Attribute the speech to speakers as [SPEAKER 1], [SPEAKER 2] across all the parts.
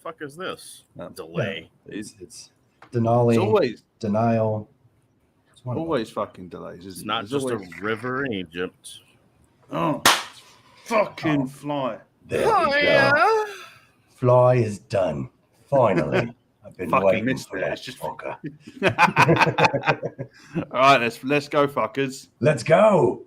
[SPEAKER 1] fuck is this? Delay.
[SPEAKER 2] Yeah, it's Denali.
[SPEAKER 3] It's always
[SPEAKER 2] denial. It's
[SPEAKER 3] always fucking delays, isn't
[SPEAKER 1] It's not just
[SPEAKER 3] always...
[SPEAKER 1] a river in Egypt.
[SPEAKER 3] Oh, fucking fly.
[SPEAKER 2] There we go. Fly is done. Finally. I've been waiting for that.
[SPEAKER 3] It's just
[SPEAKER 2] fucker.
[SPEAKER 3] All right, let's go, fuckers.
[SPEAKER 2] Let's go.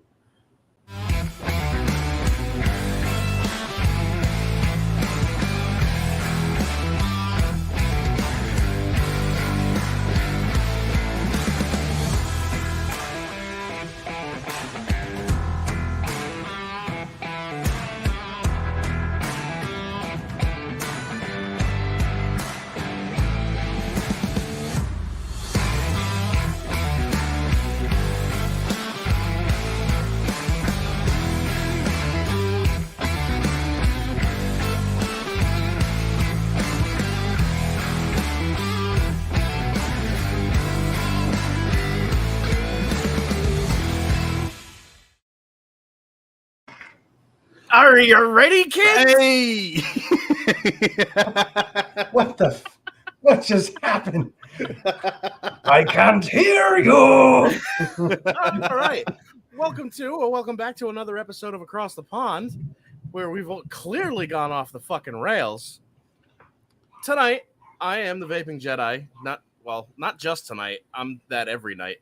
[SPEAKER 1] Are you ready, kids?
[SPEAKER 3] Hey!
[SPEAKER 2] What just happened? I can't hear you.
[SPEAKER 1] All right. Welcome back to another episode of Across the Pond, where we've clearly gone off the fucking rails. Tonight, I am the Vaping Jedi. Not just tonight. I'm that every night.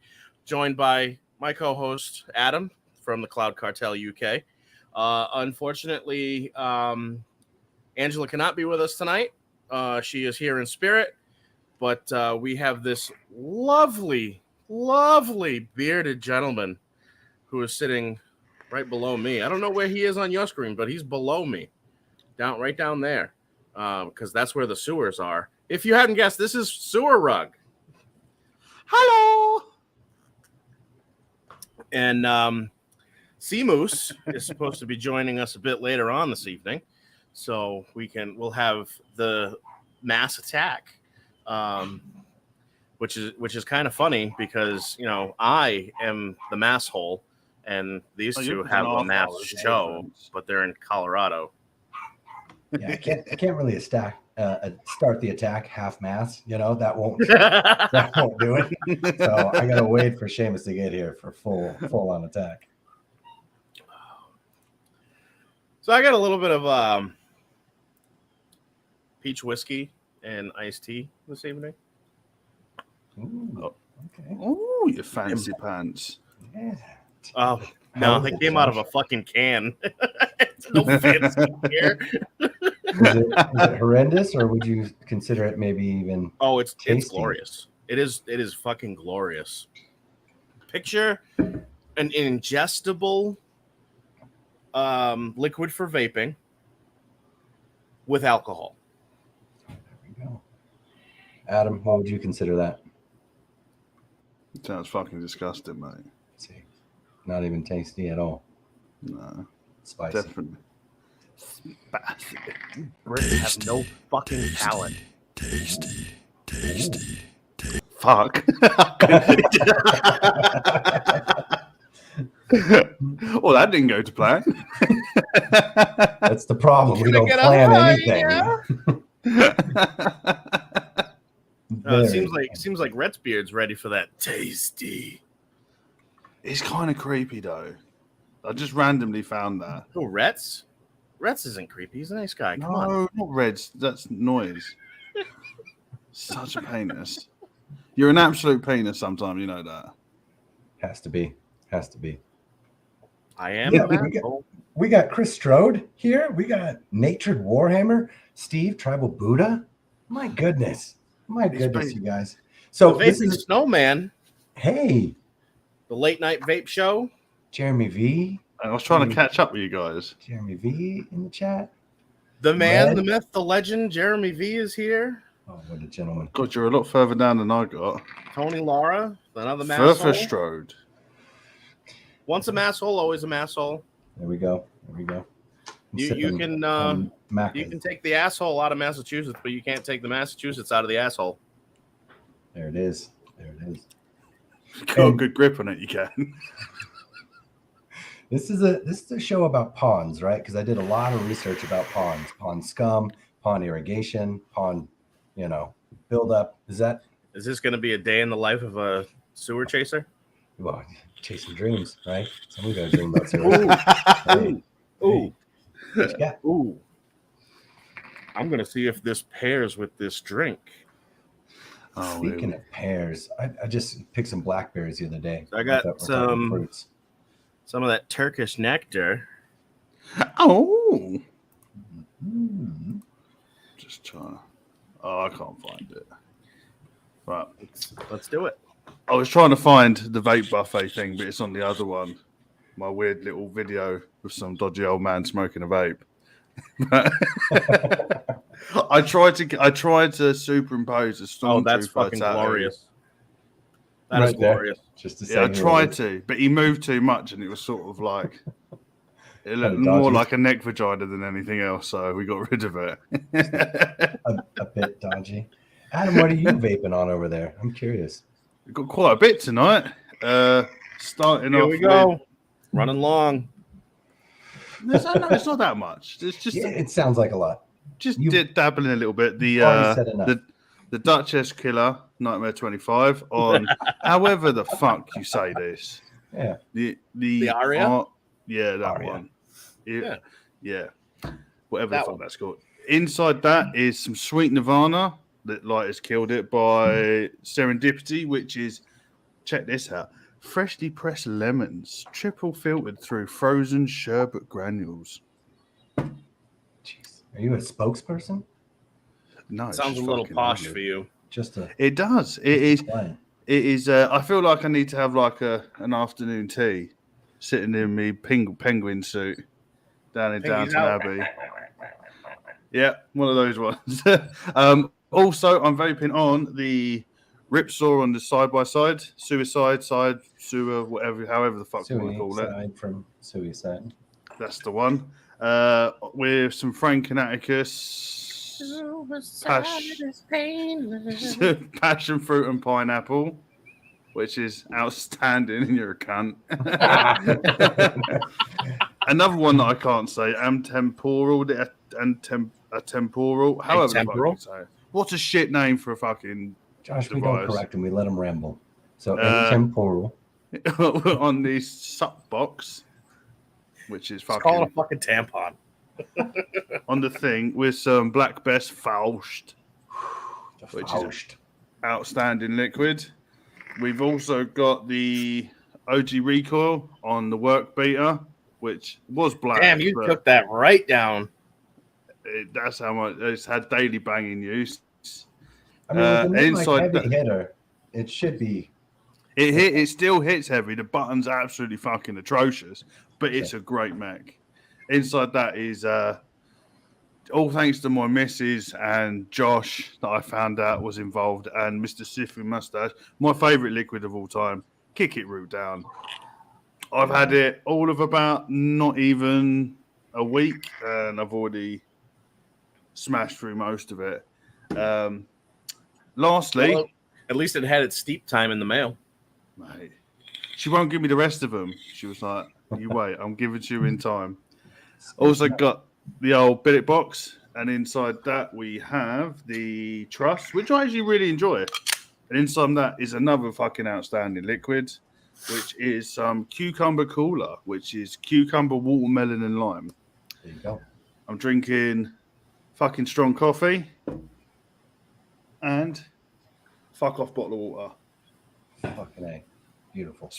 [SPEAKER 1] Joined by my co-host, Adam, from the Cloud Cartel UK. Unfortunately, Angela cannot be with us tonight. She is here in spirit, but we have this lovely bearded gentleman who is sitting right below me. I don't know where he is on your screen, but he's below me, right down there, because that's where the sewers are. If you hadn't guessed, this is Sewer Rug. Hello. And Seamus is supposed to be joining us a bit later on this evening, so we'll have the mass attack, which is kind of funny because I am the mass hole, and these two have a mass show, but they're in Colorado.
[SPEAKER 2] Yeah, I can't really start the attack half mass. That won't do it. So I gotta wait for Seamus to get here for full on attack.
[SPEAKER 1] So I got a little bit of peach whiskey and iced tea this evening.
[SPEAKER 2] Ooh, okay.
[SPEAKER 3] Oh, you fancy pants.
[SPEAKER 2] Yeah.
[SPEAKER 1] Oh, no, they came out of a fucking can. It's no fancy here.
[SPEAKER 2] Is it horrendous, or would you consider it maybe even?
[SPEAKER 1] Oh, it's
[SPEAKER 2] tasty?
[SPEAKER 1] glorious. It is fucking glorious. Picture an ingestible liquid for vaping with alcohol.
[SPEAKER 2] There we go. Adam, how would you consider that?
[SPEAKER 3] It sounds fucking disgusting, mate.
[SPEAKER 2] See, not even tasty at all.
[SPEAKER 3] No,
[SPEAKER 2] Spicy.
[SPEAKER 3] definitely. Spicy.
[SPEAKER 1] Brits have no fucking palate.
[SPEAKER 4] Tasty.
[SPEAKER 3] Fuck. Well, that didn't go to plan.
[SPEAKER 2] That's the problem. We don't plan anything.
[SPEAKER 1] It seems like Rhett's beard's ready for that tasty.
[SPEAKER 3] It's kind of creepy though. I just randomly found that.
[SPEAKER 1] Oh, Rhett's? Rhett's isn't creepy. He's a nice guy. Come on.
[SPEAKER 3] No, not Reds. That's noise. Such a penis. You're an absolute penis sometimes, you know that.
[SPEAKER 2] Has to be.
[SPEAKER 1] I am.
[SPEAKER 2] Yeah, we got Chris Strode here. We got Natured Warhammer, Steve, Tribal Buddha. My goodness, you guys. So
[SPEAKER 1] the Vaping Snowman.
[SPEAKER 2] Hey,
[SPEAKER 1] the late night vape show.
[SPEAKER 2] Jeremy V.
[SPEAKER 3] I was trying to catch up with you guys.
[SPEAKER 2] Jeremy V in the chat.
[SPEAKER 1] The man, the myth, the legend, Jeremy V is here.
[SPEAKER 2] Oh, what a gentleman.
[SPEAKER 3] God, you're a lot further down than I got.
[SPEAKER 1] Tony Lara, another mass
[SPEAKER 3] Further Strode.
[SPEAKER 1] Once a mass hole, always a mass hole.
[SPEAKER 2] There we go.
[SPEAKER 1] You can take the asshole out of Massachusetts, but you can't take the Massachusetts out of the asshole.
[SPEAKER 2] There it is.
[SPEAKER 3] Got a good grip on it, you can.
[SPEAKER 2] This is a show about ponds, right? Because I did a lot of research about ponds, pond scum, pond irrigation, pond, build up. Is
[SPEAKER 1] this going to be a day in the life of a sewer chaser?
[SPEAKER 2] Well, chasing dreams, right? Somebody's got to dream about sewer. Hey,
[SPEAKER 1] Ooh.
[SPEAKER 2] what you got?
[SPEAKER 1] Ooh. I'm going to see if this pairs with this drink.
[SPEAKER 3] Oh,
[SPEAKER 2] Speaking of pears, I just picked some blackberries the other day.
[SPEAKER 1] So I got
[SPEAKER 2] We're talking fruits.
[SPEAKER 1] some of that Turkish nectar.
[SPEAKER 3] Oh.
[SPEAKER 2] Mm.
[SPEAKER 3] Just trying. Oh, I can't find it. Right.
[SPEAKER 1] Let's do it.
[SPEAKER 3] I was trying to find the vape buffet thing, but it's on the other one. My weird little video with some dodgy old man smoking a vape. I tried to superimpose a stormtrooper.
[SPEAKER 1] Oh, that's fucking glorious. That
[SPEAKER 2] Right
[SPEAKER 1] is glorious.
[SPEAKER 2] There, just to
[SPEAKER 3] Yeah, I tried to, but he moved too much, and it was sort of like it looked more like a neck vagina than anything else. So we got rid of it.
[SPEAKER 2] a bit dodgy. Adam, what are you vaping on over there? I'm curious.
[SPEAKER 3] We've got quite a bit tonight. Starting
[SPEAKER 1] Here
[SPEAKER 3] off.
[SPEAKER 1] we go. Running long.
[SPEAKER 3] It's not that much. It's just
[SPEAKER 2] it sounds like a lot.
[SPEAKER 3] Just dabbling a little bit.
[SPEAKER 2] The
[SPEAKER 3] Duchess Killer Nightmare 25 on however the fuck you say this.
[SPEAKER 2] Yeah.
[SPEAKER 3] The
[SPEAKER 1] Aria?
[SPEAKER 3] Yeah, that
[SPEAKER 2] Aria.
[SPEAKER 3] one. Yeah. Whatever
[SPEAKER 1] That
[SPEAKER 3] the fuck
[SPEAKER 1] one.
[SPEAKER 3] that's called. Inside that is some Sweet Nirvana that Light has killed it by Serendipity, which is, check this out, freshly pressed lemons, triple filtered through frozen sherbet granules.
[SPEAKER 2] Jeez. Are you a spokesperson?
[SPEAKER 3] No, it's
[SPEAKER 1] Sounds a
[SPEAKER 3] just
[SPEAKER 1] little
[SPEAKER 3] fucking
[SPEAKER 1] posh
[SPEAKER 3] lovely.
[SPEAKER 1] for you.
[SPEAKER 3] It does. It is. I feel like I need to have like an afternoon tea, sitting in me penguin suit down in Downton Abbey. Yeah, one of those ones. Also, I'm vaping on the Ripsaw on the side by side, suicide side, sewer, whatever, however the fuck you want to call it.
[SPEAKER 2] From suicide.
[SPEAKER 3] That's the one. With some Frank and Atticus. Passion fruit and pineapple, which is outstanding, and you're a cunt. Another one that I can't say, temporal, temporal. However,
[SPEAKER 1] temporal?
[SPEAKER 3] the fuck you say it. What a shit name for a fucking
[SPEAKER 2] Josh,
[SPEAKER 3] device.
[SPEAKER 2] we don't correct him. We let him ramble. So, temporal.
[SPEAKER 3] On the sup box, which is fucking.
[SPEAKER 1] Call it a fucking tampon.
[SPEAKER 3] On the thing with some Black Bess Faust, which is outstanding liquid. We've also got the OG recoil on the work beater, which was black.
[SPEAKER 1] Damn, you took that right down.
[SPEAKER 3] That's how much it's had daily banging use.
[SPEAKER 2] I mean,
[SPEAKER 3] inside
[SPEAKER 2] heavy hitter, it should be.
[SPEAKER 3] It still hits heavy. The button's absolutely fucking atrocious, but it's a great mech. Inside that is all thanks to my missus and Josh that I found out was involved, and Mr. Sifu Mustache, my favourite liquid of all time. Kick it root down. I've had it all of about not even a week, and I've already smashed through most of it. Lastly,
[SPEAKER 1] well, at least it had its steep time in the mail.
[SPEAKER 3] Mate, she won't give me the rest of them. She was like, "You wait, I'm giving it to you in time." Also got the old billet box, and inside that we have the Trust, which I actually really enjoy. And inside that is another fucking outstanding liquid, which is some cucumber cooler, which is cucumber, watermelon, and lime.
[SPEAKER 2] There you go.
[SPEAKER 3] I'm drinking fucking strong coffee and fuck off bottle of water.
[SPEAKER 2] Fucking A. Beautiful.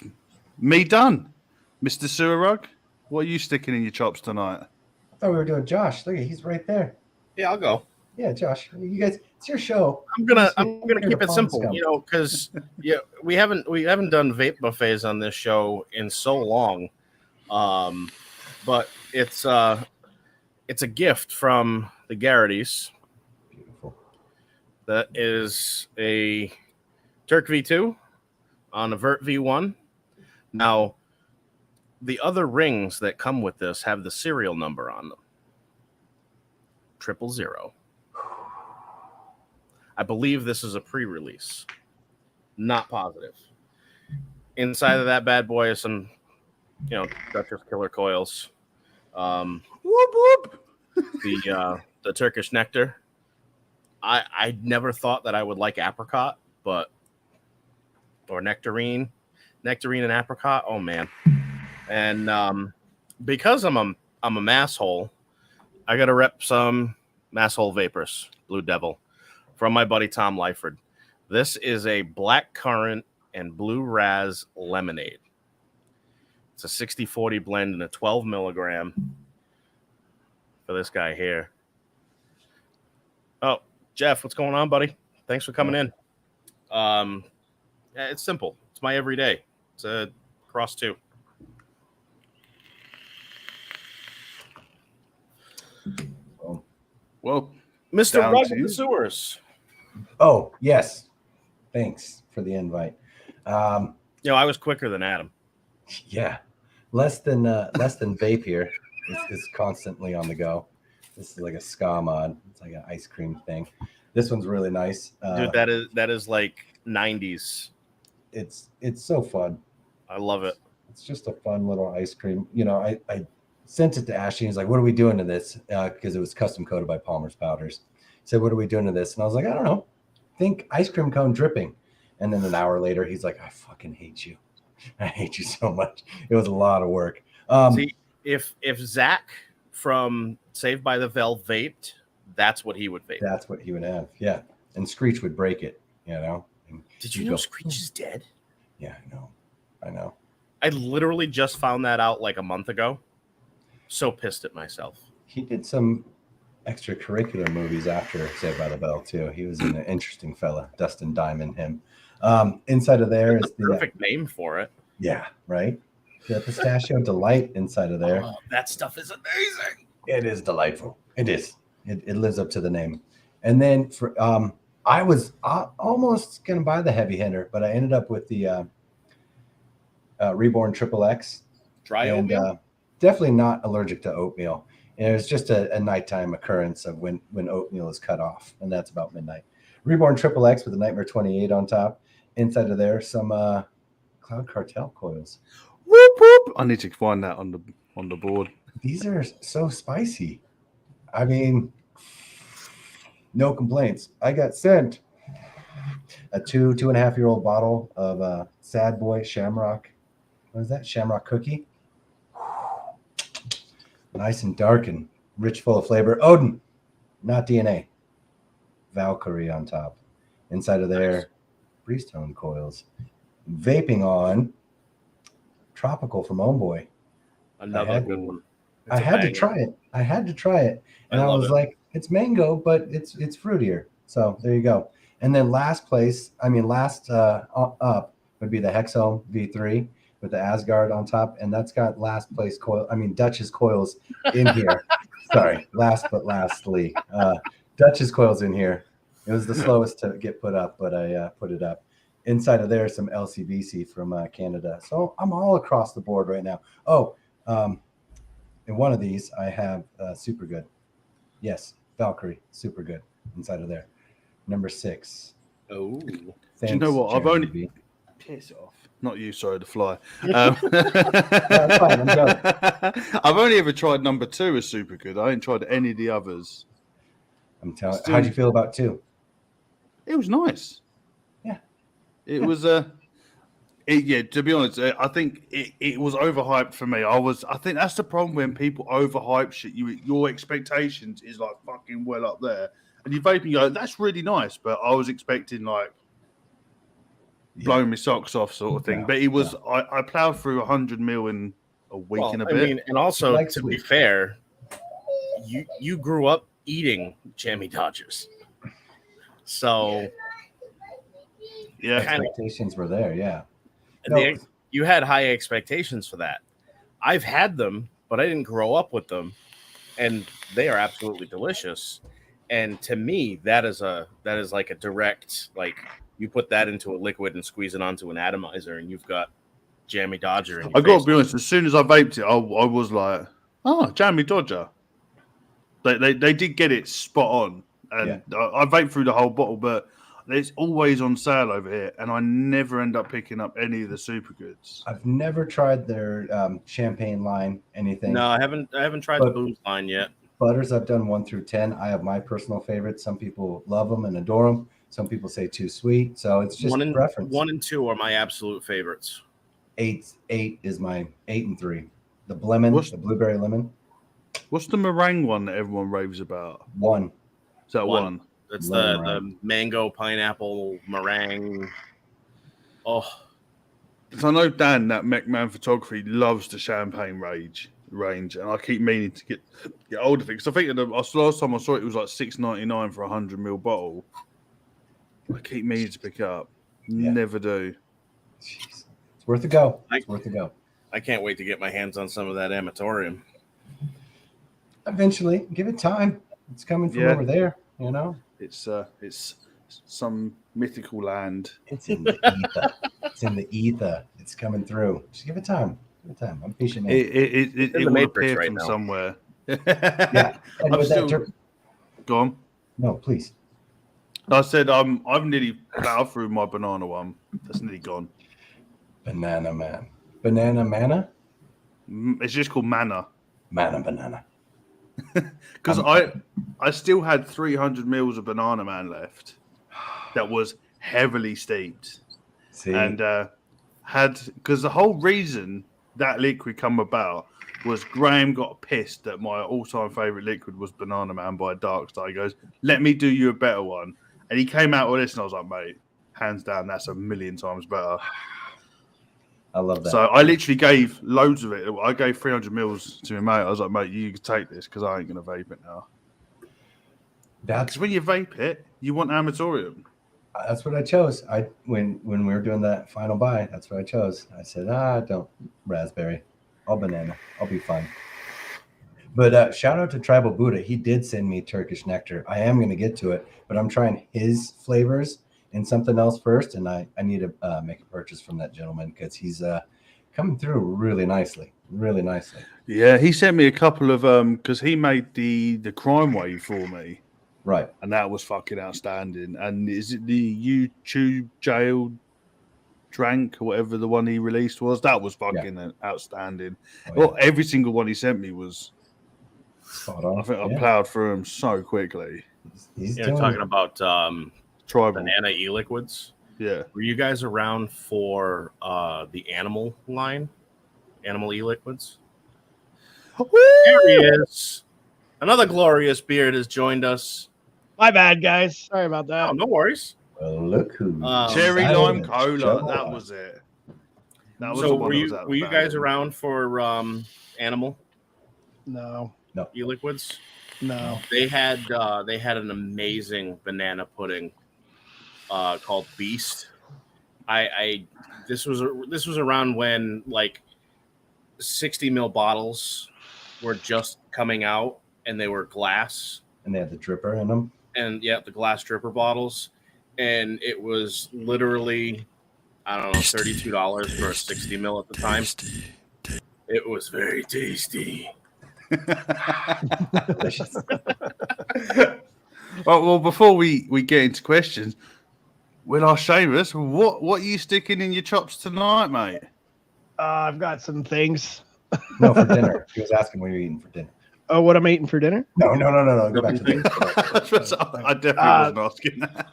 [SPEAKER 3] Me done. Mr. Sewer Rug, what are you sticking in your chops tonight?
[SPEAKER 2] I thought we were doing Josh. Look, he's right there.
[SPEAKER 1] Yeah, I'll go.
[SPEAKER 2] Yeah, Josh. You guys, it's your show.
[SPEAKER 1] I'm gonna keep it simple, because we haven't done vape buffets on this show in so long, but it's a gift from the Garrity's.
[SPEAKER 2] Beautiful.
[SPEAKER 1] That is a Turk V2 on a Vert V1. Now, the other rings that come with this have the serial number on them. 000. I believe this is a pre-release. Not positive. Inside of that bad boy is some, Duchess killer coils.
[SPEAKER 3] Whoop whoop.
[SPEAKER 1] The the Turkish nectar. I never thought that I would like apricot, or nectarine and apricot. Oh man. And because I'm a masshole, I got to rep some masshole vapors, Blue Devil, from my buddy Tom Lyford. This is a black currant and blue raz lemonade. It's a 60-40 blend and a 12 milligram for this guy here. Oh, Jeff, what's going on, buddy? Thanks for coming in. It's simple. It's my everyday. It's a cross 2.
[SPEAKER 3] Well,
[SPEAKER 1] Mr. Rug and the Sewers.
[SPEAKER 2] Oh, yes. Thanks for the invite.
[SPEAKER 1] I was quicker than Adam.
[SPEAKER 2] Yeah. Less than vape here. It's constantly on the go. This is like a ska mod. It's like an ice cream thing. This one's really nice.
[SPEAKER 1] Dude, that is like 90s.
[SPEAKER 2] It's so fun.
[SPEAKER 1] I love it.
[SPEAKER 2] It's just a fun little ice cream. I sent it to Ashley. He's like, "What are we doing to this?" Because it was custom coated by Palmer's Powders. He said, "What are we doing to this?" And I was like, "I don't know. Think ice cream cone dripping." And then an hour later, he's like, "I fucking hate you. I hate you so much." It was a lot of work.
[SPEAKER 1] See, if Zach from Saved by the Bell vaped, that's what he would vape.
[SPEAKER 2] That's what he would have. Yeah. And Screech would break it, And
[SPEAKER 1] Did you know Screech is dead?
[SPEAKER 2] Yeah, I know.
[SPEAKER 1] I literally just found that out like a month ago. So pissed at myself.
[SPEAKER 2] He did some extracurricular movies after Saved by the Bell too. He was an interesting fella. Dustin Diamond, him. Inside of there is the
[SPEAKER 1] perfect name for it.
[SPEAKER 2] Yeah, right. The Pistachio Delight inside of there.
[SPEAKER 1] Oh, that stuff is amazing.
[SPEAKER 2] It is delightful. It is. It lives up to the name. And then for I was almost gonna buy the heavy hitter, but I ended up with the Reborn Triple X.
[SPEAKER 1] Dry oatmeal.
[SPEAKER 2] Definitely not allergic to oatmeal. And it was just a nighttime occurrence of when oatmeal is cut off, and that's about midnight. Reborn Triple X with the Nightmare 28 on top. Inside of there, some Cloud Cartel coils.
[SPEAKER 3] Whoop whoop! I need to find that on the board.
[SPEAKER 2] These are so spicy. I mean, no complaints. I got sent a 2.5-year-old bottle of Sad Boy Shamrock. What is that? Shamrock cookie. Nice and dark and rich, full of flavor. Odin, not DNA. Valkyrie on top. Inside of there, Breezestone coils. Vaping on Tropical from Homeboy.
[SPEAKER 1] Another good one.
[SPEAKER 2] I had to try it. And I was like, it's mango, but it's fruitier. So there you go. And then last up would be the Hexome V3 with the Asgard on top. And that's got Dutch's coils in here. Sorry, lastly. Dutch's coils in here. It was the slowest to get put up, but I put it up. Inside of there, some LCBC from Canada. So I'm all across the board right now. Oh, in one of these, I have Super Good. Yes, Valkyrie, Super Good inside of there. Number 6.
[SPEAKER 1] Oh.
[SPEAKER 3] Do you know what? I've only... Piss off. Not you, sorry, the fly.
[SPEAKER 2] That's fine, I'm done.
[SPEAKER 3] I've only ever tried number 2 as Super Good. I ain't tried any of the others.
[SPEAKER 2] I'm telling you. How'd you feel about 2?
[SPEAKER 3] It was nice.
[SPEAKER 2] Yeah.
[SPEAKER 3] It was to be honest, I think it was overhyped for me. I think that's the problem when people overhype shit. Your expectations is like fucking well up there. And you vape and you go, that's really nice, but I was expecting like blowing my socks off sort of thing.
[SPEAKER 2] Yeah,
[SPEAKER 3] but it was I plowed through 100 mil in a week and a bit.
[SPEAKER 1] I mean, and also to be fair, you grew up eating Jammy Dodgers. So
[SPEAKER 2] yeah, expectations were there, yeah.
[SPEAKER 1] You had high expectations for that. I've had them, but I didn't grow up with them, and they are absolutely delicious. And to me, that is like a direct, like you put that into a liquid and squeeze it onto an atomizer, and you've got Jammy Dodger.
[SPEAKER 3] I got to be honest. As soon as I vaped it, I was like, "Oh, Jammy Dodger." They did get it spot on, and I vaped through the whole bottle, but it's always on sale over here, and I never end up picking up any of the Super Goods.
[SPEAKER 2] I've never tried their champagne line, anything.
[SPEAKER 1] No, I haven't tried the booze line yet.
[SPEAKER 2] butters, I've done 1 through 10. I have my personal favorites. Some people love them and adore them. Some people say too sweet. So it's just preference.
[SPEAKER 1] 1 and 2 are my absolute favorites.
[SPEAKER 2] 8 is my 8 and 3. The blueberry lemon.
[SPEAKER 3] What's the meringue one that everyone raves about?
[SPEAKER 2] 1.
[SPEAKER 3] Is that one?
[SPEAKER 1] That's the mango, pineapple, meringue. Oh.
[SPEAKER 3] So I know Dan, that McMahon Photography, loves the champagne range, and I keep meaning to get hold of it because I think last time I saw it, it was like $6.99 for a 100ml bottle. I keep meaning to pick it up. Yeah. Never do.
[SPEAKER 2] Jeez. It's worth a go. Worth a go.
[SPEAKER 1] I can't wait to get my hands on some of that Amatorium.
[SPEAKER 2] Eventually, give it time. It's coming from over there, you know.
[SPEAKER 3] It's some mythical land.
[SPEAKER 2] It's in the ether. It's in the ether. It's coming through. Just give it time. Give it time. I'm patient.
[SPEAKER 3] It will appear from somewhere.
[SPEAKER 2] Yeah.
[SPEAKER 3] Go on.
[SPEAKER 2] No, please.
[SPEAKER 3] I said I've nearly plowed through my banana one. That's nearly gone.
[SPEAKER 2] Banana man. Banana manna?
[SPEAKER 3] It's just called manna.
[SPEAKER 2] Banana.
[SPEAKER 3] Because I still had 300 mils of banana man left that was heavily steeped.
[SPEAKER 2] See?
[SPEAKER 3] And because the whole reason that liquid come about was Graham got pissed that my all-time favorite liquid was Banana Man by Darkstar. He goes, "Let me do you a better one." And he came out with this, and I was like, "Mate, hands down, that's a million times better."
[SPEAKER 2] I love that.
[SPEAKER 3] So I literally gave loads of it. I gave 300 mils to my mate. I was like, "Mate, you can take this because I ain't going to vape it now." Because when you vape it, you want Amatorium.
[SPEAKER 2] That's what I chose. When we were doing that final buy, that's what I chose. I said, don't raspberry. I'll banana. I'll be fine. But shout out to Tribal Buddha. He did send me Turkish nectar. I am going to get to it, but I'm trying his flavors and something else first. And I need to make a purchase from that gentleman because he's coming through really nicely. Really nicely.
[SPEAKER 3] Yeah, he sent me a couple of because he made the crime wave for me.
[SPEAKER 2] Right.
[SPEAKER 3] And that was fucking outstanding. And is it the YouTube jail drank or whatever the one he released was? That was fucking outstanding. Well, every single one he sent me was spot on. I think I plowed through them so quickly.
[SPEAKER 1] He's talking about
[SPEAKER 3] Tribal
[SPEAKER 1] banana e-liquids.
[SPEAKER 3] Yeah.
[SPEAKER 1] Were you guys around for the animal line? Animal e-liquids? There he is. Another glorious beard has joined us.
[SPEAKER 4] My bad, guys. Sorry about that.
[SPEAKER 1] Oh, no worries.
[SPEAKER 2] Well, look who
[SPEAKER 3] Cherry lime cola. That was it.
[SPEAKER 1] That was so. Were you guys around for animal?
[SPEAKER 4] No.
[SPEAKER 1] E-liquids?
[SPEAKER 4] No.
[SPEAKER 1] They had an amazing banana pudding called Beast. This was around when like 60 ml bottles were just coming out and they were glass.
[SPEAKER 2] And they had the dripper in them.
[SPEAKER 1] And the glass dripper bottles. And it was literally, I don't know, $32 for a 60 mil at the time. It was very tasty.
[SPEAKER 2] Delicious.
[SPEAKER 3] Well, before we get into questions, Seamus, what are you sticking in your chops tonight, mate?
[SPEAKER 4] I've got some things.
[SPEAKER 2] No, for dinner. He was asking what you're eating for dinner.
[SPEAKER 4] Oh, what I'm eating for dinner?
[SPEAKER 2] No. Go back to dinner.
[SPEAKER 3] I definitely wasn't asking that.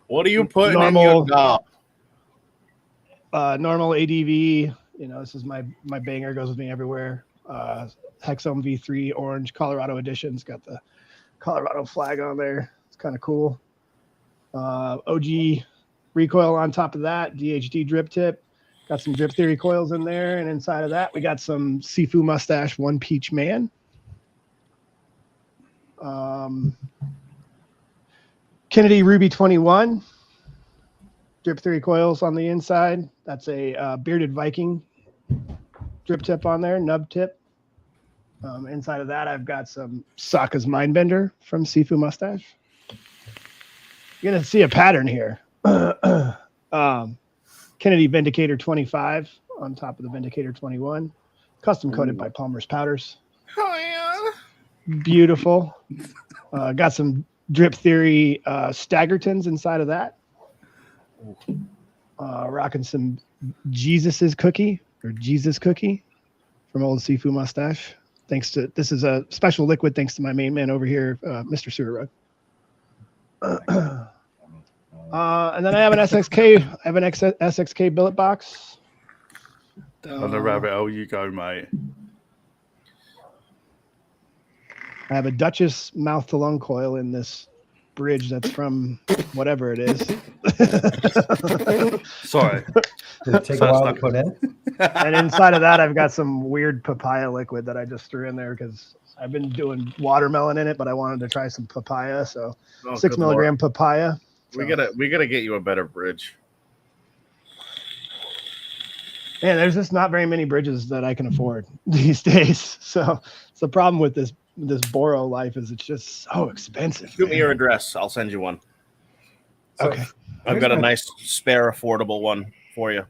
[SPEAKER 1] What are you putting in your gob?
[SPEAKER 4] Normal ADV. This is my banger. Goes with me everywhere. Hexome V3 Orange Colorado edition. It's got the Colorado flag on there. It's kind of cool. OG recoil on top of that. DHD drip tip. Got some Drip Theory coils in there. And inside of that, we got some Sifu Mustache One Peach Man. Kennedy Ruby 21 Drip Theory coils on the inside. That's a Bearded Viking drip tip on there, nub tip. Inside of that, I've got some Sokka's Mindbender from Sifu Mustache. You're gonna see a pattern here. Kennedy Vindicator 25 on top of the Vindicator 21, custom coated by Palmer's Powders.
[SPEAKER 1] Oh yeah,
[SPEAKER 4] beautiful. Got some Drip Theory Staggertons inside of that. Rocking some Jesus Cookie from Old Sifu Mustache. This is a special liquid thanks to my main man over here, Mr. Sewer Rug. And then I have an SXK. I have an SXK billet box.
[SPEAKER 3] On the rabbit hole you go, mate.
[SPEAKER 4] I have a Duchess mouth to lung coil in this bridge that's from whatever it is.
[SPEAKER 3] Sorry.
[SPEAKER 2] Did it take a while to put in?
[SPEAKER 4] And inside of that, I've got some weird papaya liquid that I just threw in there because I've been doing watermelon in it, but I wanted to try some papaya. So 6 milligram papaya. So.
[SPEAKER 1] We gotta get you a better bridge.
[SPEAKER 4] Man, there's just not very many bridges that I can afford these days. So it's the problem with this Boro life is it's just so expensive.
[SPEAKER 1] Shoot me your address. I'll send you one.
[SPEAKER 4] Okay.
[SPEAKER 1] I've got a nice spare affordable one for you.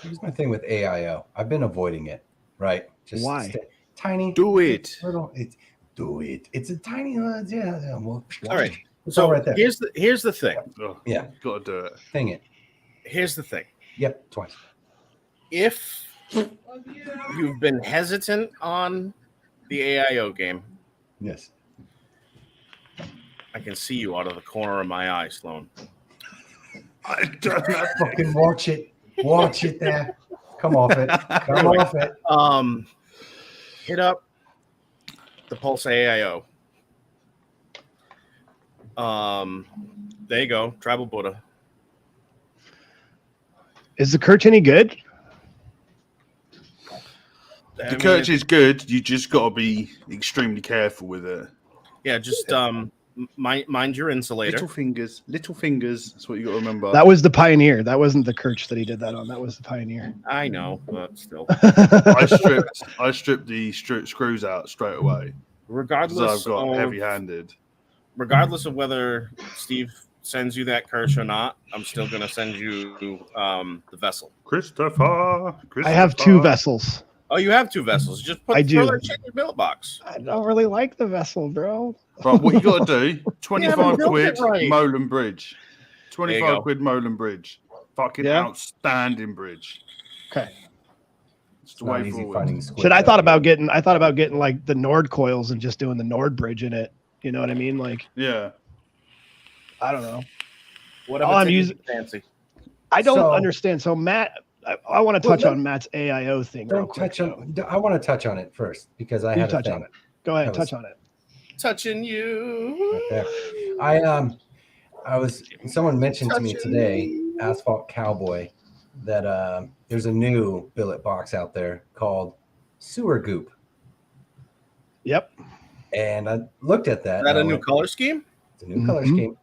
[SPEAKER 2] Here's my thing with AIO. I've been avoiding it, right? Just
[SPEAKER 4] why?
[SPEAKER 2] Tiny.
[SPEAKER 3] Do it.
[SPEAKER 2] Do it. It's a tiny. Yeah. Well,
[SPEAKER 1] all right.
[SPEAKER 2] It's
[SPEAKER 1] So
[SPEAKER 2] all right there.
[SPEAKER 1] here's the thing.
[SPEAKER 3] Oh,
[SPEAKER 2] Yeah.
[SPEAKER 3] Gotta do it.
[SPEAKER 2] Thing it.
[SPEAKER 1] Here's the thing.
[SPEAKER 2] Yep. Twice.
[SPEAKER 1] If you've been hesitant on the AIO game,
[SPEAKER 2] Yes.
[SPEAKER 1] I can see you out of the corner of my eye, Sloan.
[SPEAKER 3] I don't know.
[SPEAKER 2] Fucking watch it. Watch it there. Come off it. Come off it.
[SPEAKER 1] Hit up the Pulse AIO. There you go. Tribal Buddha.
[SPEAKER 4] Is the Kirch any good?
[SPEAKER 3] The Kirch is good. You just got to be extremely careful with it.
[SPEAKER 1] Yeah, just mind your insulator.
[SPEAKER 3] Little fingers. That's what you got to remember.
[SPEAKER 4] That was the Pioneer. That wasn't the Kirch that he did that on. That was the Pioneer.
[SPEAKER 1] I know, but still.
[SPEAKER 3] I stripped the screws out straight away.
[SPEAKER 1] Regardless,
[SPEAKER 3] I've got
[SPEAKER 1] of,
[SPEAKER 3] heavy-handed.
[SPEAKER 1] Regardless of whether Steve sends you that Kirch or not, I'm still gonna send you the vessel.
[SPEAKER 3] Christopher.
[SPEAKER 4] I have 2 vessels.
[SPEAKER 1] Oh, you have 2 vessels. Just throw that shit in your billet box.
[SPEAKER 4] I don't really like the vessel, bro.
[SPEAKER 3] Right, what you got to do? 25
[SPEAKER 1] built
[SPEAKER 3] quid,
[SPEAKER 1] it right.
[SPEAKER 3] Molan Bridge.
[SPEAKER 1] There you
[SPEAKER 3] 25
[SPEAKER 1] go.
[SPEAKER 3] quid, Molan Bridge. Fucking
[SPEAKER 4] Yeah.
[SPEAKER 3] outstanding bridge.
[SPEAKER 4] Okay.
[SPEAKER 3] It's the
[SPEAKER 2] Not
[SPEAKER 3] way
[SPEAKER 2] easy
[SPEAKER 3] forward.
[SPEAKER 2] finding squid
[SPEAKER 4] Should I
[SPEAKER 2] out
[SPEAKER 4] thought
[SPEAKER 2] here.
[SPEAKER 4] about getting like the Nord coils and just doing the Nord bridge in it. You know what I mean? Like,
[SPEAKER 3] Yeah.
[SPEAKER 4] I don't know.
[SPEAKER 1] Whatever.
[SPEAKER 4] All I'm using-
[SPEAKER 1] fancy.
[SPEAKER 4] I don't
[SPEAKER 2] So-
[SPEAKER 4] understand. So Matt, I want to touch on Matt's AIO thing. real
[SPEAKER 2] Don't
[SPEAKER 4] quick,
[SPEAKER 2] touch on. I want to touch on it first because I
[SPEAKER 4] You
[SPEAKER 2] had a
[SPEAKER 4] touch
[SPEAKER 2] thing
[SPEAKER 4] on it. Go ahead,
[SPEAKER 2] That was-
[SPEAKER 4] touch on it.
[SPEAKER 1] Touching you.
[SPEAKER 2] right there. I was. Someone mentioned to me today, Asphalt Cowboy, that there's a new billet box out there called Sewer Goop,
[SPEAKER 4] Yep.
[SPEAKER 2] and I looked at that.
[SPEAKER 1] Is that
[SPEAKER 2] and I
[SPEAKER 1] a new
[SPEAKER 2] went,
[SPEAKER 1] color scheme?
[SPEAKER 2] It's a new color scheme,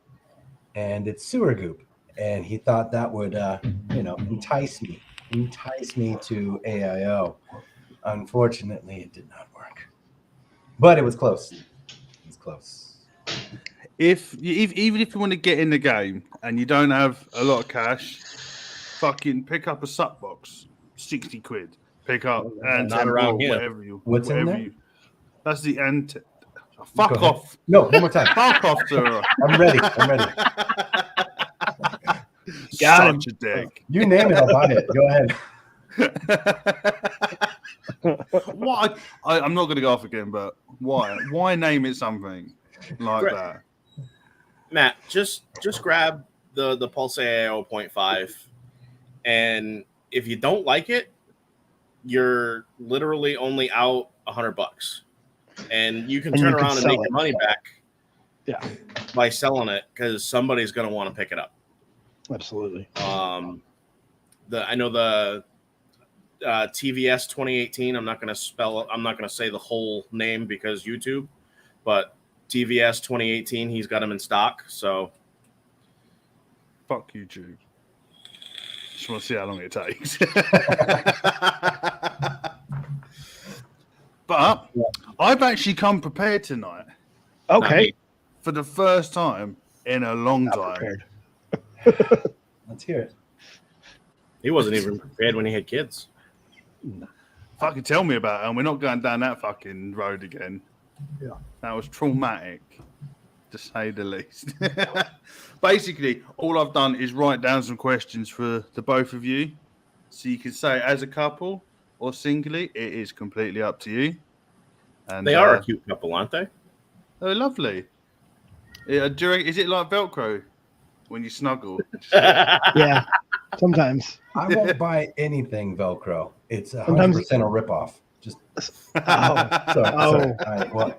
[SPEAKER 2] and it's Sewer Goop, and he thought that would, entice me to AIO. Unfortunately, it did not work, but it was close. It was close.
[SPEAKER 3] Even if you want to get in the game and you don't have a lot of cash, fucking pick up a suck box, 60 quid. Pick up and
[SPEAKER 1] Not around here.
[SPEAKER 3] whatever you.
[SPEAKER 2] What's in
[SPEAKER 3] whatever
[SPEAKER 2] there?
[SPEAKER 3] you. That's the end.
[SPEAKER 2] Go
[SPEAKER 3] Fuck
[SPEAKER 2] ahead.
[SPEAKER 3] off.
[SPEAKER 2] No, one more time.
[SPEAKER 3] Fuck off, Sarah.
[SPEAKER 2] I'm ready.
[SPEAKER 4] Got him.
[SPEAKER 3] Such a dick.
[SPEAKER 2] You name it, I'll buy it. Go ahead.
[SPEAKER 3] Why? I'm not going to go off again, but why? Why name it something like
[SPEAKER 1] Great.
[SPEAKER 3] that?
[SPEAKER 1] Matt, just grab the Pulse AIO 0.5, and if you don't like it, you're literally only out $100, and you can
[SPEAKER 4] And
[SPEAKER 1] turn
[SPEAKER 4] you can
[SPEAKER 1] around and
[SPEAKER 4] sell
[SPEAKER 1] make
[SPEAKER 4] it.
[SPEAKER 1] your money back.
[SPEAKER 4] Yeah.
[SPEAKER 1] By selling it, because somebody's going to want to pick it up.
[SPEAKER 4] Absolutely.
[SPEAKER 1] I know the TVS 2018. I'm not going to say the whole name because YouTube, but TVS 2018. He's got them in stock. So
[SPEAKER 3] Fuck YouTube. Just want to see how long it takes. But I've actually come prepared tonight
[SPEAKER 4] Okay.
[SPEAKER 3] for the first time in a long
[SPEAKER 4] Not
[SPEAKER 3] time.
[SPEAKER 4] prepared.
[SPEAKER 2] Let's hear it.
[SPEAKER 1] he wasn't even prepared when he had kids.
[SPEAKER 3] Fucking tell me about it, and we're not going down that fucking road again.
[SPEAKER 4] Yeah.
[SPEAKER 3] That was traumatic, to say the least. Basically, all I've done is write down some questions for the both of you. So you can say as a couple or singly. It is completely up to you. And
[SPEAKER 1] They are a cute couple, aren't they?
[SPEAKER 3] they're lovely. Yeah, is it like Velcro when you snuggle?
[SPEAKER 4] Yeah, sometimes.
[SPEAKER 2] I won't buy anything Velcro. It's 100%
[SPEAKER 4] Sometimes-
[SPEAKER 2] a ripoff. Just
[SPEAKER 4] Oh.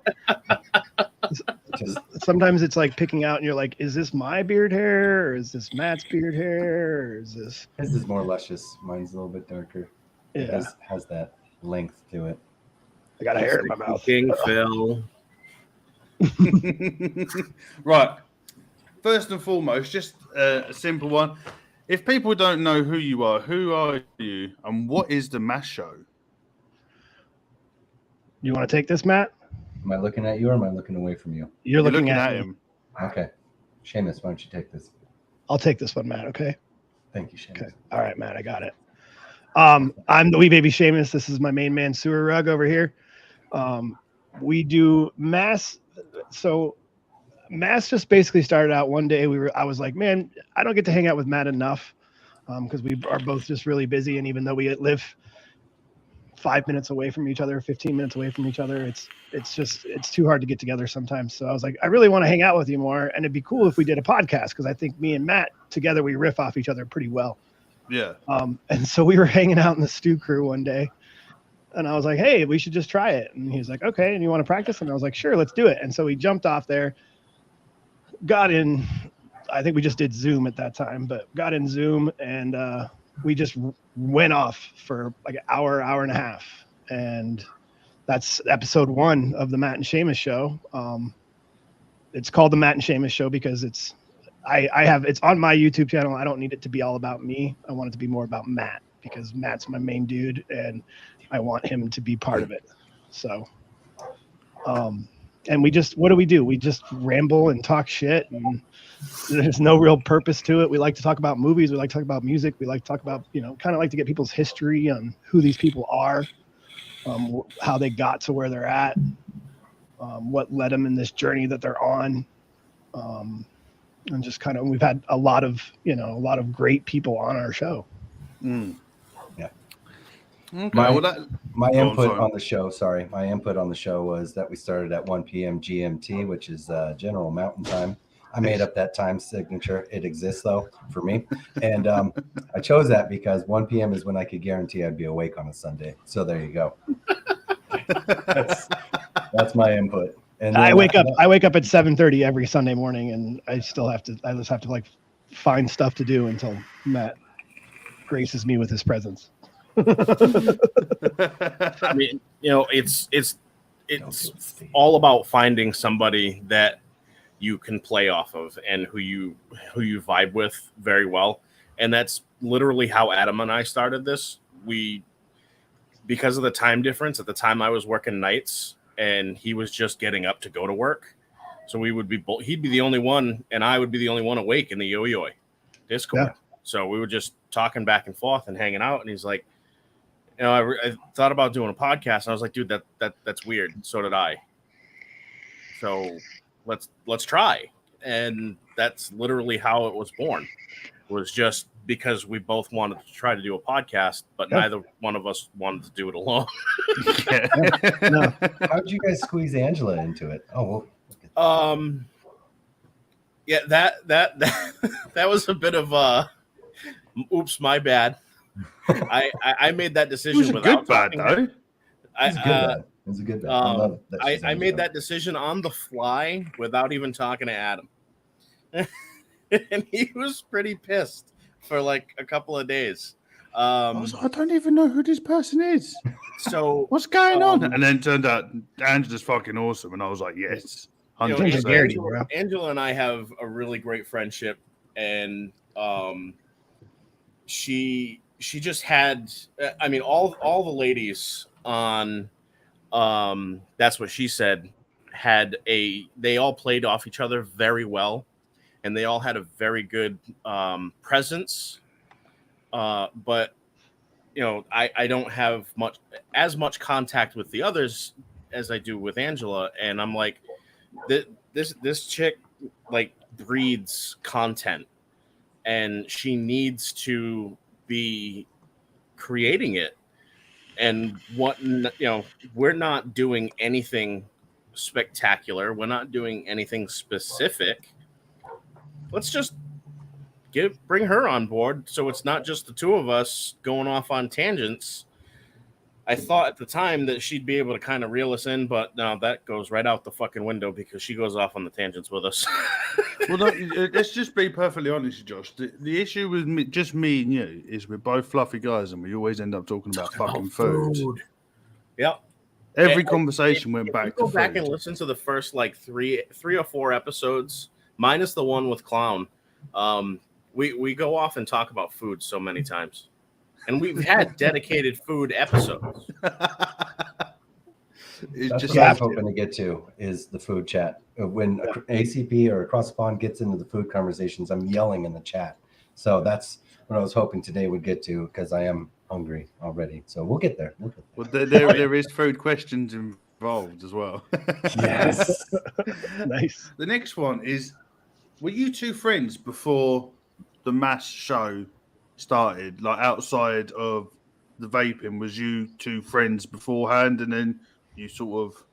[SPEAKER 2] just
[SPEAKER 4] Sometimes it's like picking out, and you're like, is this my beard hair, or is this Matt's beard hair, or is this?
[SPEAKER 2] his is more luscious. Mine's a little bit darker. It
[SPEAKER 4] Yeah,
[SPEAKER 2] has that length to it.
[SPEAKER 4] I got a hair in my mouth.
[SPEAKER 1] King Phil.
[SPEAKER 3] Right. First and foremost, just a simple one. If people don't know who you are you, and what is the Mass Show?
[SPEAKER 4] You want to take this, Matt?
[SPEAKER 2] Am I looking at you or am I looking away from you?
[SPEAKER 4] You're looking at
[SPEAKER 3] him.
[SPEAKER 2] Okay. Seamus, why don't you take this?
[SPEAKER 4] I'll take this one, Matt. Okay.
[SPEAKER 2] Thank you, Seamus.
[SPEAKER 4] Okay. All right, Matt. I got it. I'm the Wee Baby Seamus. This is my main man, Sewer Rug, over here. We do mass. So mass just basically started out one day. I was like, man, I don't get to hang out with Matt enough because we are both just really busy. And even though we live 5 minutes away from each other, 15 minutes away from each other, it's too hard to get together sometimes. So I was like, I really want to hang out with you more. And it'd be cool if we did a podcast because I think me and Matt together, we riff off each other pretty well.
[SPEAKER 3] Yeah.
[SPEAKER 4] And so we were hanging out in the stew crew one day. And I was like, hey, we should just try it. And he was like, okay. And you want to practice? And I was like, sure, let's do it. And so we jumped off there, got in. I think we just did Zoom at that time, but got in Zoom and we just went off for like an hour and a half. And that's episode 1 of the Matt and Seamus show. It's called the Matt and Seamus show because it's on my YouTube channel. I don't need it to be all about me. I want it to be more about Matt because Matt's my main dude and I want him to be part of it. So, and what do? We just ramble and talk shit and there's no real purpose to it. We like to talk about movies. We like to talk about music. We like to talk about, kind of like to get people's history on who these people are, how they got to where they're at, what led them in this journey that they're on. And just kind of, we've had a lot of great people on our show.
[SPEAKER 3] Mm.
[SPEAKER 2] Yeah.
[SPEAKER 3] Okay.
[SPEAKER 2] My input on the show was that we started at 1 p.m. GMT, which is General Mountain Time. I made up that time signature. It exists though for me. And I chose that because 1 p.m. is when I could guarantee I'd be awake on a Sunday. So there you go. That's my input. And
[SPEAKER 4] I wake up at 7:30 every Sunday morning and I just have to like find stuff to do until Matt graces me with his presence.
[SPEAKER 1] I mean, it's all about finding somebody that you can play off of and who you vibe with very well. And that's literally how Adam and I started this. Because of the time difference, at the time I was working nights and he was just getting up to go to work. So he'd be the only one and I would be the only one awake in the Yo-Yo Discord. Yeah. So we were just talking back and forth and hanging out. And he's like, I thought about doing a podcast. And I was like, dude, that's weird. So did I. So let's try. And that's literally how it was born. It was just because we both wanted to try to do a podcast, but neither one of us wanted to do it alone.
[SPEAKER 2] No. How'd you guys squeeze Angela into it? Oh, well.
[SPEAKER 1] Yeah, that was a bit of oops, my bad. I made that decision without talking. Though.
[SPEAKER 2] It was a good bad.
[SPEAKER 1] I made that decision on the fly without even talking to Adam. And he was pretty pissed for like a couple of days.
[SPEAKER 3] I don't even know who this person is.
[SPEAKER 1] So
[SPEAKER 3] what's going on? And then turned out Angela's fucking awesome, and I was like, yes, 100%.
[SPEAKER 1] Angela and I have a really great friendship, and she just had. I mean, all the ladies on. That's what she said. They all played off each other very well. And they all had a very good presence, but I don't have as much contact with the others as I do with Angela, and I'm like, this chick like breeds content, and she needs to be creating it and we're not doing anything spectacular. We're not doing anything specific. Let's just bring her on board, so it's not just the two of us going off on tangents. I thought at the time that she'd be able to kind of reel us in, but no, that goes right out the fucking window because she goes off on the tangents with us.
[SPEAKER 3] Well, let's just be perfectly honest, Josh. The issue with me and you is we're both fluffy guys, and we always end up talking about fucking food.
[SPEAKER 1] Yep.
[SPEAKER 3] Every conversation went back to
[SPEAKER 1] go back
[SPEAKER 3] food.
[SPEAKER 1] and listen to the first like three or four episodes, minus the one with Clown. We go off and talk about food so many times. And we've had dedicated food episodes.
[SPEAKER 2] That's what I'm hoping to get to is the food chat. When ACP or Across the Pond gets into the food conversations, I'm yelling in the chat. So that's what I was hoping today would get to because I am hungry already. So we'll get there.
[SPEAKER 3] Well, there is food questions involved as well.
[SPEAKER 2] Yes.
[SPEAKER 4] Nice.
[SPEAKER 3] The next one is, were you two friends before the mass show started? Like outside of the vaping, was you two friends beforehand and then you sort of...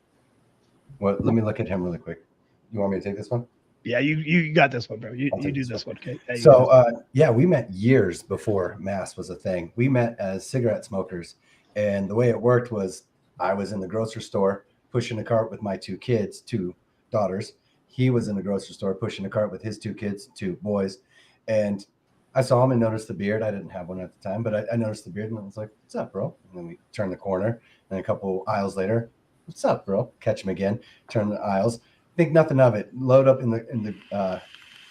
[SPEAKER 2] Well, let me look at him really quick. You want me to take this one?
[SPEAKER 4] Yeah, you got this one, bro. You do this one, okay?
[SPEAKER 2] Yeah, we met years before mass was a thing. We met as cigarette smokers, and the way it worked was I was in the grocery store pushing a cart with my two daughters. He was in the grocery store pushing a cart with his two kids, two boys, and I saw him and noticed the beard. I didn't have one at the time, but I noticed the beard and I was like, "What's up, bro?" And then we turned the corner, and a couple aisles later, "What's up, bro?" Catch him again. Turn the aisles. Think nothing of it. Load up in the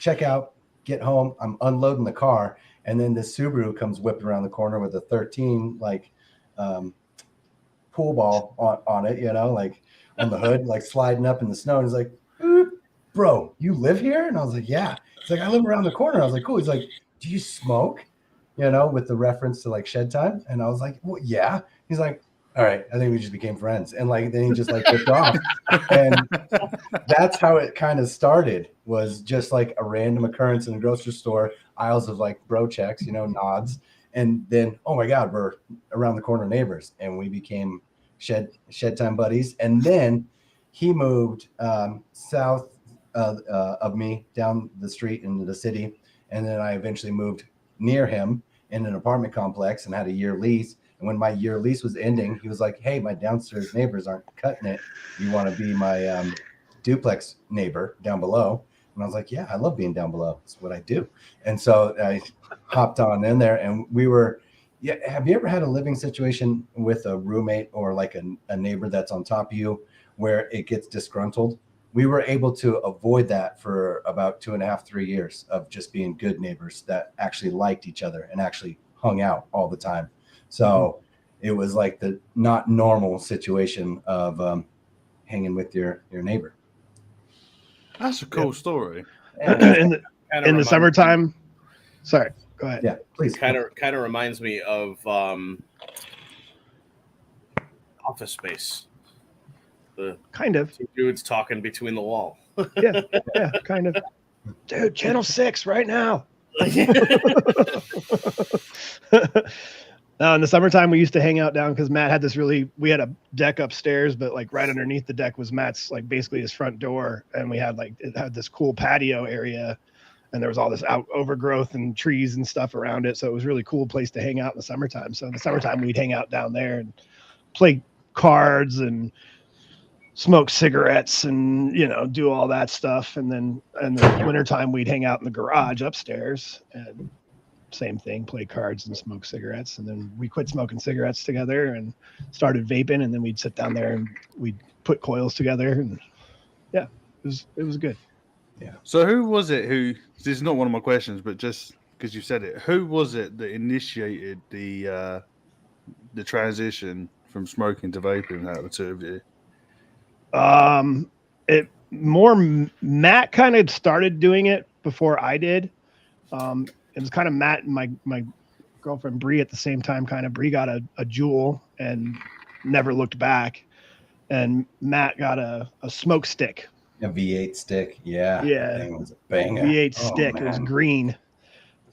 [SPEAKER 2] checkout. Get home. I'm unloading the car, and then this Subaru comes whipping around the corner with a 13 pool ball on it. Like on the hood, like sliding up in the snow. And he's like, "Bro, you live here?" And I was like, "Yeah." He's like, "I live around the corner." I was like, "Cool." He's like, "Do you smoke?" With the reference to like shed time. And I was like, "Well, yeah." He's like, "All right, I think we just became friends." And then he just took off. And that's how it kind of started, was just like a random occurrence in a grocery store, aisles of like bro checks, nods. And then, oh my God, we're around the corner neighbors, and we became shed time buddies. And then he moved south of me down the street into the city. And then I eventually moved near him in an apartment complex and had a year lease. And when my year lease was ending, he was like, "Hey, my downstairs neighbors aren't cutting it. You want to be my duplex neighbor down below?" And I was like, "Yeah, I love being down below. It's what I do." And so I hopped on in there, and we were, yeah. Have you ever had a living situation with a roommate or like a neighbor that's on top of you where it gets disgruntled? We were able to avoid that for about 2.5, 3 years of just being good neighbors that actually liked each other and actually hung out all the time. So it was like the not normal situation of hanging with your neighbor.
[SPEAKER 3] That's a cool story.
[SPEAKER 4] in the summertime. Sorry, go ahead.
[SPEAKER 2] Yeah, please.
[SPEAKER 1] Kind of reminds me of Office Space. The
[SPEAKER 4] kind of
[SPEAKER 1] two dudes talking between the wall.
[SPEAKER 4] yeah, kind of. Dude, channel 6 right now. In the summertime, we used to hang out down because Matt had we had a deck upstairs, but like right underneath the deck was Matt's, like basically his front door. And we had it had this cool patio area, and there was all this overgrowth and trees and stuff around it. So it was a really cool place to hang out in the summertime. So in the summertime, we'd hang out down there and play cards and smoke cigarettes and, do all that stuff. And then in the wintertime, we'd hang out in the garage upstairs and same thing, play cards and smoke cigarettes. And then we quit smoking cigarettes together and started vaping. And then we'd sit down there and we'd put coils together. And yeah, it was good.
[SPEAKER 2] Yeah.
[SPEAKER 3] So who was it this is not one of my questions, but just because you said it, who was it that initiated the transition from smoking to vaping out of the two of you? Matt kind of started doing it before I did. It was kind of Matt and my girlfriend Bree at the same time. Kind of Bree got a Juul and never looked back, and Matt got a smoke stick,
[SPEAKER 2] a V8 stick. Yeah,
[SPEAKER 4] it
[SPEAKER 2] was a banger.
[SPEAKER 4] V8 stick. Man. It was green,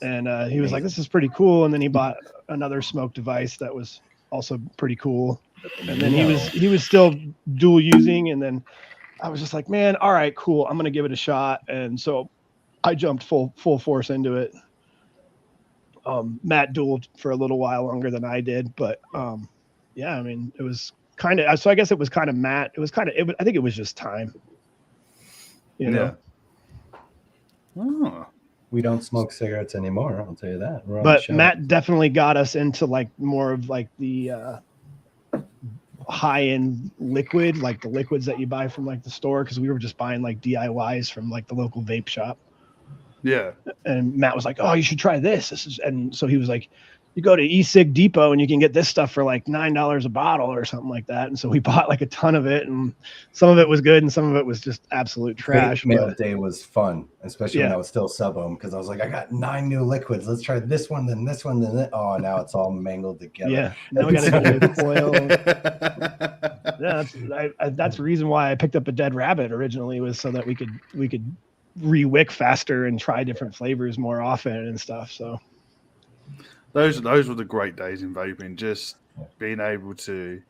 [SPEAKER 4] and he was like, "This is pretty cool." And then he bought another smoke device that was also pretty cool. And then he was still dual using, and then I was just like, man, all right, cool, I'm gonna give it a shot. And so I jumped full force into it. Matt dueled for a little while longer than I did, but yeah, I mean, it was kind of, so I guess it was kind of Matt. It was kind of, I think it was just time. You know?
[SPEAKER 3] Oh.
[SPEAKER 2] We don't smoke cigarettes anymore. I'll tell you that.
[SPEAKER 4] But Matt definitely got us into like more of like the high-end liquid, like the liquids that you buy from like the store, because we were just buying like DIYs from like the local vape shop.
[SPEAKER 3] Yeah.
[SPEAKER 4] And Matt was like, oh, you should try this. And so he was like, you go to e-cig Depot and you can get this stuff for like $9 a bottle or something like that. And so we bought like a ton of it, and some of it was good and some of it was just absolute trash.
[SPEAKER 2] Mail day was fun, especially when I was still sub-ohm, because I was like, I got 9 new liquids. Let's try this one, then this one, then that. Oh, now it's all mangled together.
[SPEAKER 4] Yeah, now we got to do coil. Yeah, that's the reason why I picked up a dead rabbit originally, was so that we could re-wick faster and try different flavors more often and stuff. So
[SPEAKER 3] those were the great days in vaping, just being able to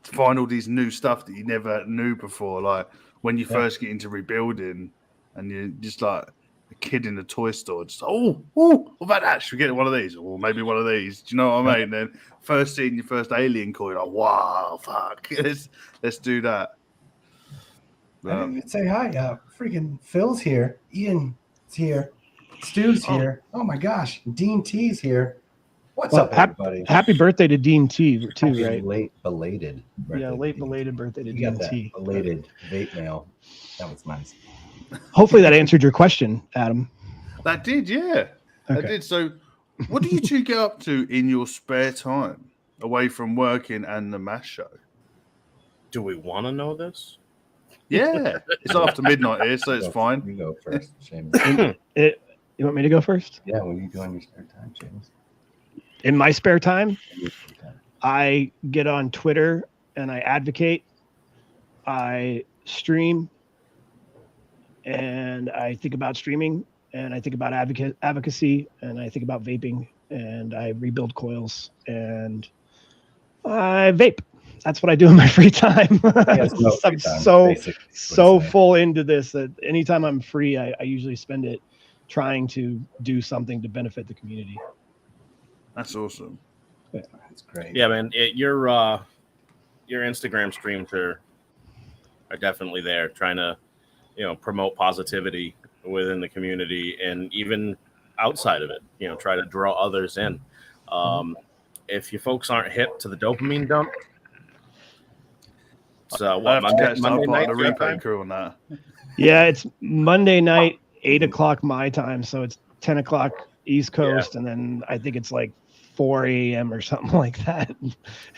[SPEAKER 3] find all these new stuff that you never knew before. Like when you first get into rebuilding and you're just like a kid in a toy store, just, what about that? Should we get one of these? Or maybe one of these. Do you know what I mean? Then first seeing your first alien coil, like, wow, fuck. Let's do that.
[SPEAKER 2] I didn't even say hi. Freaking Phil's here. Ian's here. Stu's here. Oh my gosh. Dean T's here. What's up, everybody?
[SPEAKER 4] Happy birthday to Dean T too,
[SPEAKER 2] Happy
[SPEAKER 4] right?
[SPEAKER 2] Late belated birthday.
[SPEAKER 4] Yeah, late belated birthday to
[SPEAKER 2] You
[SPEAKER 4] Dean
[SPEAKER 2] got that
[SPEAKER 4] T.
[SPEAKER 2] belated vape mail. That was nice.
[SPEAKER 4] Hopefully that answered your question, Adam.
[SPEAKER 3] That did, yeah.
[SPEAKER 4] Okay.
[SPEAKER 3] That did. So what do you two get up to in your spare time away from working and the MASH show?
[SPEAKER 1] Do we want to know this?
[SPEAKER 3] Yeah, it's after midnight here, so it's fine.
[SPEAKER 2] You go first, Seamus.
[SPEAKER 4] You want me to go first?
[SPEAKER 2] Yeah, what do you do on your spare time, Seamus?
[SPEAKER 4] In my spare time, I get on Twitter and I advocate. I stream, and I think about streaming, and I think about advocacy, and I think about vaping, and I rebuild coils, and I vape. That's what I do in my free time. I'm so full into this that anytime I'm free, I usually spend it trying to do something to benefit the community.
[SPEAKER 3] That's awesome.
[SPEAKER 2] Yeah, that's great.
[SPEAKER 1] Yeah, man. Your Instagram streams are definitely there, trying to promote positivity within the community and even outside of it. Try to draw others in. If you folks aren't hip to the dopamine dump. So what, Monday night?
[SPEAKER 3] The replay crew on that.
[SPEAKER 4] Yeah, it's Monday night, 8 o'clock my time, so it's 10 o'clock East Coast, and then I think it's like 4 a.m. or something like that.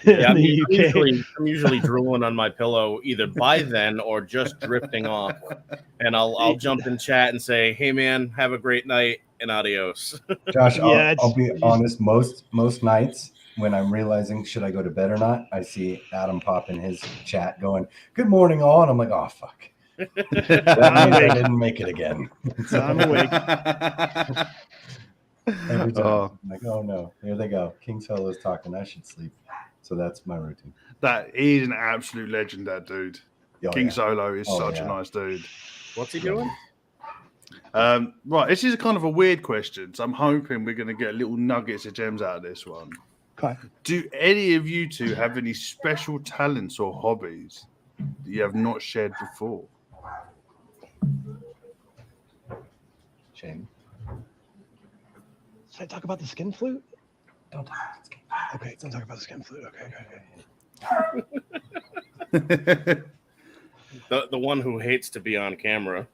[SPEAKER 1] Yeah, I'm usually drooling on my pillow either by then or just drifting off, and I'll jump in chat and say, "Hey man, have a great night and adios."
[SPEAKER 2] Josh, I'll be honest. Most nights, when I'm realizing should I go to bed or not, I see Adam pop in his chat going, "Good morning, all," and I'm like, "Oh fuck." That means I didn't make it again.
[SPEAKER 4] So I'm awake.
[SPEAKER 2] Every time. I'm like, oh no, here they go. King Solo's talking. I should sleep. So that's my routine.
[SPEAKER 3] That is an absolute legend, that dude.
[SPEAKER 2] Oh,
[SPEAKER 3] King Solo is such a nice dude.
[SPEAKER 1] What's he doing?
[SPEAKER 3] Right, this is a kind of a weird question, so I'm hoping we're going to get little nuggets of gems out of this one.
[SPEAKER 4] Okay.
[SPEAKER 3] Do any of you two have any special talents or hobbies that you have not shared before?
[SPEAKER 2] Shame.
[SPEAKER 4] Should I talk about the skin flute?
[SPEAKER 2] Don't talk about skin flute.
[SPEAKER 4] Okay, don't talk about the skin flute. Okay.
[SPEAKER 1] The one who hates to be on camera.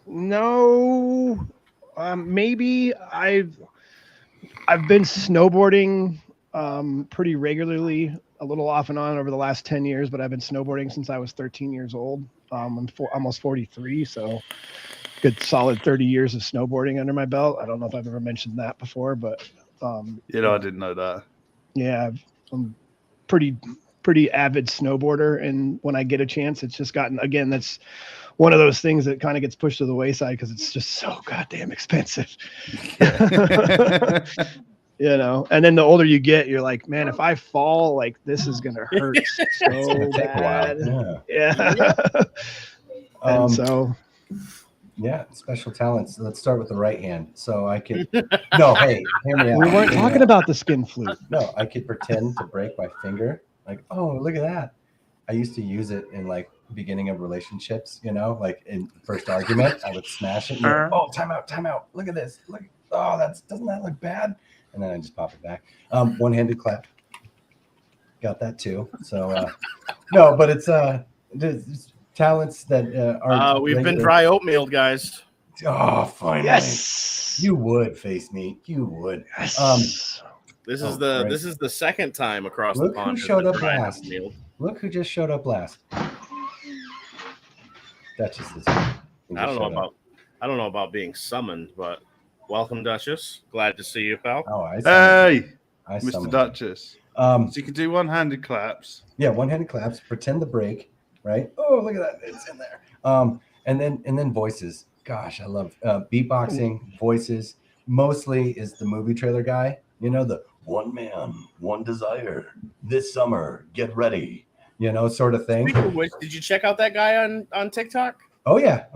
[SPEAKER 4] No. Maybe I've been snowboarding pretty regularly, a little off and on over the last 10 years, but I've been snowboarding since I was 13 years old. I'm almost 43, so good solid 30 years of snowboarding under my belt. I don't know if I've ever mentioned that before, but
[SPEAKER 3] I didn't know that.
[SPEAKER 4] Yeah, I'm pretty avid snowboarder, and when I get a chance, it's just gotten, again, that's one of those things that kind of gets pushed to the wayside because it's just so goddamn expensive. You know, and then the older you get, you're like, man, if I fall, like this is gonna hurt so
[SPEAKER 2] Take a
[SPEAKER 4] bad.
[SPEAKER 2] while.
[SPEAKER 4] Yeah. And so,
[SPEAKER 2] yeah, special talents. Let's start with the right hand. So I could no, hey, hear me out.
[SPEAKER 4] we weren't
[SPEAKER 2] Hear me
[SPEAKER 4] talking
[SPEAKER 2] out.
[SPEAKER 4] about the skin flute.
[SPEAKER 2] No, I could pretend to break my finger. Like, oh, look at that. I used to use it in like beginning of relationships, you know, like in first argument, I would smash it. And like, oh, time out. Look at this. Look, oh, doesn't that look bad? And then I just pop it back. One-handed clap. Got that too. So no, but it's talents that are
[SPEAKER 1] we've been dry oatmeal, guys.
[SPEAKER 2] Oh, finally.
[SPEAKER 4] Yes.
[SPEAKER 2] You would, face meat. You would.
[SPEAKER 4] Yes.
[SPEAKER 1] This
[SPEAKER 2] Oh,
[SPEAKER 1] is the
[SPEAKER 2] great.
[SPEAKER 1] this is the second time across
[SPEAKER 2] Look
[SPEAKER 1] the
[SPEAKER 2] who
[SPEAKER 1] pond. has
[SPEAKER 2] showed
[SPEAKER 1] been
[SPEAKER 2] up
[SPEAKER 1] dry
[SPEAKER 2] last.
[SPEAKER 1] oatmeal.
[SPEAKER 2] Look who just showed up last. Duchess is.
[SPEAKER 1] I don't know about being summoned, but welcome, Duchess. Glad to see you, pal.
[SPEAKER 2] Oh, I
[SPEAKER 3] Hey,
[SPEAKER 2] I
[SPEAKER 3] Mr.
[SPEAKER 2] summoned.
[SPEAKER 3] Duchess.
[SPEAKER 2] So
[SPEAKER 3] So you can do one-handed claps.
[SPEAKER 2] yeah, one-handed claps. Pretend to break. Right. Oh, look at that! It's in there. And then voices. Gosh, I love beatboxing. Voices. Mostly is the movie trailer guy. You know, the one man, one desire. This summer, get ready. You know, sort of thing.
[SPEAKER 1] Speaking of which, did you check out that guy on TikTok?
[SPEAKER 2] Oh yeah.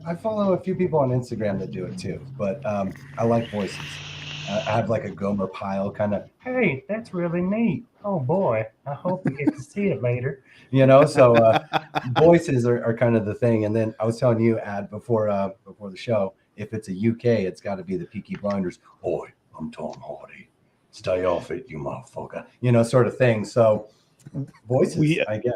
[SPEAKER 2] I follow a few people on Instagram that do it too, but I like voices. I have like a Gomer Pyle kind of. Hey, that's really neat. Oh boy, I hope we get to see it later. You know, so voices are kind of the thing. And then I was telling you, Ad, before the show, if it's a UK, it's got to be the Peaky Blinders. Oi, I'm Tom Hardy. Stay off it, you motherfucker. You know, sort of thing. So voices, I guess.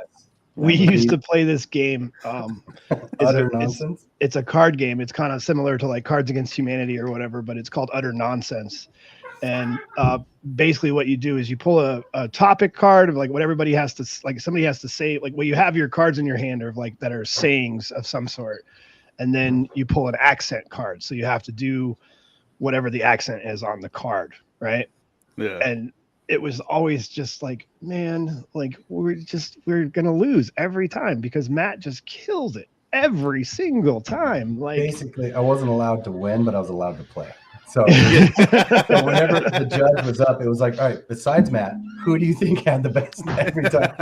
[SPEAKER 4] We used to play this game.
[SPEAKER 2] Utter nonsense.
[SPEAKER 4] It's a card game. It's kind of similar to like Cards Against Humanity or whatever, but it's called Utter Nonsense. And basically what you do is you pull a topic card of like what everybody has to, like somebody has to say, like what you have your cards in your hand are like that are sayings of some sort. And then you pull an accent card. So you have to do whatever the accent is on the card, right?
[SPEAKER 3] Yeah.
[SPEAKER 4] And it was always just like, man, like we're gonna lose every time because Matt just kills it every single time. Like
[SPEAKER 2] basically, I wasn't allowed to win, but I was allowed to play. So whenever the judge was up, it was like, all right, besides Matt, who do you think had the best every time?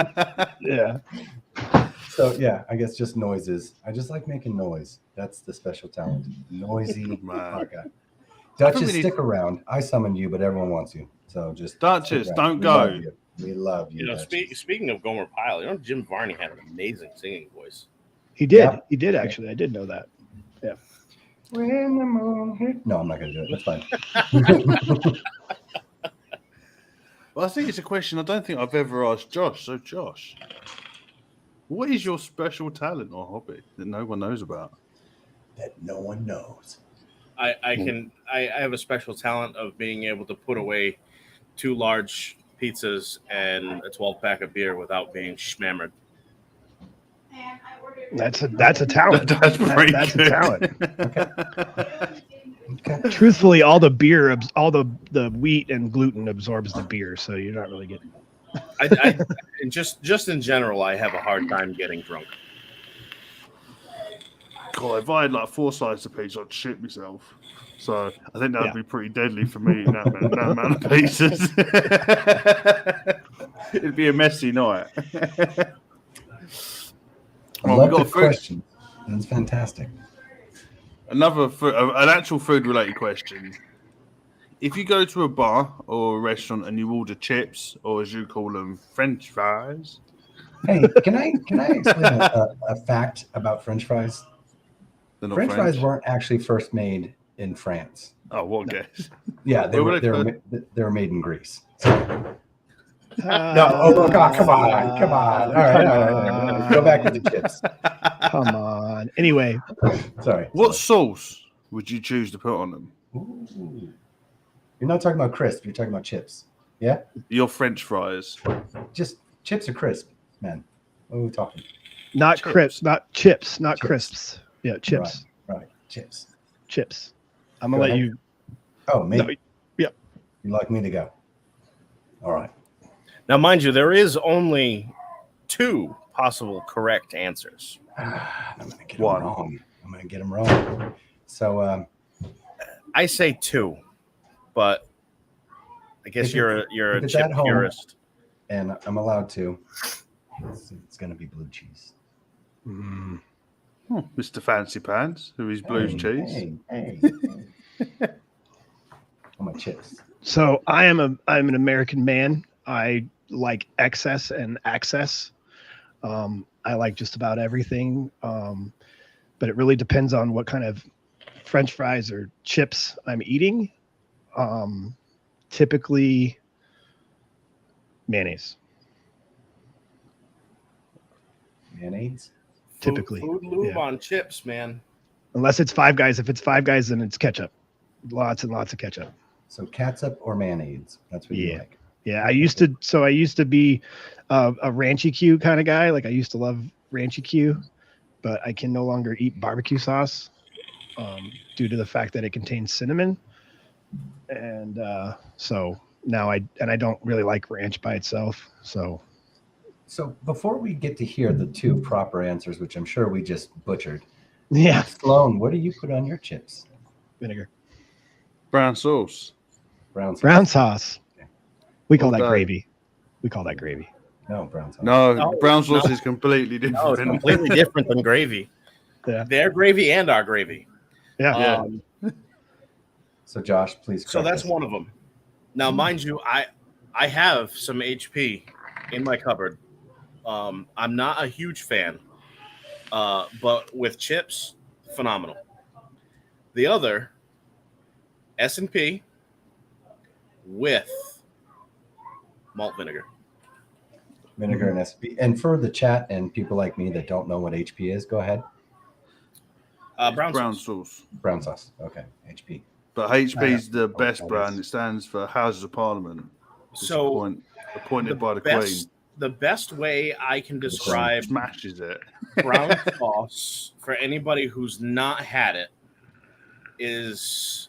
[SPEAKER 4] Yeah.
[SPEAKER 2] So yeah, I guess just noises. I just like making noise. That's the special talent. Noisy podcast. Duchess, stick around. I summoned you, but everyone wants you. So just
[SPEAKER 3] Duchess, don't go.
[SPEAKER 2] We love you.
[SPEAKER 1] You know, speaking of Gomer Pyle, you know Jim Varney had an amazing singing voice.
[SPEAKER 4] He did. Yeah. He did actually. I did know that. Yeah.
[SPEAKER 2] When the moon hit. No, I'm not gonna do it. That's fine.
[SPEAKER 3] Well, I think it's a question I don't think I've ever asked Josh. So Josh, what is your special talent or hobby that no one knows about?
[SPEAKER 2] That no one knows.
[SPEAKER 1] I have a special talent of being able to put away 2 large pizzas and a 12-pack of beer without being schmammered.
[SPEAKER 4] That's a talent.
[SPEAKER 3] That's pretty
[SPEAKER 4] That's
[SPEAKER 3] good.
[SPEAKER 4] a talent.
[SPEAKER 2] Okay.
[SPEAKER 4] Truthfully, all the beer, all the wheat and gluten absorbs the beer, so you're not really getting.
[SPEAKER 1] And just in general, I have a hard time getting drunk.
[SPEAKER 3] God, if I had like 4 slices of pizza, I'd shit myself. So I think that would be pretty deadly for me in that amount of pizzas. It'd be a messy night.
[SPEAKER 2] I love the question. That's fantastic.
[SPEAKER 3] An actual food-related question. If you go to a bar or a restaurant and you order chips, or as you call them, French fries.
[SPEAKER 2] Hey, can I explain a fact about French fries? French fries weren't actually first made in France.
[SPEAKER 3] Oh, what guess?
[SPEAKER 2] Yeah, they were made in Greece. So.
[SPEAKER 4] No,
[SPEAKER 2] come on. All right. Go back with the chips.
[SPEAKER 4] Come on. Anyway,
[SPEAKER 2] sorry.
[SPEAKER 3] What sauce would you choose to put on them?
[SPEAKER 2] Ooh. You're not talking about crisp. You're talking about chips. Yeah.
[SPEAKER 3] Your French fries.
[SPEAKER 2] Just chips or crisp, man. What are we talking?
[SPEAKER 4] Not
[SPEAKER 3] chips.
[SPEAKER 4] crisps, not chips, not crisps. Yeah, chips.
[SPEAKER 2] Right. Chips.
[SPEAKER 4] I'm gonna let you.
[SPEAKER 2] Oh, me.
[SPEAKER 4] No, yeah.
[SPEAKER 2] You'd like me to go? All right.
[SPEAKER 1] Now, mind you, there is only 2 possible correct answers.
[SPEAKER 2] I'm gonna get them wrong. So
[SPEAKER 1] I say 2, but I guess
[SPEAKER 2] If
[SPEAKER 1] you're
[SPEAKER 2] if
[SPEAKER 1] a
[SPEAKER 2] it's
[SPEAKER 1] chip
[SPEAKER 2] at home-
[SPEAKER 1] purist.
[SPEAKER 2] And I'm allowed to. It's going to be blue cheese.
[SPEAKER 3] Oh, Mr. Fancy Pants, who is blues cheese.
[SPEAKER 2] Hey. On my chips.
[SPEAKER 4] So I'm an American man. I like excess and access. I like just about everything. But it really depends on what kind of French fries or chips I'm eating. Typically mayonnaise.
[SPEAKER 2] Mayonnaise.
[SPEAKER 4] Typically,
[SPEAKER 1] food lube
[SPEAKER 4] yeah.
[SPEAKER 1] on chips, man.
[SPEAKER 4] Unless it's Five Guys. If it's Five Guys, then it's ketchup. Lots and lots of ketchup.
[SPEAKER 2] So catsup or mayonnaise. That's what you like.
[SPEAKER 4] Yeah, I used to be a Ranchy Q kind of guy. Like I used to love Ranchy Q, but I can no longer eat barbecue sauce due to the fact that it contains cinnamon. And so now I don't really like ranch by itself. So
[SPEAKER 2] before we get to hear the two proper answers, which I'm sure we just butchered,
[SPEAKER 4] yeah,
[SPEAKER 2] Sloan, what do you put on your chips?
[SPEAKER 4] vinegar,
[SPEAKER 3] Brown sauce.
[SPEAKER 2] Brown sauce.
[SPEAKER 4] brown sauce. We call
[SPEAKER 3] All
[SPEAKER 4] that
[SPEAKER 3] day.
[SPEAKER 4] gravy. We call that gravy.
[SPEAKER 2] No, brown sauce.
[SPEAKER 3] No, brown sauce
[SPEAKER 1] no.
[SPEAKER 3] is completely different.
[SPEAKER 1] No, it's completely different than gravy.
[SPEAKER 4] Yeah.
[SPEAKER 1] Their gravy and our gravy.
[SPEAKER 4] Yeah.
[SPEAKER 2] So Josh, please.
[SPEAKER 1] So
[SPEAKER 2] correct
[SPEAKER 1] that's
[SPEAKER 2] us.
[SPEAKER 1] one of them. Now, mind you, I have some HP in my cupboard. I'm not a huge fan, but with chips, phenomenal. The other, S&P with malt vinegar.
[SPEAKER 2] Vinegar and SB. And for the chat and people like me that don't know what HP is, go ahead.
[SPEAKER 1] Brown sauce.
[SPEAKER 3] sauce.
[SPEAKER 2] Brown sauce. Okay, HP.
[SPEAKER 3] But HP's the best
[SPEAKER 2] that
[SPEAKER 3] brand.
[SPEAKER 2] is.
[SPEAKER 3] It stands for Houses of Parliament. It's
[SPEAKER 1] So
[SPEAKER 3] appointed by the
[SPEAKER 1] the best way I can
[SPEAKER 3] Queen.
[SPEAKER 1] describe
[SPEAKER 3] Smashes it.
[SPEAKER 1] brown sauce for anybody who's not had it is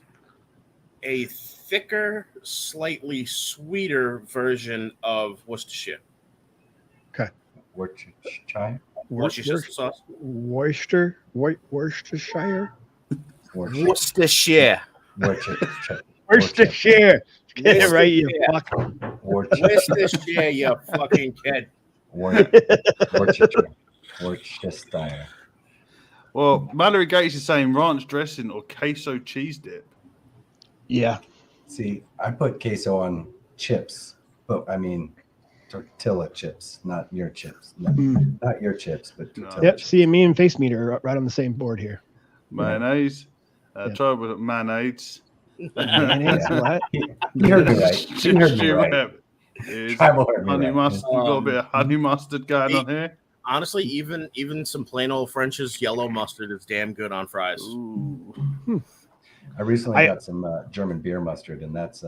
[SPEAKER 1] a thicker, slightly sweeter version of Worcestershire.
[SPEAKER 2] Worcestershire.
[SPEAKER 1] Worcestershire sauce.
[SPEAKER 4] Worcestershire.
[SPEAKER 2] Worcestershire.
[SPEAKER 1] Worcestershire.
[SPEAKER 4] Worcestershire. Get it right, you fuck.
[SPEAKER 1] Worcestershire, you fucking kid.
[SPEAKER 2] Worcestershire.
[SPEAKER 3] Well, Mallory Gates is saying ranch dressing or queso cheese dip.
[SPEAKER 4] Yeah.
[SPEAKER 2] See, I put queso on chips, but I mean tortilla chips, not your chips. Not your chips, but tortilla
[SPEAKER 4] Yep.
[SPEAKER 2] chips.
[SPEAKER 4] See, me and Face Meter are right on the same board here.
[SPEAKER 3] Mayonnaise.
[SPEAKER 4] Yeah.
[SPEAKER 3] Try with mayonnaise.
[SPEAKER 4] Mayonnaise,
[SPEAKER 2] Yeah.
[SPEAKER 4] what?
[SPEAKER 2] You heard me right. You heard me right.
[SPEAKER 3] Is
[SPEAKER 2] Tribal heard me
[SPEAKER 3] honey
[SPEAKER 2] right.
[SPEAKER 3] mustard. We've got a bit of honey mustard going on here.
[SPEAKER 1] Honestly, even some plain old French's yellow mustard is damn good on fries.
[SPEAKER 3] Ooh.
[SPEAKER 2] I recently got some German beer mustard, and that's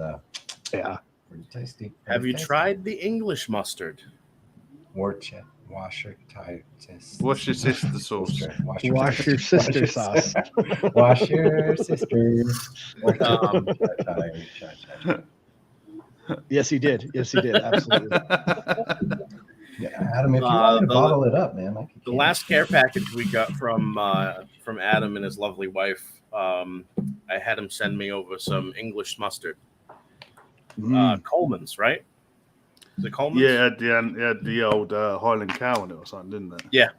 [SPEAKER 4] Yeah.
[SPEAKER 2] pretty tasty.
[SPEAKER 1] Have you tried the English mustard?
[SPEAKER 2] Wash your
[SPEAKER 3] sister sauce.
[SPEAKER 4] Wash your sister sauce.
[SPEAKER 2] Wash your sister.
[SPEAKER 4] Yes, he did. Yes, he did. Absolutely.
[SPEAKER 2] Yeah, Adam, if you want to bottle it up, man.
[SPEAKER 1] The last care package we got from Adam and his lovely wife, I had him send me over some English mustard. Coleman's, right? Is it Coleman's?
[SPEAKER 3] Yeah, it had the old Highland cow in it or something, didn't it?
[SPEAKER 1] Yeah.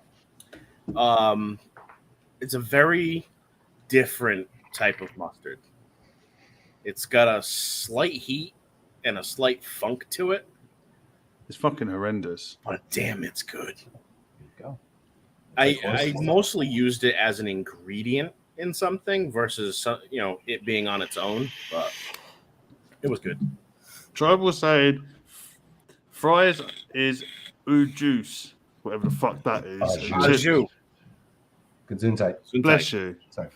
[SPEAKER 1] It's a very different type of mustard. It's got a slight heat and a slight funk to it.
[SPEAKER 3] It's fucking horrendous.
[SPEAKER 1] But damn, it's good.
[SPEAKER 2] Go.
[SPEAKER 1] I mostly used it as an ingredient in something versus it being on its own, but it was good.
[SPEAKER 3] Tribe was saying fries is au juice, whatever the fuck that is.
[SPEAKER 2] Au jus. Gesundheit.
[SPEAKER 3] Bless you.
[SPEAKER 2] Sorry.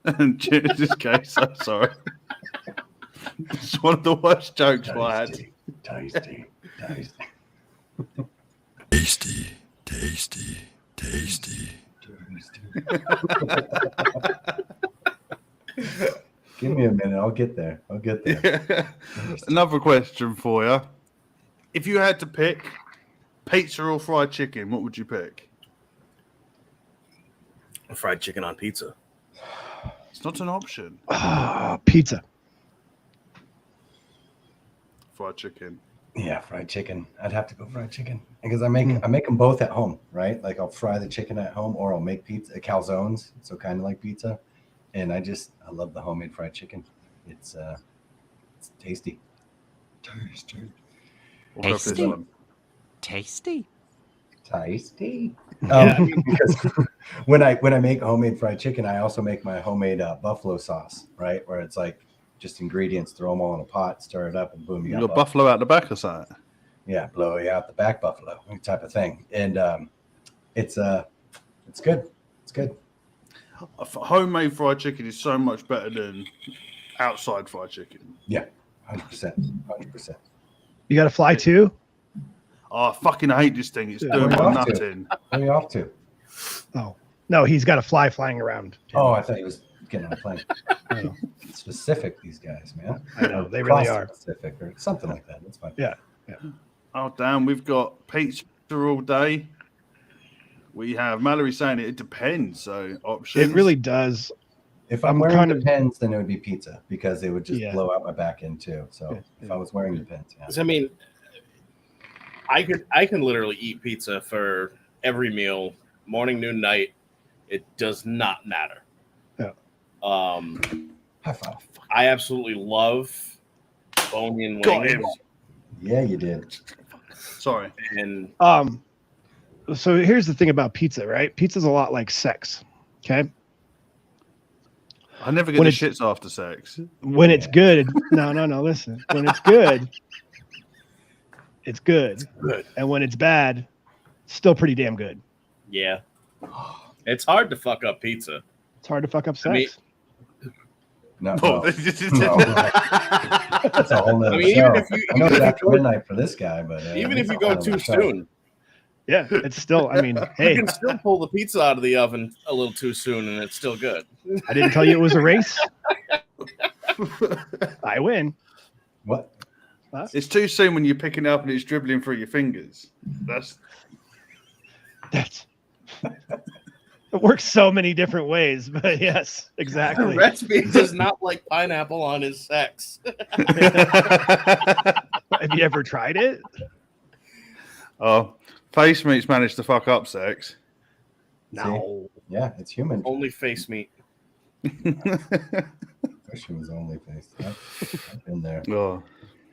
[SPEAKER 3] And this case, I'm sorry. It's one of the worst jokes I had.
[SPEAKER 2] Tasty. Give me a minute. I'll get there.
[SPEAKER 3] Another question for you. If you had to pick pizza or fried chicken, what would you pick?
[SPEAKER 1] Fried chicken on pizza.
[SPEAKER 3] It's not an option.
[SPEAKER 4] Pizza.
[SPEAKER 3] fried chicken.
[SPEAKER 2] Yeah, fried chicken. I'd have to go fried chicken because I make them both at home, right? Like I'll fry the chicken at home, or I'll make pizza, calzones, so kind of like pizza. And I love the homemade fried chicken. It's tasty.
[SPEAKER 3] We'll go for this one.
[SPEAKER 5] Tasty.
[SPEAKER 2] Because when I make homemade fried chicken, I also make my homemade buffalo sauce, right? Where it's like just ingredients, throw them all in a pot, stir it up, and boom,
[SPEAKER 3] You got buffalo out the back or something?
[SPEAKER 2] Yeah, blow you out the back buffalo type of thing. And it's good. It's good.
[SPEAKER 3] Homemade fried chicken is so much better than outside fried chicken.
[SPEAKER 2] Yeah, 100%.
[SPEAKER 4] You got to fly too?
[SPEAKER 3] Oh, I fucking hate this thing. It's
[SPEAKER 2] Yeah,
[SPEAKER 3] doing
[SPEAKER 2] we're
[SPEAKER 3] my
[SPEAKER 2] off to.
[SPEAKER 3] nutting.
[SPEAKER 2] Where are you off to?
[SPEAKER 4] Oh, no, he's got a fly flying around.
[SPEAKER 2] Oh, I thought he was getting on a plane. Specific, these guys, man.
[SPEAKER 4] I know, they really are.
[SPEAKER 2] Specific or something like that. That's fine.
[SPEAKER 4] Yeah.
[SPEAKER 3] Oh, damn. We've got pizza all day. We have Mallory saying it depends. So options.
[SPEAKER 4] It really does.
[SPEAKER 2] If I'm wearing the pens, then it would be pizza because it would just
[SPEAKER 4] Yeah.
[SPEAKER 2] blow out my back end too. So if I was wearing the pens, yeah.
[SPEAKER 1] I mean, I can literally eat pizza for every meal, morning, noon, night. It does not matter.
[SPEAKER 4] Yeah.
[SPEAKER 2] High five.
[SPEAKER 1] I absolutely love bone-in
[SPEAKER 3] Got
[SPEAKER 1] wings.
[SPEAKER 3] him.
[SPEAKER 2] Yeah, you did.
[SPEAKER 3] Sorry.
[SPEAKER 1] And
[SPEAKER 4] So here's the thing about pizza, right? Pizza's a lot like sex. Okay.
[SPEAKER 3] I never get
[SPEAKER 4] When
[SPEAKER 3] the
[SPEAKER 4] it's-
[SPEAKER 3] shits after sex.
[SPEAKER 4] When it's good, no, listen. When it's good, it's good.
[SPEAKER 1] good.
[SPEAKER 4] And when it's bad, it's still pretty damn good.
[SPEAKER 1] Yeah. It's hard to fuck up pizza.
[SPEAKER 4] It's hard to fuck up sex.
[SPEAKER 1] I mean-
[SPEAKER 2] No,
[SPEAKER 3] Oh,
[SPEAKER 2] no. That's a whole nother
[SPEAKER 1] I mean,
[SPEAKER 2] show.
[SPEAKER 1] even if you-
[SPEAKER 2] I know
[SPEAKER 1] even
[SPEAKER 2] it's
[SPEAKER 1] if you
[SPEAKER 2] after
[SPEAKER 1] go-
[SPEAKER 2] midnight for this guy, but
[SPEAKER 1] Even if
[SPEAKER 2] it's
[SPEAKER 1] you
[SPEAKER 2] a
[SPEAKER 1] go
[SPEAKER 2] whole
[SPEAKER 1] too
[SPEAKER 2] nother show.
[SPEAKER 1] soon,
[SPEAKER 4] Yeah, it's still, I mean,
[SPEAKER 1] you
[SPEAKER 4] hey,
[SPEAKER 1] can still pull the pizza out of the oven a little too soon and it's still good.
[SPEAKER 4] I didn't tell you it was a race. I win.
[SPEAKER 2] What?
[SPEAKER 3] It's too soon when you're picking it up and it's dribbling through your fingers. That's
[SPEAKER 4] It works so many different ways, but yes, exactly.
[SPEAKER 1] Recipe does not like pineapple on his sex.
[SPEAKER 4] Have you ever tried it?
[SPEAKER 3] oh, face meat's managed to fuck up sex.
[SPEAKER 4] No.
[SPEAKER 2] Yeah, it's human.
[SPEAKER 1] Only face meat.
[SPEAKER 2] Question was only face. I've been there.
[SPEAKER 3] Oh,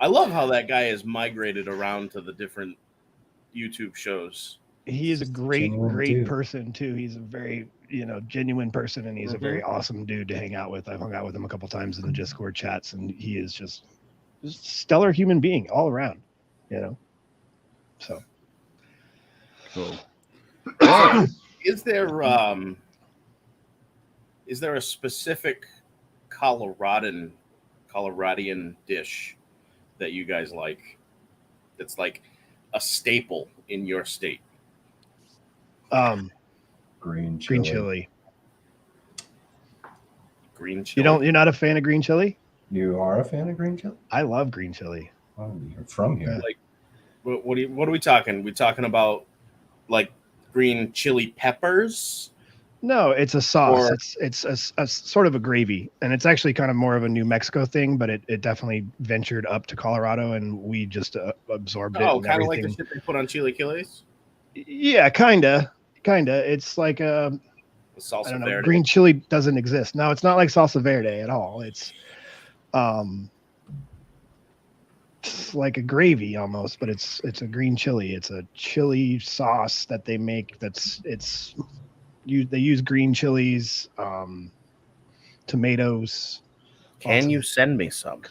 [SPEAKER 1] I love how that guy has migrated around to the different YouTube shows.
[SPEAKER 4] He is a great
[SPEAKER 2] Genuine dude.
[SPEAKER 4] person too. He's a very, genuine person, and he's a very awesome dude to hang out with. I've hung out with him a couple times in the Discord chats, and he is just a stellar human being all around, So
[SPEAKER 3] cool.
[SPEAKER 1] Is there a specific Coloradian dish that you guys like that's like a staple in your state?
[SPEAKER 2] Green chili.
[SPEAKER 4] green chili.
[SPEAKER 1] Green chili.
[SPEAKER 4] You're not a fan of green chili?
[SPEAKER 2] You are a fan of green chili?
[SPEAKER 4] I love green chili.
[SPEAKER 2] Oh, you're from here.
[SPEAKER 1] What are we talking? We talking about like green chili peppers?
[SPEAKER 4] No, it's a sauce.
[SPEAKER 1] Or-
[SPEAKER 4] It's a sort of a gravy, and it's actually kind of more of a New Mexico thing, but it definitely ventured up to Colorado, and we just absorbed it.
[SPEAKER 1] Oh,
[SPEAKER 4] and
[SPEAKER 1] kind of like the
[SPEAKER 4] everything.
[SPEAKER 1] shit they put on chili chiles?
[SPEAKER 4] Yeah, kinda. It's like
[SPEAKER 1] The salsa
[SPEAKER 4] I don't know.
[SPEAKER 1] verde.
[SPEAKER 4] Green chili doesn't exist. No, it's not like salsa verde at all. It's like a gravy almost, but it's a green chili. It's a chili sauce that they make. They use green chilies, tomatoes.
[SPEAKER 1] Can you send me some?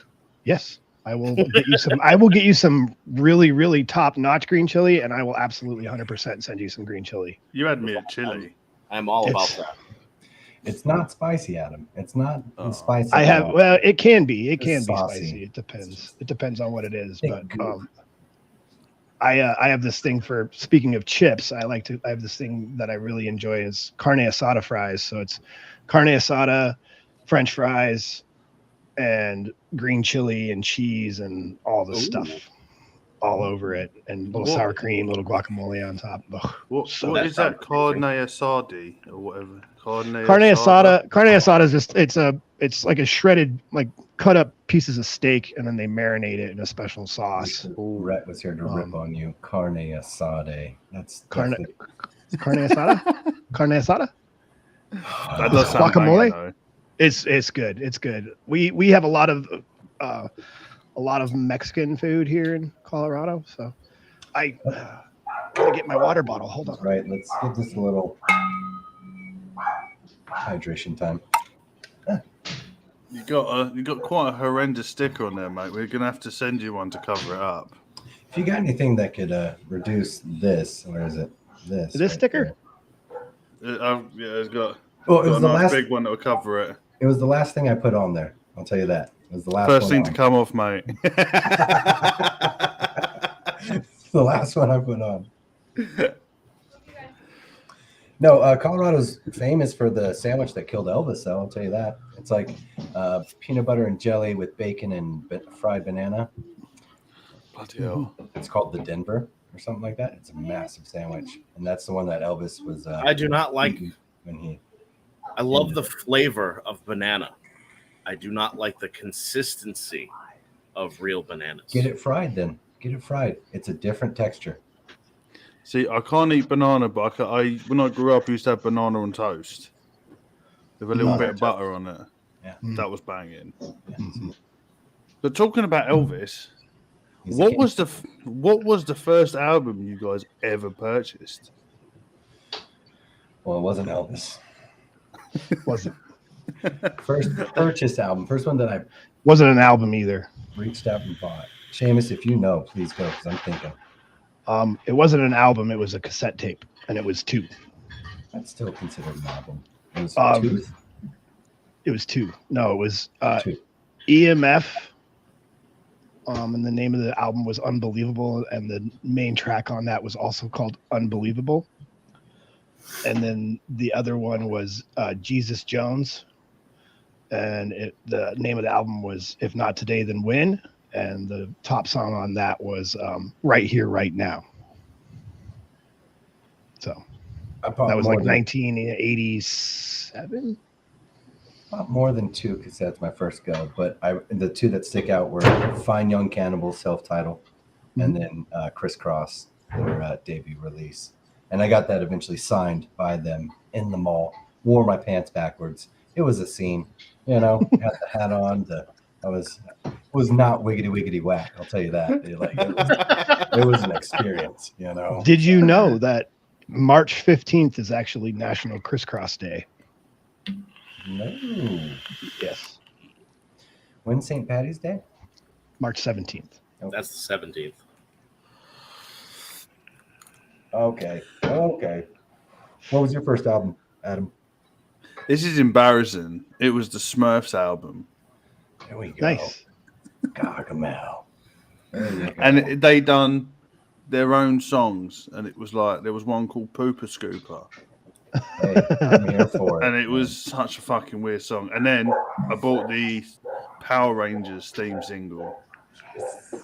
[SPEAKER 4] Yes, I will get you some. I will get you some really, really top-notch green chili, and I will absolutely 100% send you some green chili.
[SPEAKER 3] You had me at chili.
[SPEAKER 1] I'm all about
[SPEAKER 4] It's-
[SPEAKER 1] that.
[SPEAKER 2] It's not spicy, Adam. It's not
[SPEAKER 3] Oh.
[SPEAKER 2] spicy.
[SPEAKER 4] I
[SPEAKER 2] at
[SPEAKER 4] have.
[SPEAKER 2] all.
[SPEAKER 4] Well, it can be. It can
[SPEAKER 2] It's
[SPEAKER 4] be
[SPEAKER 2] saucy.
[SPEAKER 4] spicy. It depends. It depends on what it is.
[SPEAKER 2] Think
[SPEAKER 4] But
[SPEAKER 2] good.
[SPEAKER 4] I have this thing for speaking of chips. I have this thing that I really enjoy is carne asada fries. So it's carne asada, French fries, and green chili and cheese and all the
[SPEAKER 1] Ooh.
[SPEAKER 4] stuff all over it, and little sour cream, little guacamole on top. Ugh.
[SPEAKER 3] What
[SPEAKER 1] that
[SPEAKER 3] is that?
[SPEAKER 1] sounds
[SPEAKER 3] Carne asadi or whatever. Carne
[SPEAKER 4] Carne asada is just it's a it's like a shredded, like cut up pieces of steak, and then they marinate it in a special sauce.
[SPEAKER 2] Rhett was here to rip on you. Carne asada. That's
[SPEAKER 4] Carne
[SPEAKER 2] definitely-
[SPEAKER 4] carne asada. Carne asada.
[SPEAKER 3] That does sound
[SPEAKER 4] Guacamole?
[SPEAKER 3] banging, though.
[SPEAKER 4] It's good. It's good. We have a lot of Mexican food here in Colorado, so I gotta get my water bottle. Hold on.
[SPEAKER 2] Right. Let's give this a little hydration time.
[SPEAKER 3] You got quite a horrendous sticker on there, mate. We're gonna have to send you one to cover it up.
[SPEAKER 2] If you got anything that could reduce this, where is it? This.
[SPEAKER 4] Is this sticker?
[SPEAKER 3] Yeah, it's got,
[SPEAKER 2] Well, it
[SPEAKER 3] got
[SPEAKER 2] was
[SPEAKER 3] a
[SPEAKER 2] the
[SPEAKER 3] nice
[SPEAKER 2] last.
[SPEAKER 3] big one that'll cover it.
[SPEAKER 2] It was the last thing I put on there. I'll tell you that. It was the last.
[SPEAKER 3] First
[SPEAKER 2] one
[SPEAKER 3] thing to
[SPEAKER 2] on.
[SPEAKER 3] come off, mate.
[SPEAKER 2] It's the last one I put on. No, Colorado's famous for the sandwich that killed Elvis, though. I'll tell you that. It's like peanut butter and jelly with bacon and fried banana.
[SPEAKER 3] Bloody hell.
[SPEAKER 2] It's called the Denver or something like that. It's a massive sandwich, and that's the one that Elvis was.
[SPEAKER 1] I do not like.
[SPEAKER 2] eating when he.
[SPEAKER 1] I love the flavor of banana. I do not like the consistency of real bananas.
[SPEAKER 2] Get it fried, then. Get it fried. It's a different texture.
[SPEAKER 3] See, I can't eat banana, but when I grew up, I used to have banana on toast with a little
[SPEAKER 2] Banana
[SPEAKER 3] bit of butter on it.
[SPEAKER 2] Yeah.
[SPEAKER 3] That was banging.
[SPEAKER 2] Yeah.
[SPEAKER 3] But talking about Elvis,
[SPEAKER 2] He's a
[SPEAKER 3] what
[SPEAKER 2] king.
[SPEAKER 3] was the first album you guys ever purchased?
[SPEAKER 2] Well, it wasn't Elvis.
[SPEAKER 4] Wasn't
[SPEAKER 2] First purchase album. First one that I
[SPEAKER 4] an album either.
[SPEAKER 2] reached out and bought. Seamus, if you know, please go, because I'm thinking.
[SPEAKER 4] It wasn't an album. It was a cassette tape, and it was 2.
[SPEAKER 2] That's still considered an album. It was
[SPEAKER 4] Um, It was 2. No, it was
[SPEAKER 2] 2.
[SPEAKER 4] EMF. And the name of the album was Unbelievable, and the main track on that was also called Unbelievable. And then the other one was Jesus Jones, and the name of the album was If Not Today, Then When. And the top song on that was Right Here, Right Now. So
[SPEAKER 2] I bought
[SPEAKER 4] that was
[SPEAKER 2] more
[SPEAKER 4] like
[SPEAKER 2] than-
[SPEAKER 4] 1987.
[SPEAKER 2] bought more than 2 cassettes my first go, but the 2 that stick out were Fine Young Cannibals self-title, and then Crisscross, their debut release. And I got that eventually signed by them in the mall. Wore my pants backwards. It was a scene, had the hat on. I was not wiggity whack. I'll tell you that. It was an experience.
[SPEAKER 4] Did you know that March 15th is actually National Crisscross Day?
[SPEAKER 2] No.
[SPEAKER 4] Yes,
[SPEAKER 2] When's St. Patty's Day?
[SPEAKER 4] March 17th.
[SPEAKER 1] That's the 17th.
[SPEAKER 2] Okay. What was your first album, Adam?
[SPEAKER 3] This is embarrassing. It was the Smurfs album.
[SPEAKER 2] There we go.
[SPEAKER 4] Nice.
[SPEAKER 2] Gargamel. There you go.
[SPEAKER 3] And they done their own songs, and it was like there was one called Pooper Scooper,
[SPEAKER 2] Hey, I'm here for it.
[SPEAKER 3] and it was such a fucking weird song. And then I bought the Power Rangers theme single. And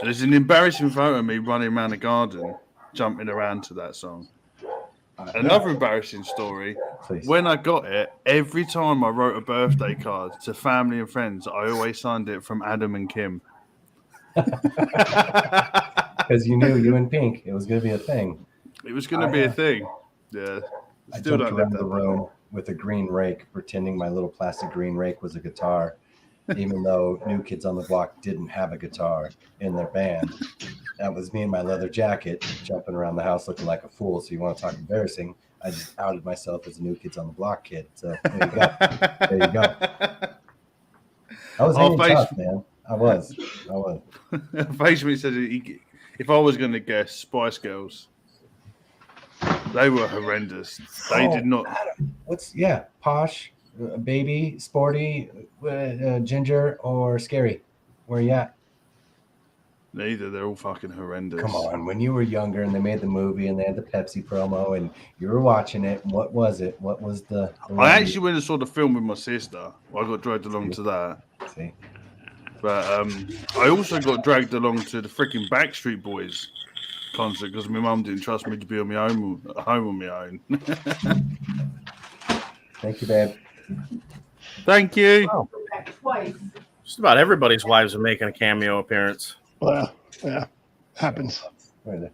[SPEAKER 3] there's an embarrassing photo of me running around the garden, jumping around to that song. Another embarrassing story.
[SPEAKER 2] Please.
[SPEAKER 3] When I got it, every time I wrote a birthday card to family and friends, I always signed it from Adam and Kim.
[SPEAKER 2] Because you knew you and Pink, it was going to be a thing.
[SPEAKER 3] It was going to be a thing. Yeah.
[SPEAKER 2] I
[SPEAKER 3] Still
[SPEAKER 2] jumped
[SPEAKER 3] don't live
[SPEAKER 2] around the
[SPEAKER 3] that
[SPEAKER 2] room with a green rake, pretending my little plastic green rake was a guitar, even though New Kids on the Block didn't have a guitar in their band. That was me in my leather jacket, jumping around the house looking like a fool. So you want to talk embarrassing? I just outed myself as a New Kids on the Block kid. So there you go. There you go. I was hanging tough, man. I was.
[SPEAKER 3] Basically said if I was going to guess Spice Girls, they were horrendous. They did not.
[SPEAKER 2] Posh, baby, sporty, ginger, or scary? Where you at?
[SPEAKER 3] Neither. They're all fucking horrendous.
[SPEAKER 2] Come on. When you were younger and they made the movie and they had the Pepsi promo and you were watching it, what was it? What was the
[SPEAKER 3] I actually went and saw the film with my sister. I got dragged along to that.
[SPEAKER 2] See?
[SPEAKER 3] But I also got dragged along to the freaking Backstreet Boys concert because my mum didn't trust me to be on my own, at home on my own.
[SPEAKER 2] Thank you, babe.
[SPEAKER 3] Thank you.
[SPEAKER 2] Oh,
[SPEAKER 5] Twice.
[SPEAKER 1] Just about everybody's wives are making a cameo appearance.
[SPEAKER 4] Well, yeah, happens.
[SPEAKER 2] we're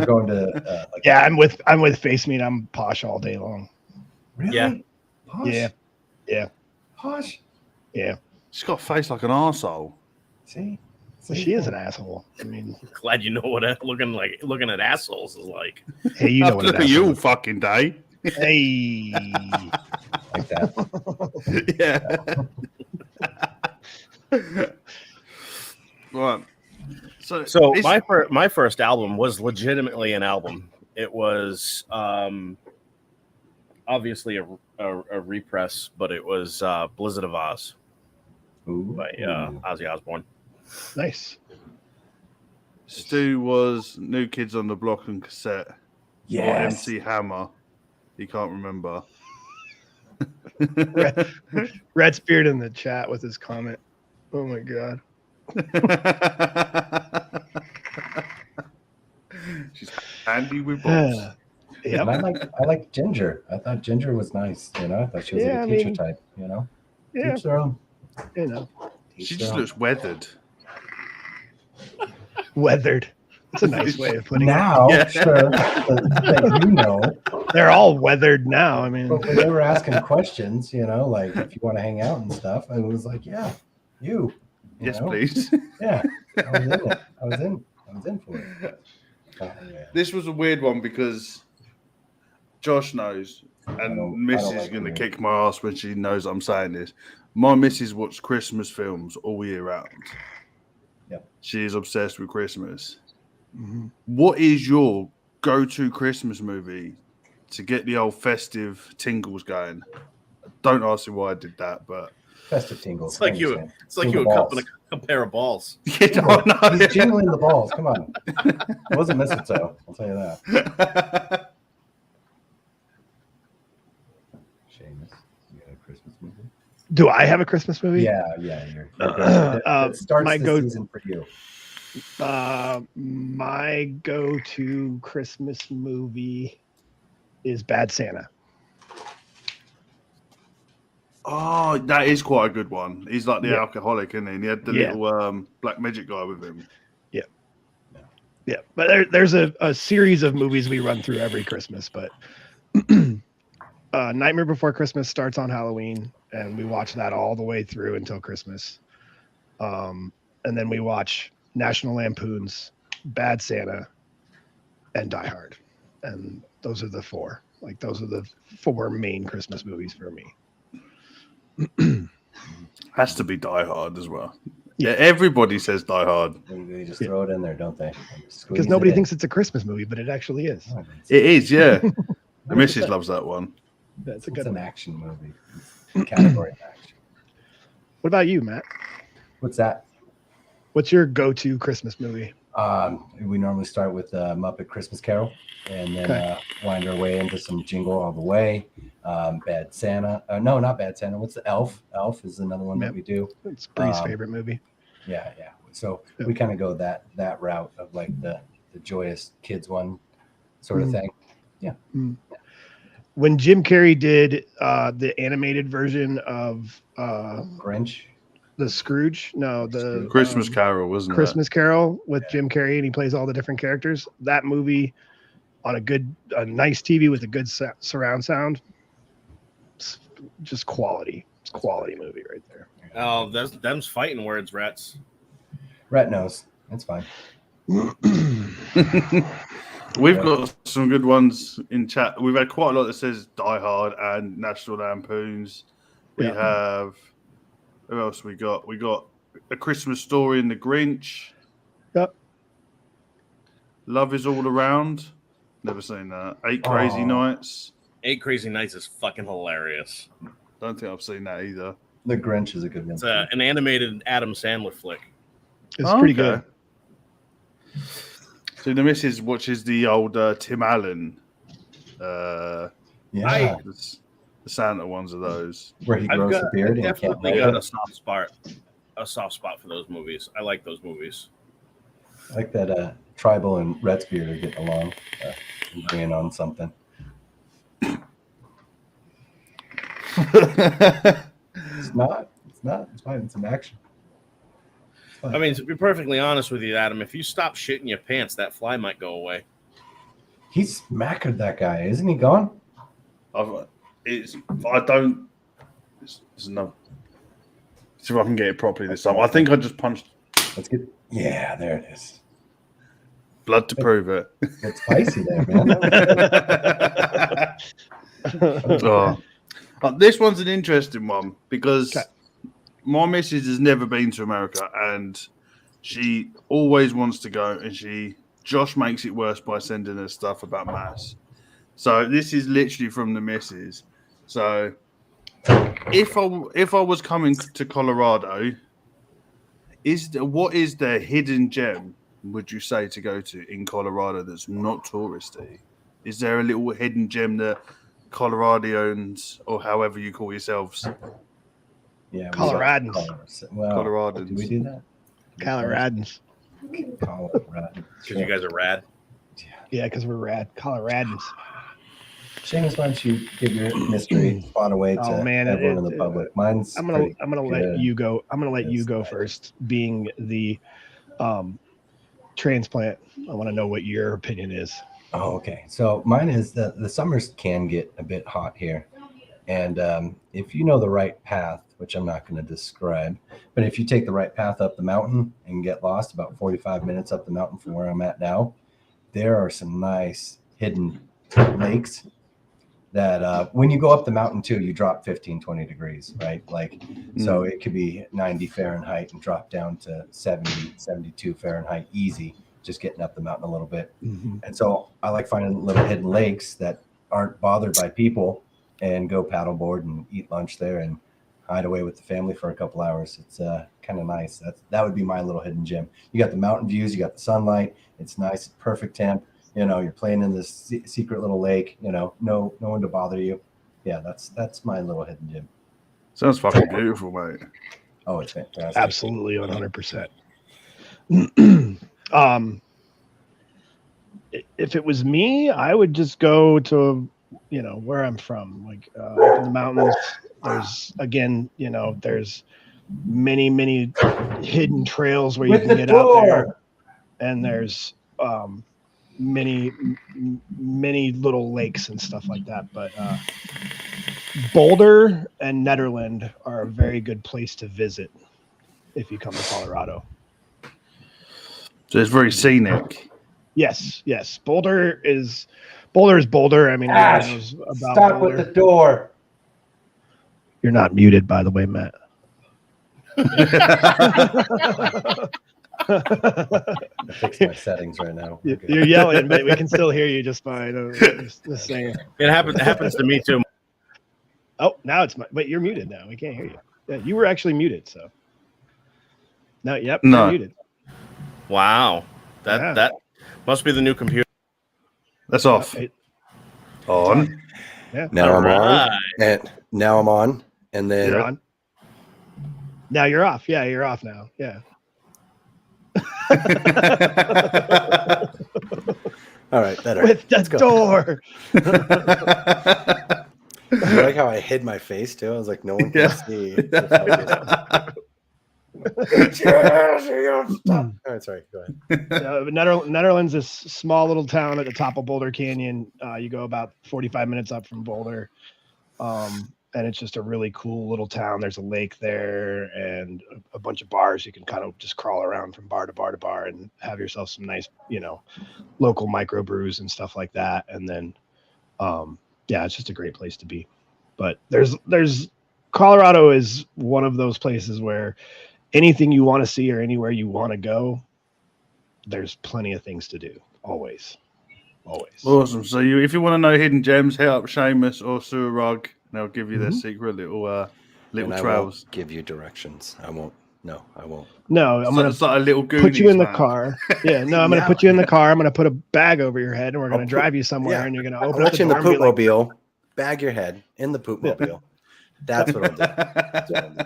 [SPEAKER 2] going to. Like
[SPEAKER 4] Yeah, I'm with Face Meat. I'm posh all day long.
[SPEAKER 2] Really?
[SPEAKER 1] Yeah.
[SPEAKER 2] Posh?
[SPEAKER 4] Yeah. Yeah.
[SPEAKER 2] Posh?
[SPEAKER 4] Yeah.
[SPEAKER 3] She's got a face like an arsehole.
[SPEAKER 2] See?
[SPEAKER 4] Well, she is an asshole. I mean,
[SPEAKER 1] Glad you know what looking at assholes is like.
[SPEAKER 4] hey, you know what
[SPEAKER 3] Look
[SPEAKER 4] an
[SPEAKER 3] at you all
[SPEAKER 4] asshole
[SPEAKER 3] fucking day.
[SPEAKER 4] is. Hey.
[SPEAKER 2] Like that.
[SPEAKER 3] Yeah. Right. So
[SPEAKER 1] My my first album was legitimately an album. It was obviously a repress, but it was Blizzard of Oz
[SPEAKER 2] Ooh.
[SPEAKER 1] by Ozzy Osbourne.
[SPEAKER 4] Nice.
[SPEAKER 3] Stu was New Kids on the Block and cassette. Or
[SPEAKER 2] Yes.
[SPEAKER 3] MC Hammer. He can't remember.
[SPEAKER 4] Red Spirit in the chat with his comment. Oh my god.
[SPEAKER 3] She's handy with balls.
[SPEAKER 4] Yep.
[SPEAKER 2] And I like Ginger. I thought Ginger was nice. I thought she was
[SPEAKER 4] Yeah,
[SPEAKER 2] like a teacher type.
[SPEAKER 4] Yeah.
[SPEAKER 2] Teach their own.
[SPEAKER 3] She just looks weathered.
[SPEAKER 4] Weathered. That's a nice way of putting
[SPEAKER 2] now,
[SPEAKER 3] Yeah.
[SPEAKER 2] sure, that
[SPEAKER 4] it. They're all weathered now. I mean,
[SPEAKER 2] but when they were asking questions, like if you want to hang out and stuff, I was like, yeah, you
[SPEAKER 3] Yes,
[SPEAKER 2] know?
[SPEAKER 3] please.
[SPEAKER 2] Yeah, I was in it. I was in for it. Oh, yeah.
[SPEAKER 3] This was a weird one because Josh knows,
[SPEAKER 2] I
[SPEAKER 3] and
[SPEAKER 2] don't
[SPEAKER 3] Missy's
[SPEAKER 2] like
[SPEAKER 3] going to
[SPEAKER 2] weird.
[SPEAKER 3] kick my ass when she knows I'm saying this. My missus watches Christmas films all year round.
[SPEAKER 2] Yep.
[SPEAKER 3] She is obsessed with Christmas.
[SPEAKER 4] mhm.
[SPEAKER 3] What is your go-to Christmas movie to get the old festive tingles going? Don't ask me why I did that, but
[SPEAKER 2] Festive tingles.
[SPEAKER 1] It's like
[SPEAKER 2] I
[SPEAKER 1] you
[SPEAKER 2] understand.
[SPEAKER 1] a
[SPEAKER 2] Jingle
[SPEAKER 1] cup
[SPEAKER 2] balls.
[SPEAKER 1] and a pair of balls.
[SPEAKER 3] you don't know.
[SPEAKER 2] He's jingling the balls. Come on. It wasn't mistletoe. I'll tell you that. Seamus, you got a Christmas movie?
[SPEAKER 4] Do I have a Christmas movie?
[SPEAKER 2] Yeah. You're good. It starts
[SPEAKER 4] my
[SPEAKER 2] the season for you.
[SPEAKER 4] My go-to Christmas movie is Bad Santa.
[SPEAKER 3] Oh, that is quite a good one. He's like the
[SPEAKER 4] Yeah.
[SPEAKER 3] alcoholic, isn't he? And he had the
[SPEAKER 4] Yeah.
[SPEAKER 3] little black magic guy with him.
[SPEAKER 4] Yeah, but there's a series of movies we run through every Christmas. But Nightmare Before Christmas starts on Halloween, and we watch that all the way through until Christmas. And then we watch National Lampoon's Bad Santa and Die Hard, and those are the four. Like those are the four main Christmas movies for me.
[SPEAKER 3] Has to be Die Hard as well. Yeah, everybody says Die Hard.
[SPEAKER 2] They just throw it in there, don't they?
[SPEAKER 4] Because nobody thinks it's a Christmas movie, but it actually is.
[SPEAKER 3] It is, yeah. The missus loves that one.
[SPEAKER 4] That's a
[SPEAKER 2] It's
[SPEAKER 4] good
[SPEAKER 2] an
[SPEAKER 4] one.
[SPEAKER 2] action movie. It's category of action.
[SPEAKER 4] What about you, Matt?
[SPEAKER 2] What's that?
[SPEAKER 4] What's your go-to Christmas movie?
[SPEAKER 2] We normally start with Muppet Christmas Carol, and then
[SPEAKER 4] Okay.
[SPEAKER 2] wind our way into some Jingle All the Way. Bad Santa. No, not Bad Santa. What's the Elf? Elf is another one
[SPEAKER 4] Yep.
[SPEAKER 2] that we do.
[SPEAKER 4] It's Bree's
[SPEAKER 2] Um,
[SPEAKER 4] favorite movie.
[SPEAKER 2] Yeah. So
[SPEAKER 4] Yep.
[SPEAKER 2] we kind of go that route of like the joyous kids one sort of
[SPEAKER 4] Mm.
[SPEAKER 2] thing.
[SPEAKER 4] When Jim Carrey did the animated version of
[SPEAKER 2] Grinch.
[SPEAKER 4] the Scrooge, the
[SPEAKER 3] Christmas Carol, wasn't
[SPEAKER 4] Christmas Carol with
[SPEAKER 2] Yeah.
[SPEAKER 4] Jim Carrey, and he plays all the different characters. That movie on a nice TV with a good surround sound, it's just quality. It's a quality movie right there.
[SPEAKER 1] Oh, them's fighting words, rats.
[SPEAKER 2] Rat nose. That's fine.
[SPEAKER 3] it? We've got some good ones in chat. We've had quite a lot that says Die Hard and National Lampoons. We
[SPEAKER 4] Yeah.
[SPEAKER 3] have... Who else we got? We got A Christmas Story and The Grinch.
[SPEAKER 4] Yep.
[SPEAKER 3] Love Is All Around. Never seen that. Eight Crazy
[SPEAKER 2] Aw.
[SPEAKER 3] Nights.
[SPEAKER 1] 8 Crazy Nights is fucking hilarious.
[SPEAKER 3] Don't think I've seen that either.
[SPEAKER 2] The Grinch is a good one.
[SPEAKER 1] It's an animated Adam Sandler flick.
[SPEAKER 4] It's pretty
[SPEAKER 3] Okay.
[SPEAKER 4] good.
[SPEAKER 3] So the missus watches the old Tim Allen.
[SPEAKER 2] Yeah.
[SPEAKER 3] The Santa ones of those.
[SPEAKER 2] Where he grows the beard and can't
[SPEAKER 1] Definitely
[SPEAKER 2] hold
[SPEAKER 1] got
[SPEAKER 2] it.
[SPEAKER 1] a soft spot for those movies. I like those movies.
[SPEAKER 2] I like that Tribal and Red's beard are getting along, agreeing on something. It's not. It's finding some action.
[SPEAKER 1] I mean, to be perfectly honest with you, Adam, if you stop shitting your pants, that fly might go away.
[SPEAKER 2] He's smackered that guy, isn't he gone?
[SPEAKER 3] It's enough. See if I can get it properly this time. I think I just punched.
[SPEAKER 2] Let's get. Yeah, there it is.
[SPEAKER 3] Blood to prove it.
[SPEAKER 2] It's spicy there, man.
[SPEAKER 3] This one's an interesting one because my missus has never been to America and she always wants to go, and Josh makes it worse by sending her stuff about mass. So this is literally from the missus. So if I was coming to Colorado, what is the hidden gem would you say to go to in Colorado that's not touristy? Is there a little hidden gem that Coloradians, or however you call yourselves?
[SPEAKER 2] Yeah,
[SPEAKER 4] Coloradans.
[SPEAKER 3] Coloradans.
[SPEAKER 2] Did we do that?
[SPEAKER 4] Coloradans.
[SPEAKER 2] Colorado.
[SPEAKER 1] Because you guys are rad.
[SPEAKER 4] Yeah, because we're rad. Coloradans.
[SPEAKER 2] Seamus, why don't you give your mystery spot away to everyone in the public? Mine's.
[SPEAKER 4] I'm gonna let you go. I'm gonna let you go first, being the transplant. I want to know what your opinion is.
[SPEAKER 2] Oh, okay. So mine is the summers can get a bit hot here. And if you know the right path, which I'm not going to describe, but if you take the right path up the mountain and get lost about 45 minutes up the mountain from where I'm at now, there are some nice hidden lakes that when you go up the mountain too, you drop 15, 20 degrees, right? Like, so it could be 90 Fahrenheit and drop down to 70, 72 Fahrenheit easy, just getting up the mountain a little bit.
[SPEAKER 4] Mm-hmm.
[SPEAKER 2] And so I like finding little hidden lakes that aren't bothered by people and go paddleboard and eat lunch there and hide away with the family for a couple hours. It's kind of nice. That would be my little hidden gem. You got the mountain views, you got the sunlight. It's nice, it's perfect temp. You know, you're playing in this secret little lake. You know, no one to bother you. Yeah, that's my little hidden gem.
[SPEAKER 3] Sounds fucking beautiful, mate.
[SPEAKER 2] Oh, it's fantastic.
[SPEAKER 4] Absolutely, 100%. If it was me, I would just go to, where I'm from, like up in the mountains. There's there's many hidden trails where you can get out there, and there's many little lakes and stuff like that. But Boulder and Nederland are a very good place to visit if you come to Colorado.
[SPEAKER 3] So it's very scenic.
[SPEAKER 4] Yes. Boulder is Boulder. I mean,
[SPEAKER 2] Ash,
[SPEAKER 4] everyone knows about
[SPEAKER 2] stop
[SPEAKER 4] Boulder.
[SPEAKER 2] with the door.
[SPEAKER 4] You're not muted, by the way, Matt.
[SPEAKER 2] I fixed my settings right now.
[SPEAKER 4] You're yelling, but we can still hear you just fine. Just saying.
[SPEAKER 1] It happens to me too.
[SPEAKER 4] Oh, now but you're muted now. We can't hear you. Yeah, you were actually muted, so. No, yep,
[SPEAKER 3] No.
[SPEAKER 4] you're muted.
[SPEAKER 1] Wow. That must be the new computer.
[SPEAKER 3] That's off. On.
[SPEAKER 4] Yeah.
[SPEAKER 2] Now I'm
[SPEAKER 1] Alright.
[SPEAKER 2] on. And now I'm on. And then
[SPEAKER 4] You're on. Now you're off. Yeah, you're off now. Yeah.
[SPEAKER 2] all right, better.
[SPEAKER 4] With the
[SPEAKER 2] Let's go.
[SPEAKER 4] door.
[SPEAKER 2] You like how I hid my face too? I was like, no one can see. All right, sorry. Go ahead.
[SPEAKER 4] Netherlands is a small little town at the top of Boulder Canyon. You go about 45 minutes up from Boulder. And it's just a really cool little town. There's a lake there and a bunch of bars. You can kind of just crawl around from bar to bar to bar and have yourself some nice, local microbrews and stuff like that. And then, it's just a great place to be. But there's Colorado is one of those places where anything you want to see or anywhere you want to go, there's plenty of things to do. Always.
[SPEAKER 3] Awesome. So if you want to know hidden gems, hit up Seamus or Sewer Rug. They'll give you their secret little
[SPEAKER 2] And I
[SPEAKER 3] trails.
[SPEAKER 2] won't give you directions. I won't. No, I won't.
[SPEAKER 4] No, I'm gonna
[SPEAKER 3] It's like a little
[SPEAKER 4] put you
[SPEAKER 3] Goonies,
[SPEAKER 4] in the
[SPEAKER 3] man.
[SPEAKER 4] car. Yeah, no, I'm gonna put you in the car. I'm gonna put a bag over your head, and we're gonna drive you somewhere, and you're gonna
[SPEAKER 2] I'll
[SPEAKER 4] open up
[SPEAKER 2] let you in
[SPEAKER 4] the
[SPEAKER 2] the
[SPEAKER 4] door and be like,
[SPEAKER 2] poop-mobile, bag your head in the poop-mobile. That's what I'll do. That's what I'll do.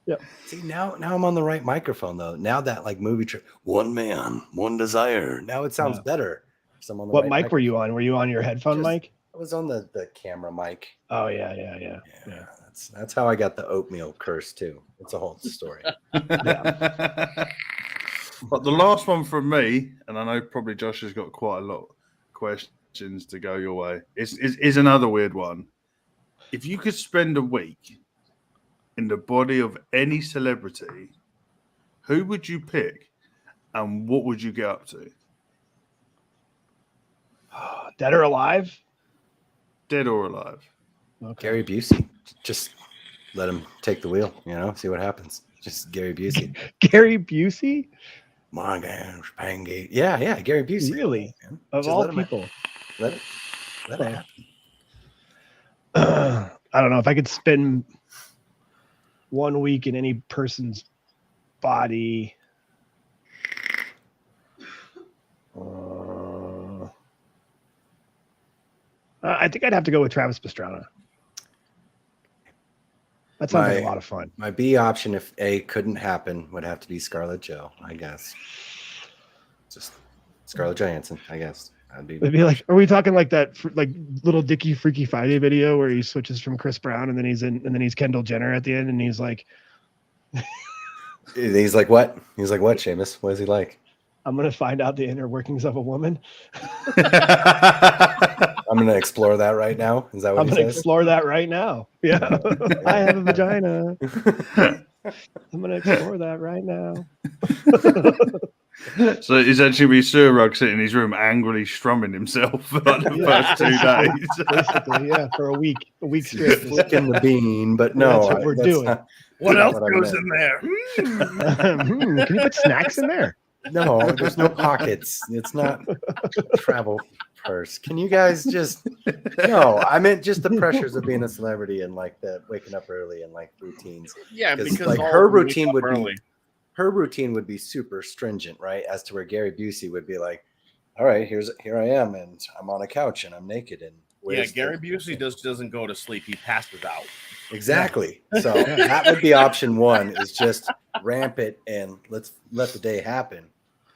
[SPEAKER 4] Yep.
[SPEAKER 2] See, now I'm on the right microphone, though. Now that like movie trip, one man, one desire. Now it sounds better. So I'm on the
[SPEAKER 4] what
[SPEAKER 2] right
[SPEAKER 4] mic were you on? Were you on your headphone mic?
[SPEAKER 2] I was on the camera mic.
[SPEAKER 4] Oh yeah.
[SPEAKER 2] Yeah, nuts. That's how I got the oatmeal curse too. It's a whole story.
[SPEAKER 3] But the last one from me, and I know probably Josh has got quite a lot of questions to go your way, is another weird one. If you could spend a week in the body of any celebrity, who would you pick and what would you get up to?
[SPEAKER 4] Dead or alive?
[SPEAKER 3] Dead or alive?
[SPEAKER 4] Okay.
[SPEAKER 2] Gary Busey. Just let him take the wheel, see what happens. Just Gary Busey.
[SPEAKER 4] Gary Busey?
[SPEAKER 2] My gosh, Pangate. Yeah, Gary Busey.
[SPEAKER 4] Really?
[SPEAKER 2] Man.
[SPEAKER 4] Of
[SPEAKER 2] Just
[SPEAKER 4] all
[SPEAKER 2] let him-
[SPEAKER 4] people.
[SPEAKER 2] Let it happen.
[SPEAKER 4] I don't know if I could spend 1 week in any person's body. I think I'd have to go with Travis Pastrana. That sounds like a lot of fun.
[SPEAKER 2] My B option, if A couldn't happen, would have to be Scarlett Jo, I guess. Just Scarlett Johansson, I guess.
[SPEAKER 4] It'd be like, are we talking like that, like little Dickie Freaky Friday video where he switches from Chris Brown and then he's Kendall Jenner at the end and he's like,
[SPEAKER 2] he's like what? He's like what, Seamus? What is he like?
[SPEAKER 4] I'm gonna find out the inner workings of a woman.
[SPEAKER 2] I'm gonna explore that right now. Is that what
[SPEAKER 4] I'm gonna explore that right now. Yeah, I have a vagina. I'm gonna explore that right now.
[SPEAKER 3] So it's actually Sewer Rug sitting in his room angrily strumming himself for like the first 2 days.
[SPEAKER 4] Basically, yeah, for a week straight.
[SPEAKER 2] Flicking the bean, but no,
[SPEAKER 4] That's what we're doing.
[SPEAKER 1] What else
[SPEAKER 2] what I
[SPEAKER 1] goes
[SPEAKER 2] meant.
[SPEAKER 1] in there?
[SPEAKER 4] Can you put snacks in there?
[SPEAKER 2] No, there's no pockets. It's not a travel purse. Can you guys just no? I meant just the pressures of being a celebrity and like the waking up early and like routines.
[SPEAKER 1] Yeah, because
[SPEAKER 2] like
[SPEAKER 1] all
[SPEAKER 2] her
[SPEAKER 1] of them wake
[SPEAKER 2] routine
[SPEAKER 1] up
[SPEAKER 2] would
[SPEAKER 1] early.
[SPEAKER 2] be her routine would be super stringent, right? As to where Gary Busey would be like, all right, here I am, and I'm on a couch and I'm naked and
[SPEAKER 1] Yeah, Gary Busey doesn't go to sleep; he passes out.
[SPEAKER 2] exactly. So that would be option one: is just ramp it and let the day happen.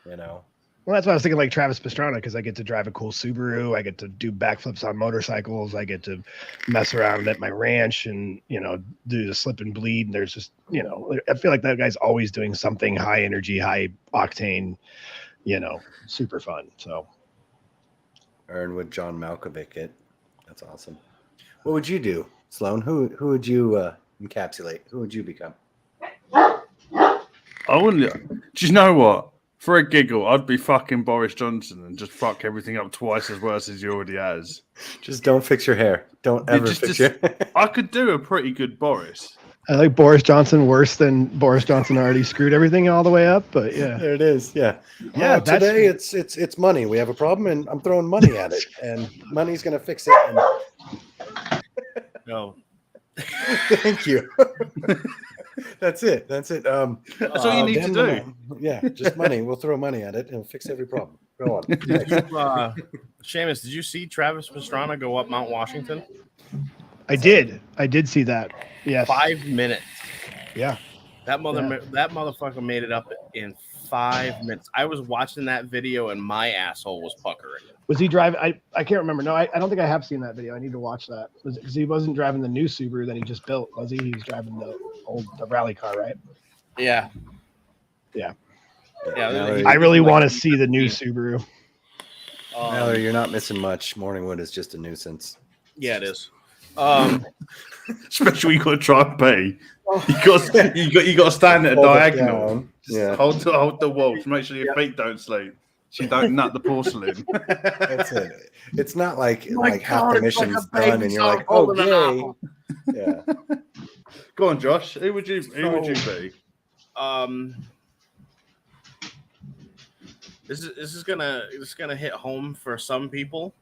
[SPEAKER 4] Well, that's why I was thinking like Travis Pastrana, because I get to drive a cool Subaru. I get to do backflips on motorcycles. I get to mess around at my ranch and, do the slip and bleed. And there's just, I feel like that guy's always doing something high energy, high octane, super fun. So.
[SPEAKER 2] Earn with John Malkovich it. That's awesome. What would you do, Sloan? Who would you encapsulate? Who would you become?
[SPEAKER 3] I wouldn't. Do you know what? For a giggle, I'd be fucking Boris Johnson and just fuck everything up twice as worse as he already has.
[SPEAKER 2] Just don't fix your hair. Don't ever fix your
[SPEAKER 3] I could do a pretty good Boris.
[SPEAKER 4] I like Boris Johnson worse than Boris Johnson already screwed everything all the way up, but yeah.
[SPEAKER 2] There it is. Yeah.
[SPEAKER 4] Yeah,
[SPEAKER 2] Today it's money. We have a problem and I'm throwing money at it and money's going to fix it. And...
[SPEAKER 1] No.
[SPEAKER 2] Thank you. That's it. That's all
[SPEAKER 3] you need to do.
[SPEAKER 2] Yeah, just money. We'll throw money at it and fix every problem. Go on.
[SPEAKER 1] Seamus, did you see Travis Pastrana go up Mount Washington?
[SPEAKER 4] I did see that. Yes.
[SPEAKER 1] 5 minutes.
[SPEAKER 4] Yeah.
[SPEAKER 1] That motherfucker made it up in 5 minutes. I was watching that video and my asshole was puckering.
[SPEAKER 4] Was he driving? I can't remember. No, I don't think I have seen that video. I need to watch that. Because he wasn't driving the new Subaru that he just built, was he? He was driving the rally car, right?
[SPEAKER 1] Yeah.
[SPEAKER 4] Yeah.
[SPEAKER 1] Yeah.
[SPEAKER 4] I really want to see the new Subaru.
[SPEAKER 2] Mallory, you're not missing much. Morningwood is just a nuisance.
[SPEAKER 1] Yeah, it is.
[SPEAKER 3] Especially when you got to try and pay. You got to stand at a diagonal.
[SPEAKER 2] Yeah.
[SPEAKER 3] Hold the wall to make sure your feet don't sleep. So you don't nut the porcelain.
[SPEAKER 2] That's it. It's not like
[SPEAKER 1] God,
[SPEAKER 2] half the
[SPEAKER 1] it's like
[SPEAKER 2] mission's
[SPEAKER 1] a baby
[SPEAKER 2] done and you're
[SPEAKER 1] song
[SPEAKER 2] like, oh,
[SPEAKER 1] holding an
[SPEAKER 2] yay.
[SPEAKER 1] apple.
[SPEAKER 2] Yeah.
[SPEAKER 3] Go on, Josh. Who would you be?
[SPEAKER 1] This is gonna hit home for some people.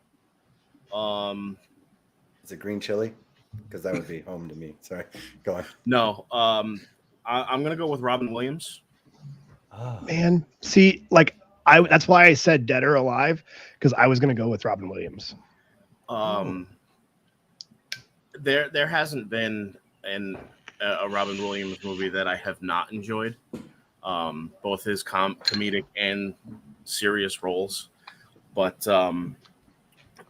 [SPEAKER 2] Is it green chili? Because that would be home to me. Sorry. Go on.
[SPEAKER 1] No. I'm gonna go with Robin Williams.
[SPEAKER 2] Oh.
[SPEAKER 4] Man, see, like that's why I said Dead or Alive, because I was gonna go with Robin Williams.
[SPEAKER 1] There hasn't been a Robin Williams movie that I have not enjoyed. Both his comedic and serious roles, but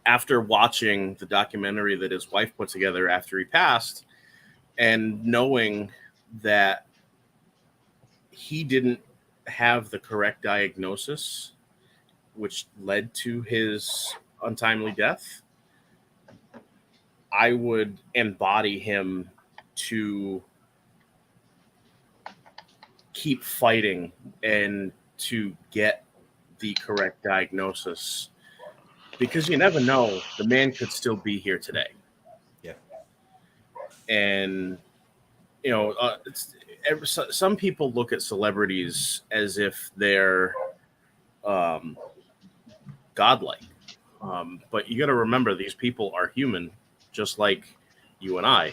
[SPEAKER 1] after watching the documentary that his wife put together after he passed, and knowing that he didn't have the correct diagnosis, which led to his untimely death, I would embody him to keep fighting and to get the correct diagnosis, because you never know, the man could still be here today.
[SPEAKER 2] Yeah.
[SPEAKER 1] And some people look at celebrities as if they're godlike, but you got to remember, these people are human, just like you and I.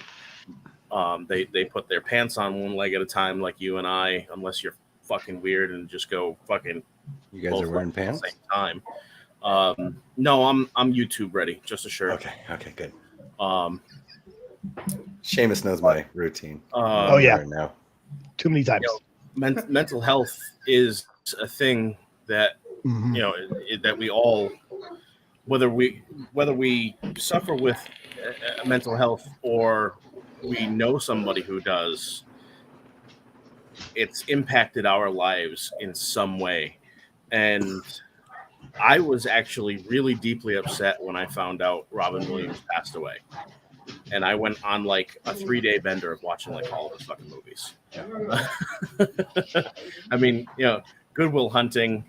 [SPEAKER 1] They put their pants on one leg at a time, like you and I, unless you're fucking weird and just go fucking.
[SPEAKER 2] You guys are wearing pants
[SPEAKER 1] at the same time. No, I'm YouTube ready, just a shirt.
[SPEAKER 2] Okay, good.
[SPEAKER 5] Seamus knows my routine.
[SPEAKER 4] Oh yeah,
[SPEAKER 5] right now.
[SPEAKER 4] Too many times.
[SPEAKER 1] Mental health is a thing that that we all, whether we suffer with mental health or we know somebody who does, it's impacted our lives in some way. And I was actually really deeply upset when I found out Robin Williams passed away. And I went on like a 3-day bender of watching like all of his fucking movies. I mean, Good Will Hunting,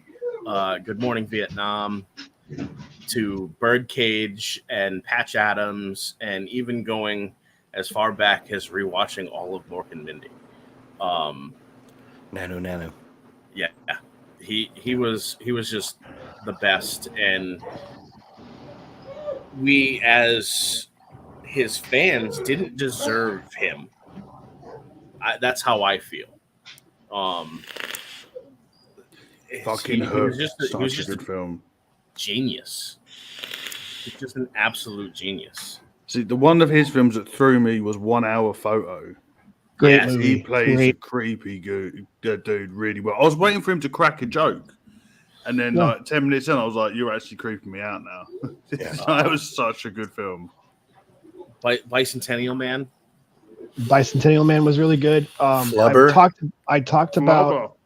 [SPEAKER 1] Good Morning Vietnam, to Birdcage and Patch Adams, and even going as far back as rewatching all of Mork and Mindy.
[SPEAKER 5] Nano.
[SPEAKER 1] Yeah, he was just the best, and we as his fans didn't deserve him. That's how I feel.
[SPEAKER 3] Fucking
[SPEAKER 1] he was just
[SPEAKER 3] a good film.
[SPEAKER 1] Genius. He's just an absolute genius.
[SPEAKER 3] See, the one of his films that threw me was 1 Hour Photo.
[SPEAKER 4] Great
[SPEAKER 1] Yes,
[SPEAKER 4] movie.
[SPEAKER 3] He plays a creepy dude really well. I was waiting for him to crack a joke. And then, like 10 minutes in, I was like, you're actually creeping me out now. That was such a good film.
[SPEAKER 1] Bicentennial Man.
[SPEAKER 4] Bicentennial Man was really good.
[SPEAKER 5] Flubber.
[SPEAKER 4] I talked about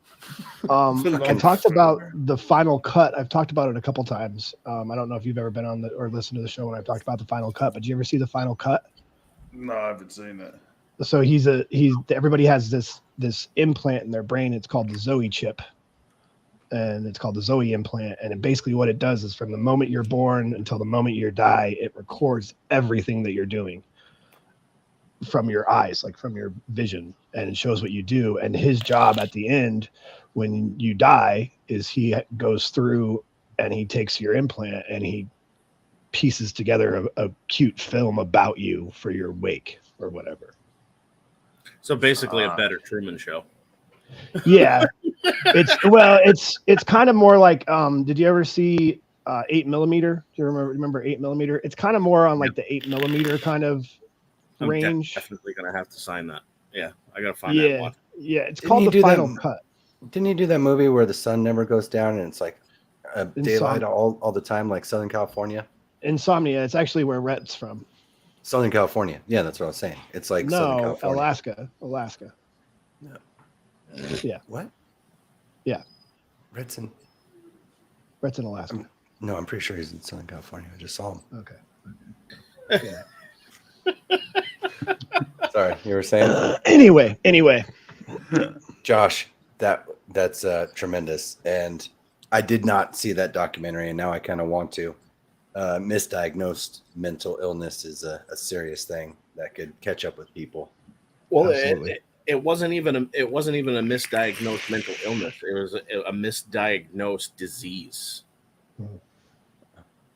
[SPEAKER 4] the final cut. I've talked about it a couple times. I don't know if you've ever been on or listened to the show when I've talked about the final cut, but did you ever see the final cut?
[SPEAKER 3] No, I haven't seen it.
[SPEAKER 4] So everybody has this implant in their brain. It's called the Zoe chip. And it's called the Zoe implant. And basically what it does is from the moment you're born until the moment you die, it records everything that you're doing from your eyes, like from your vision, and it shows what you do. And his job at the end, when you die, is he goes through and he takes your implant and he pieces together a cute film about you for your wake or whatever.
[SPEAKER 1] So basically a better Truman Show.
[SPEAKER 4] Yeah. It's kind of more like did you ever see 8mm? Do you remember 8mm? It's kind of more on like the 8mm kind of range.
[SPEAKER 1] I'm definitely gonna have to sign that. Yeah, I gotta find that one.
[SPEAKER 4] Yeah, it's called The Final Cut.
[SPEAKER 5] Didn't you do that movie where the sun never goes down and it's like daylight all the time, like Southern California?
[SPEAKER 4] Insomnia. It's actually where Rhett's from.
[SPEAKER 5] Southern California. Yeah, that's what I was saying. It's like Southern California.
[SPEAKER 4] Alaska.
[SPEAKER 5] No.
[SPEAKER 4] Yeah.
[SPEAKER 5] What?
[SPEAKER 4] Yeah.
[SPEAKER 5] Rhett's in
[SPEAKER 4] Alaska.
[SPEAKER 5] I'm pretty sure he's in Southern California. I just saw him.
[SPEAKER 4] Okay. Yeah.
[SPEAKER 5] Sorry, you were saying?
[SPEAKER 4] Anyway.
[SPEAKER 5] Josh, that's tremendous. And I did not see that documentary, and now I kind of want to. Misdiagnosed mental illness is a serious thing that could catch up with people.
[SPEAKER 1] Well, it wasn't even a misdiagnosed mental illness. It was a misdiagnosed disease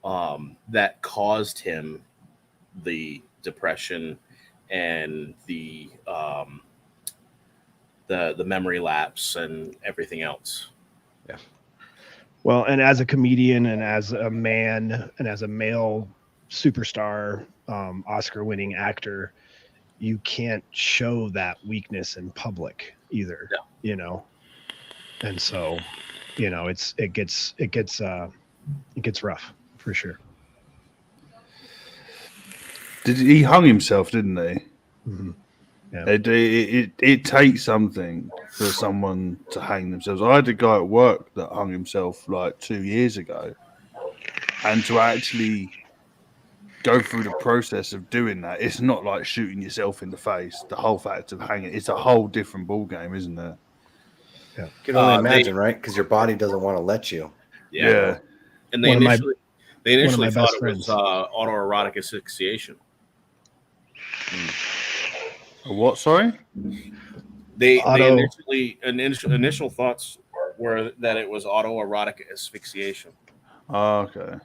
[SPEAKER 1] that caused him the depression and the memory lapse and everything else.
[SPEAKER 5] Yeah.
[SPEAKER 4] Well, and as a comedian and as a man and as a male superstar, Oscar-winning actor, you can't show that weakness in public either. Yeah. And so, it gets rough for sure.
[SPEAKER 3] He hung himself, didn't he?
[SPEAKER 4] Mm-hmm. Yeah.
[SPEAKER 3] It takes something for someone to hang themselves. I had a guy at work that hung himself like 2 years ago, and to actually go through the process of doing that, it's not like shooting yourself in the face. The whole fact of hanging, it's a whole different ball game, isn't it?
[SPEAKER 5] You can only imagine, right? Because your body doesn't want to let you.
[SPEAKER 3] Yeah.
[SPEAKER 1] And they
[SPEAKER 4] One of my
[SPEAKER 1] initially thought
[SPEAKER 4] best
[SPEAKER 1] it
[SPEAKER 4] friends.
[SPEAKER 1] was autoerotic asphyxiation.
[SPEAKER 3] What? Sorry.
[SPEAKER 1] They
[SPEAKER 4] Auto-
[SPEAKER 1] initial thoughts were that it was autoerotic asphyxiation.
[SPEAKER 3] Oh, okay.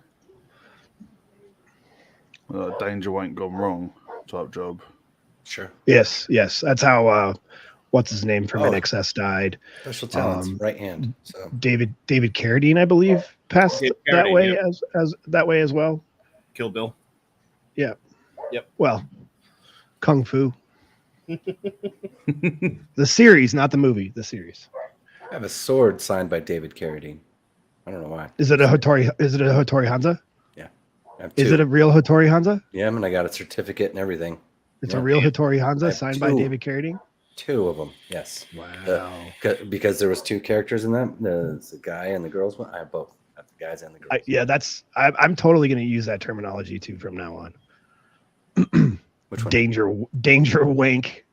[SPEAKER 3] Well, danger ain't gone wrong type job.
[SPEAKER 5] Sure.
[SPEAKER 4] Yes. That's how what's his name from
[SPEAKER 5] Oh.
[SPEAKER 4] NXS died.
[SPEAKER 5] Special talents, right hand. So
[SPEAKER 4] David Carradine, I believe, passed
[SPEAKER 1] David
[SPEAKER 4] that
[SPEAKER 1] Carradine,
[SPEAKER 4] way
[SPEAKER 1] yep.
[SPEAKER 4] as that way as well.
[SPEAKER 1] Kill Bill.
[SPEAKER 4] Yeah.
[SPEAKER 1] Yep.
[SPEAKER 4] Well, Kung Fu. The series, not the movie. The series.
[SPEAKER 5] I have a sword signed by David Carradine. I don't know why.
[SPEAKER 4] Is it a Hattori Hanzo?
[SPEAKER 5] I have
[SPEAKER 4] Is
[SPEAKER 5] two.
[SPEAKER 4] it a real Hattori Hanzo?
[SPEAKER 5] Yeah, and I got a certificate and everything.
[SPEAKER 4] It's
[SPEAKER 5] Yeah.
[SPEAKER 4] a real Hattori
[SPEAKER 5] I
[SPEAKER 4] Hanzo
[SPEAKER 5] have
[SPEAKER 4] signed by
[SPEAKER 5] two.
[SPEAKER 4] David Carradine.
[SPEAKER 5] 2 of them. Yes.
[SPEAKER 4] Wow.
[SPEAKER 5] Because there was 2 characters in them, the guy and the girls one. I have both. I have the guys and the girls.
[SPEAKER 4] I'm totally going to use that terminology too from now on.
[SPEAKER 5] Which one?
[SPEAKER 4] Danger wank.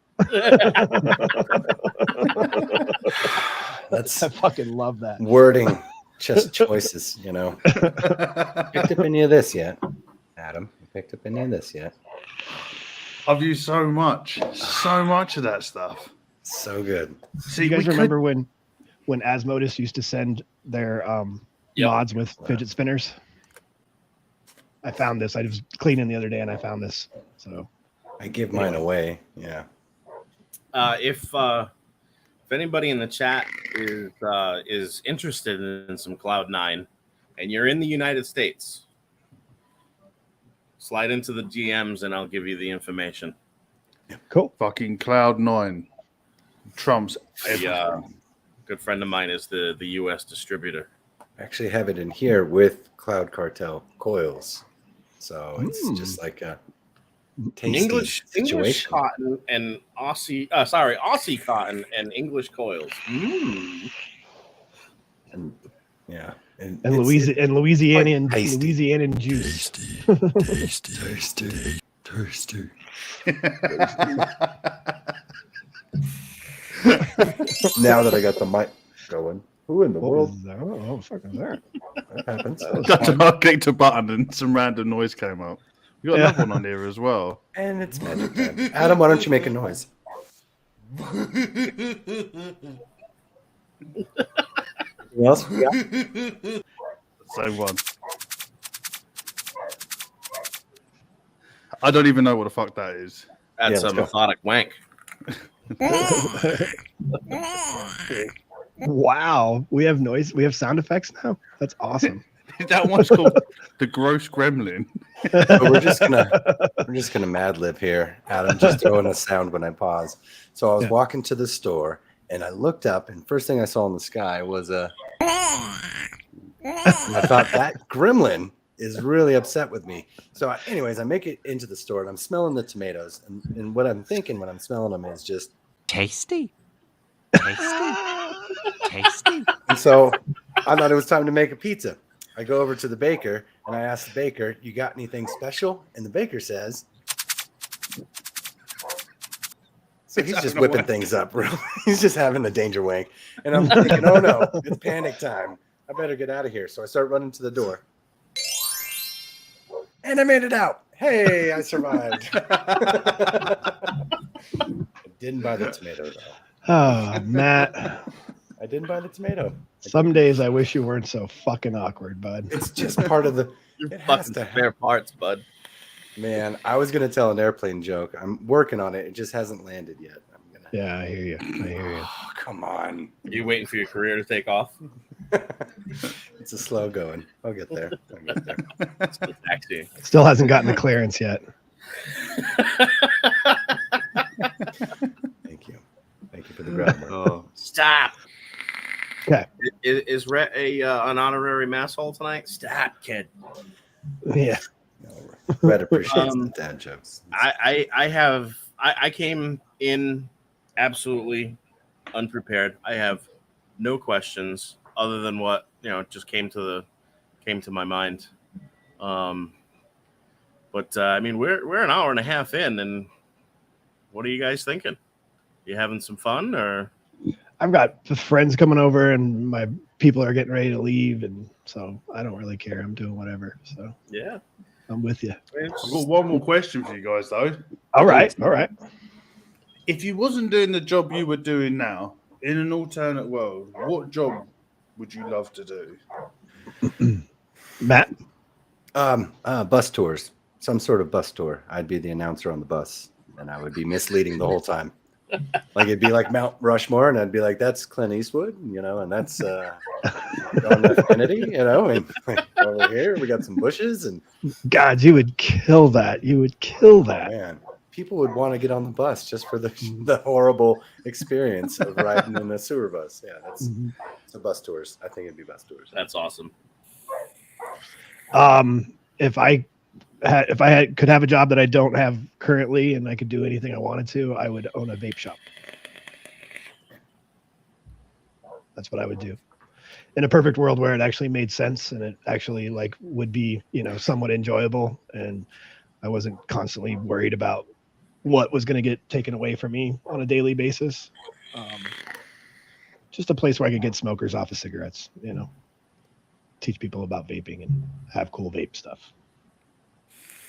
[SPEAKER 5] That's
[SPEAKER 4] I fucking love that.
[SPEAKER 5] wording, just choices, Picked up any of this yet, Adam? You picked up any of this yet?
[SPEAKER 3] I've used so much of that stuff.
[SPEAKER 5] So good.
[SPEAKER 3] See,
[SPEAKER 4] You guys
[SPEAKER 3] we
[SPEAKER 4] remember when Asmodus used to send their
[SPEAKER 1] Yep.
[SPEAKER 4] mods with fidget spinners? I found this. I was cleaning the other day and I found this. So
[SPEAKER 5] I give mine away. Yeah.
[SPEAKER 1] If anybody in the chat is interested in some Cloud9 and you're in the United States, slide into the GMs and I'll give you the information.
[SPEAKER 4] cool.
[SPEAKER 3] fucking Cloud9 trumps everything.
[SPEAKER 1] A good friend of mine is the U.S. distributor.
[SPEAKER 5] I actually have it in here with Cloud Cartel coils. So it's just like a tasty
[SPEAKER 1] English
[SPEAKER 5] situation.
[SPEAKER 1] cotton and Aussie cotton and English coils.
[SPEAKER 5] And, yeah. And
[SPEAKER 4] And
[SPEAKER 5] it's-
[SPEAKER 4] Louisianian
[SPEAKER 5] tasty.
[SPEAKER 4] Louisianian juice.
[SPEAKER 5] Tasty. Now that I got the mic going, who in the
[SPEAKER 4] What
[SPEAKER 5] world?
[SPEAKER 4] was that? Oh, fuck was that?
[SPEAKER 5] That happens.
[SPEAKER 3] I clicked a button and some random noise came up. We got
[SPEAKER 4] Yeah.
[SPEAKER 3] another one on here as well.
[SPEAKER 5] And it's magic time. Adam, why don't you make a noise? Anything else? we got?
[SPEAKER 3] Same one. I don't even know what the fuck that is.
[SPEAKER 1] That's
[SPEAKER 5] let's
[SPEAKER 1] a
[SPEAKER 5] go.
[SPEAKER 1] methodic wank.
[SPEAKER 4] Wow, we have noise. We have sound effects now. That's awesome.
[SPEAKER 3] That one's called the Gross Gremlin.
[SPEAKER 5] But we're just gonna mad lib here. Adam, just throwing a sound when I pause. So I was walking to the store and I looked up, and first thing I saw in the sky was a. And I thought that gremlin is really upset with me. So, anyways, I make it into the store and I'm smelling the tomatoes, and what I'm thinking when I'm smelling them is just.
[SPEAKER 6] Tasty.
[SPEAKER 5] And so I thought it was time to make a pizza. I go over to the baker and I ask the baker, "You got anything special?" And the baker says, so he's just whipping things up, bro. He's just having a danger wank. And I'm thinking, oh no, it's panic time. I better get out of here. So I start running to the door. And I made it out. Hey, I survived. I didn't buy the tomato, though.
[SPEAKER 4] Oh, Matt.
[SPEAKER 5] I didn't buy the tomato.
[SPEAKER 4] Some days I wish you weren't so fucking awkward, bud.
[SPEAKER 5] It's just part of the.
[SPEAKER 1] You're
[SPEAKER 5] It has
[SPEAKER 1] fucking
[SPEAKER 5] to
[SPEAKER 1] spare parts, bud.
[SPEAKER 5] Man, I was gonna tell an airplane joke. I'm working on it. It just hasn't landed yet. I'm gonna.
[SPEAKER 4] Yeah, I hear you.
[SPEAKER 5] Oh, come on.
[SPEAKER 1] Are you waiting for your career to take off?
[SPEAKER 5] It's a slow going. I'll get there.
[SPEAKER 1] It's the taxi.
[SPEAKER 4] Still hasn't gotten the clearance yet.
[SPEAKER 5] Thank you. Thank you for the groundwork.
[SPEAKER 3] Oh,
[SPEAKER 1] Stop.
[SPEAKER 4] Okay.
[SPEAKER 1] Is Rhett an honorary masshole tonight? Stop, kid.
[SPEAKER 4] Yeah.
[SPEAKER 5] No, Red appreciates
[SPEAKER 1] Um,
[SPEAKER 5] the dad jokes.
[SPEAKER 1] I have I came in absolutely unprepared. I have no questions other than what just came to my mind. But I mean, we're an hour and a half in, and what are you guys thinking? You having some fun, or?
[SPEAKER 4] I've got friends coming over, and my people are getting ready to leave, and so I don't really care. I'm doing whatever. So
[SPEAKER 1] Yeah,
[SPEAKER 4] I'm with you.
[SPEAKER 3] I've got one more question for you guys, though.
[SPEAKER 4] All right.
[SPEAKER 3] If you wasn't doing the job you were doing now, in an alternate world, what job would you love to do?
[SPEAKER 4] Matt?
[SPEAKER 5] Bus tours. Some sort of bus tour. I'd be the announcer on the bus, and I would be misleading the whole time. Like it'd be like Mount Rushmore, and I'd be like, "That's Clint Eastwood," and that's John F. Kennedy, and over here we got some bushes, and
[SPEAKER 4] God, you would kill that. You would kill that.
[SPEAKER 5] Man, people would want to get on the bus just for the horrible experience of riding in a sewer bus. Yeah, that's so bus tours. I think it'd be bus tours.
[SPEAKER 1] That's awesome.
[SPEAKER 4] If I could have a job that I don't have currently and I could do anything I wanted to, I would own a vape shop. That's what I would do. In a perfect world where it actually made sense and it actually would be, somewhat enjoyable, and I wasn't constantly worried about what was going to get taken away from me on a daily basis. Just a place where I could get smokers off of cigarettes, teach people about vaping and have cool vape stuff.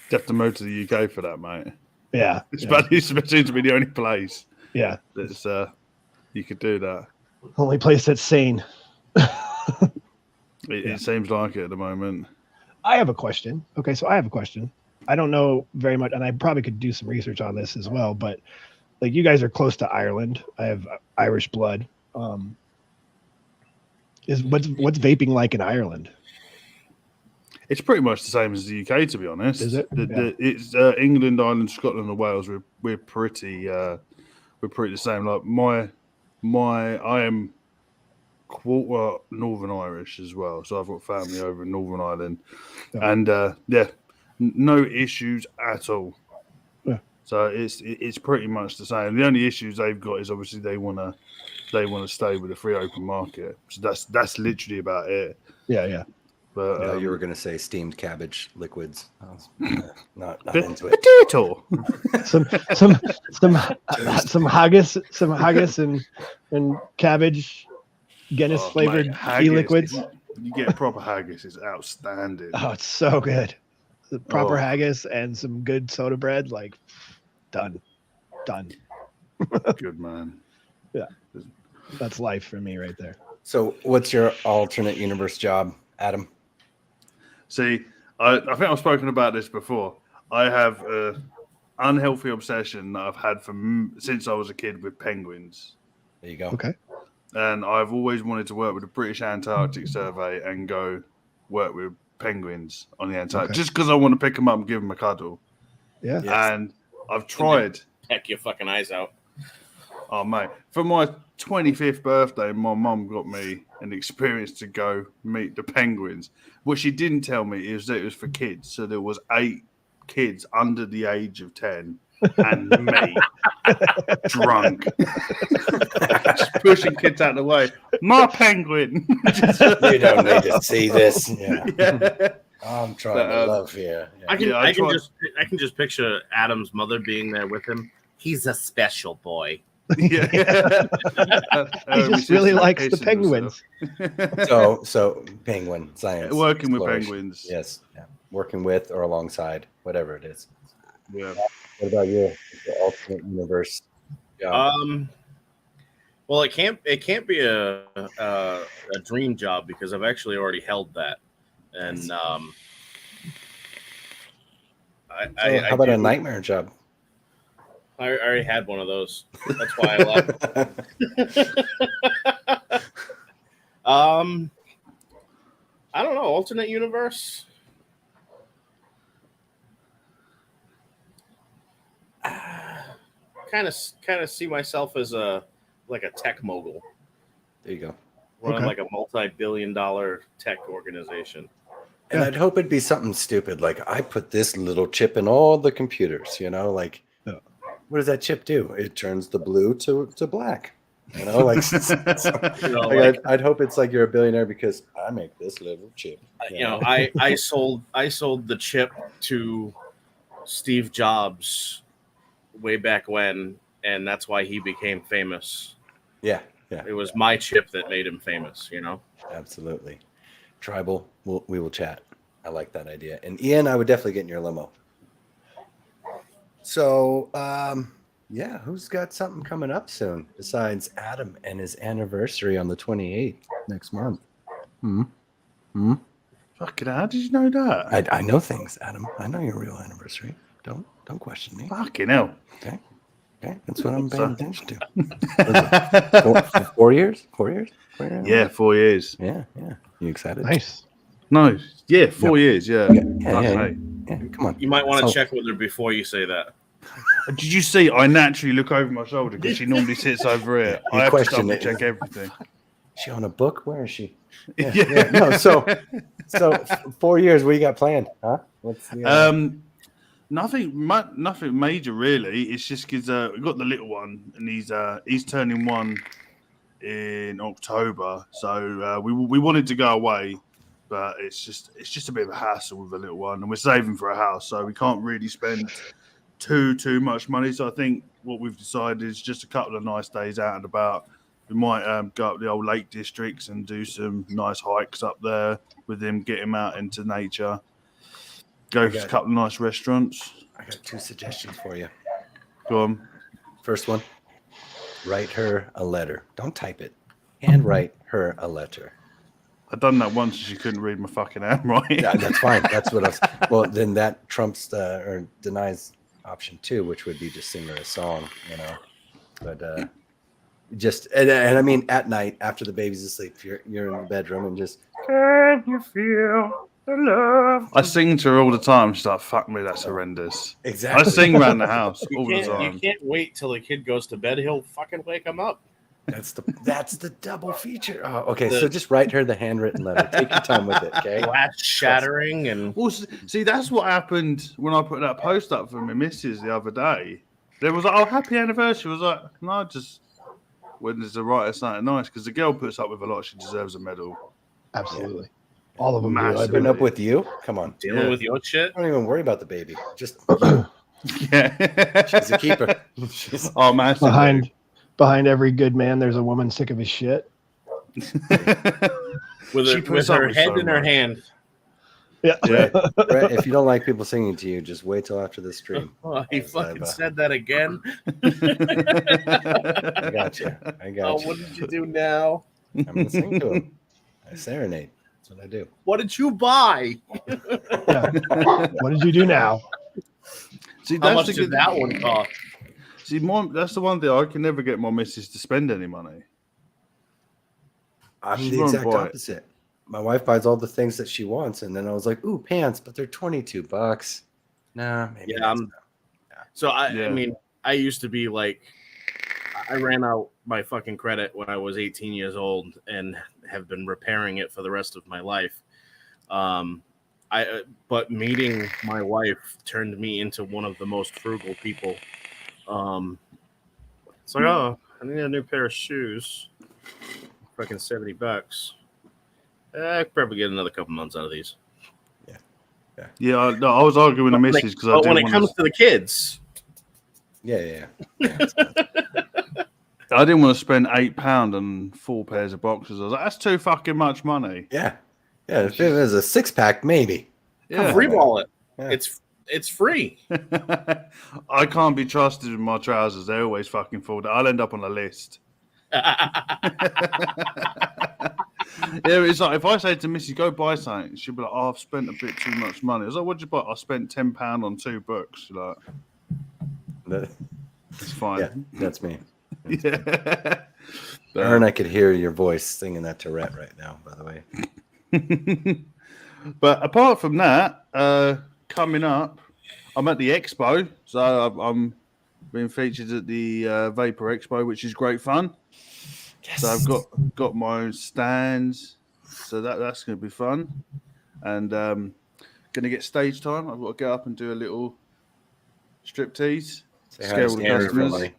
[SPEAKER 3] You have to move to the UK for that, mate.
[SPEAKER 4] Yeah.
[SPEAKER 3] It seems to be the only place.
[SPEAKER 4] Yeah.
[SPEAKER 3] That's you could do that.
[SPEAKER 4] Only place that's sane.
[SPEAKER 3] It seems like it at the moment.
[SPEAKER 4] I have a question. Okay, so I have a question. I don't know very much, and I probably could do some research on this as well, but you guys are close to Ireland. I have Irish blood. What's vaping like in Ireland?
[SPEAKER 3] It's pretty much the same as the UK, to be honest.
[SPEAKER 4] Is it?
[SPEAKER 3] It's England, Ireland, Scotland, and Wales. We're pretty the same. Like I am quarter Northern Irish as well, so I've got family over in Northern Ireland, and no issues at all.
[SPEAKER 4] Yeah.
[SPEAKER 3] So it's pretty much the same. The only issues they've got is obviously they want to stay with a free open market. So that's literally about it.
[SPEAKER 4] Yeah.
[SPEAKER 3] But
[SPEAKER 4] you
[SPEAKER 5] were going to say steamed cabbage liquids. I was not into it.
[SPEAKER 3] Potato.
[SPEAKER 4] some haggis and cabbage Guinness flavored e-liquids.
[SPEAKER 3] You get proper haggis, it's outstanding.
[SPEAKER 4] Oh, it's so good. The proper haggis and some good soda bread, done.
[SPEAKER 3] Good man.
[SPEAKER 4] Yeah, that's life for me right there.
[SPEAKER 5] So, what's your alternate universe job, Adam?
[SPEAKER 3] See, I think I've spoken about this before. I have an unhealthy obsession that I've had since I was a kid with penguins.
[SPEAKER 5] There you go.
[SPEAKER 4] Okay.
[SPEAKER 3] And I've always wanted to work with the British Antarctic Survey and go work with penguins on the Antarctic, just because I want to pick them up and give them a cuddle.
[SPEAKER 4] Yeah.
[SPEAKER 5] Yes.
[SPEAKER 3] And I've tried.
[SPEAKER 1] Peck your fucking eyes out.
[SPEAKER 3] Oh, mate. For my 25th birthday, my mum got me an experience to go meet the penguins. What she didn't tell me is that it was for kids. So there was 8 kids under the age of 10 and me, drunk, just pushing kids out of the way. My penguin.
[SPEAKER 5] You don't need to see this. Yeah. I'm trying to love here. Yeah.
[SPEAKER 1] I can just picture Adam's mother being there with him. He's a special boy.
[SPEAKER 3] Yeah.
[SPEAKER 4] He just really likes the penguins.
[SPEAKER 5] So penguin science.
[SPEAKER 3] Working with penguins.
[SPEAKER 5] Yes. Yeah. Working with or alongside, whatever it is.
[SPEAKER 3] Yeah.
[SPEAKER 5] What about you? The alternate universe job?
[SPEAKER 1] Well, it can't be a dream job because I've actually already held that. And
[SPEAKER 5] how about a nightmare job?
[SPEAKER 1] I already had one of those. That's why I left. I don't know. Alternate universe. Kind of see myself as a tech mogul.
[SPEAKER 5] There you go.
[SPEAKER 1] Running like a multi-billion-dollar tech organization.
[SPEAKER 5] And I'd hope it'd be something stupid like I put this little chip in all the computers, what does that chip do? It turns the blue to black. You know, like, I'd hope it's like you're a billionaire because I make this little chip.
[SPEAKER 1] I sold the chip to Steve Jobs way back when, and that's why he became famous.
[SPEAKER 5] Yeah.
[SPEAKER 1] It was my chip that made him famous,
[SPEAKER 5] Absolutely. Tribal, we will chat. I like that idea. And Ian, I would definitely get in your limo. So, who's got something coming up soon besides Adam and his anniversary on the 28th next month?
[SPEAKER 3] Fucking how did you know that?
[SPEAKER 5] I know things, Adam. I know your real anniversary. Don't question me.
[SPEAKER 3] Fucking hell.
[SPEAKER 5] Okay, that's what I'm paying attention to. 4 years? 4 years?
[SPEAKER 3] Yeah, 4 years.
[SPEAKER 5] Yeah. You excited?
[SPEAKER 4] Nice.
[SPEAKER 3] No, yeah, 4 years. Yeah.
[SPEAKER 5] Yeah. Come on.
[SPEAKER 1] You might want to check with her before you say that.
[SPEAKER 3] Did you see? I naturally look over my shoulder because she normally sits over here. I have to double check everything.
[SPEAKER 5] Is she on a book? Where is she? Yeah. No. So 4 years. What you got planned? Huh? What's the,
[SPEAKER 3] nothing major really. It's just because we got the little one, and he's turning 1 in October. So we wanted to go away, but it's just a bit of a hassle with the little one, and we're saving for a house, so we can't really spend too much money. So I think what we've decided is just a couple of nice days out and about. We might go up the old Lake Districts and do some nice hikes up there with him, get him out into nature. Go to a couple of nice restaurants.
[SPEAKER 5] I got 2 suggestions for you.
[SPEAKER 3] Go on.
[SPEAKER 5] First one, write her a letter. Don't type it. Handwrite her a letter.
[SPEAKER 3] I've done that once and she couldn't read my fucking handwriting.
[SPEAKER 5] Yeah, that's fine. That's what I was. Well, then that trumps or denies option 2, which would be just sing her a song, But just and I mean at night after the baby's asleep, you're in the bedroom and just can you feel the love?
[SPEAKER 3] I sing to her all the time. She's like, "Fuck me, that's horrendous."
[SPEAKER 5] Exactly.
[SPEAKER 3] I sing around the house all the time.
[SPEAKER 1] You can't wait till the kid goes to bed. He'll fucking wake him up.
[SPEAKER 5] That's the double feature. Oh, okay, so just write her the handwritten letter. Take your time with it, okay?
[SPEAKER 1] Glass shattering and.
[SPEAKER 3] Well, see, that's what happened when I put that post up for my missus the other day. There was like, "Oh, happy anniversary." I was like, "No, just when there's a writer something nice," because the girl puts up with a lot. She deserves a medal.
[SPEAKER 4] Absolutely. All of them.
[SPEAKER 3] Massive.
[SPEAKER 5] Putting up with you? Come on.
[SPEAKER 1] Dealing with your shit.
[SPEAKER 5] Don't even worry about the baby. Just
[SPEAKER 3] Yeah,
[SPEAKER 5] she's a keeper.
[SPEAKER 3] Oh, man.
[SPEAKER 4] Behind every good man, there's a woman sick of his shit.
[SPEAKER 1] with her head in her hand.
[SPEAKER 4] Yeah.
[SPEAKER 5] Right. If you don't like people singing to you, just wait till after the stream.
[SPEAKER 1] Oh, he fucking said that again.
[SPEAKER 5] I got you.
[SPEAKER 1] Oh, what did you do now?
[SPEAKER 5] I'm gonna sing to him. I serenade. That's what I do.
[SPEAKER 1] What did you buy?
[SPEAKER 4] Yeah. What did you do now?
[SPEAKER 3] See,
[SPEAKER 1] how much did that one cost?
[SPEAKER 3] See, that's the one thing I can never get my missus to spend any money.
[SPEAKER 5] I'm the exact opposite. My wife buys all the things that she wants, and then I was like, "Ooh, pants," but they're $22. Nah, maybe.
[SPEAKER 1] Yeah, so I mean, I used to be like, I ran out my fucking credit when I was 18 years old, and have been repairing it for the rest of my life. But meeting my wife turned me into one of the most frugal people. It's like, oh, I need a new pair of shoes. Fucking $70. I could probably get another couple months out of these.
[SPEAKER 3] Yeah. I was arguing with the missus because
[SPEAKER 1] but when it comes to the kids,
[SPEAKER 5] yeah.
[SPEAKER 3] I didn't want to spend £8 on 4 pairs of boxers. I was like, that's too fucking much money.
[SPEAKER 5] Yeah. If it was a 6-pack, maybe.
[SPEAKER 3] Yeah,
[SPEAKER 1] free ball it.
[SPEAKER 5] Yeah.
[SPEAKER 1] It's free.
[SPEAKER 3] I can't be trusted with my trousers. They always fucking fall down. I'll end up on a list. Yeah, it's like if I say to Missy, "Go buy something," she'll be like, "Oh, I've spent a bit too much money." I was like, "What'd you buy?" "I spent £10 on 2 books." She's like, it's fine.
[SPEAKER 5] Yeah, that's me.
[SPEAKER 3] Yeah.
[SPEAKER 5] Aaron, I could hear your voice singing that to Rhett right now, by the way.
[SPEAKER 3] But apart from that, coming up, I'm at the expo. So I'm being featured at the Vapor Expo, which is great fun. Yes. So I've got my own stands. So that's going to be fun. And going to get stage time. I've got to get up and do a little striptease.
[SPEAKER 5] Say hi
[SPEAKER 3] Scare
[SPEAKER 5] to
[SPEAKER 3] all the
[SPEAKER 5] Danny for
[SPEAKER 3] customers.
[SPEAKER 5] me.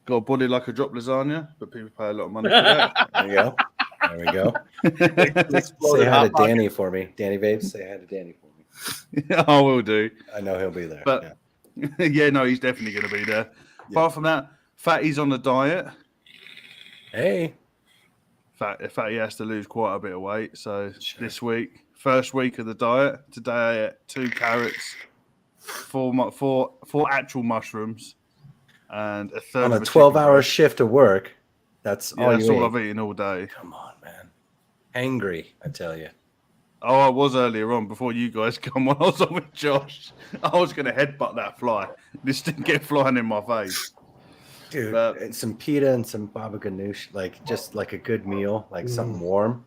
[SPEAKER 3] Got a body like a drop lasagna, but people pay a lot of money for that.
[SPEAKER 5] There you go. There we go. Say
[SPEAKER 1] Exploded
[SPEAKER 5] hi to
[SPEAKER 1] Hot Pocket.
[SPEAKER 5] Danny for me. Danny Vapes, say hi to Danny for me.
[SPEAKER 3] I will do.
[SPEAKER 5] I know he'll be there.
[SPEAKER 3] But
[SPEAKER 5] yeah.
[SPEAKER 3] yeah, no, he's definitely going to be there.
[SPEAKER 5] Yeah.
[SPEAKER 3] Apart from that, Fatty's on a diet.
[SPEAKER 5] Hey.
[SPEAKER 3] Fatty has to lose quite a bit of weight. So
[SPEAKER 5] Sure.
[SPEAKER 3] this week, first week of the diet, today I ate 2 carrots, 4 actual mushrooms, and a third
[SPEAKER 5] On a
[SPEAKER 3] of a chicken
[SPEAKER 5] 12-hour
[SPEAKER 3] breast.
[SPEAKER 5] shift of work, that's
[SPEAKER 3] Yeah,
[SPEAKER 5] all
[SPEAKER 3] that's
[SPEAKER 5] you
[SPEAKER 3] all
[SPEAKER 5] ate.
[SPEAKER 3] I've eaten all day.
[SPEAKER 5] Come on, man. Angry, I tell you.
[SPEAKER 3] Oh, I was earlier on before you guys come on. I was on with Josh. I was going to headbutt that fly. This didn't get flying in my face.
[SPEAKER 5] Dude,
[SPEAKER 3] But-
[SPEAKER 5] and some pita and some baba ganoush, like just like a good meal, like something warm.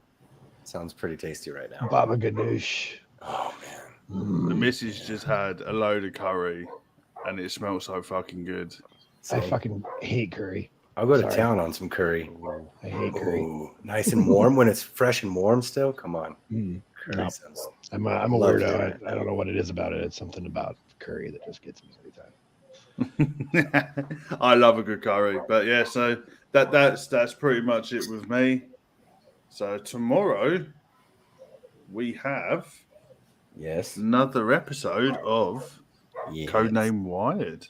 [SPEAKER 5] Sounds pretty tasty right now.
[SPEAKER 4] Baba ganoush.
[SPEAKER 5] Oh, man.
[SPEAKER 3] The missus just had a load of curry, and it smells so fucking good.
[SPEAKER 4] I
[SPEAKER 5] So,
[SPEAKER 4] fucking hate curry.
[SPEAKER 5] I'll go to
[SPEAKER 4] sorry.
[SPEAKER 5] town on some curry.
[SPEAKER 4] I hate curry.
[SPEAKER 5] Ooh, nice and warm when it's fresh and warm still. Come on.
[SPEAKER 4] Mm.
[SPEAKER 5] Curry
[SPEAKER 4] No.
[SPEAKER 5] sounds.
[SPEAKER 4] I'm a
[SPEAKER 5] Love
[SPEAKER 4] weirdo.
[SPEAKER 5] that.
[SPEAKER 4] I don't know what it is about it. It's something about curry that just gets me every time.
[SPEAKER 3] I love a good curry, but yeah, so that's pretty much it with me. So tomorrow we have
[SPEAKER 5] Yes.
[SPEAKER 3] another episode of
[SPEAKER 5] Yes.
[SPEAKER 3] Codename Wired.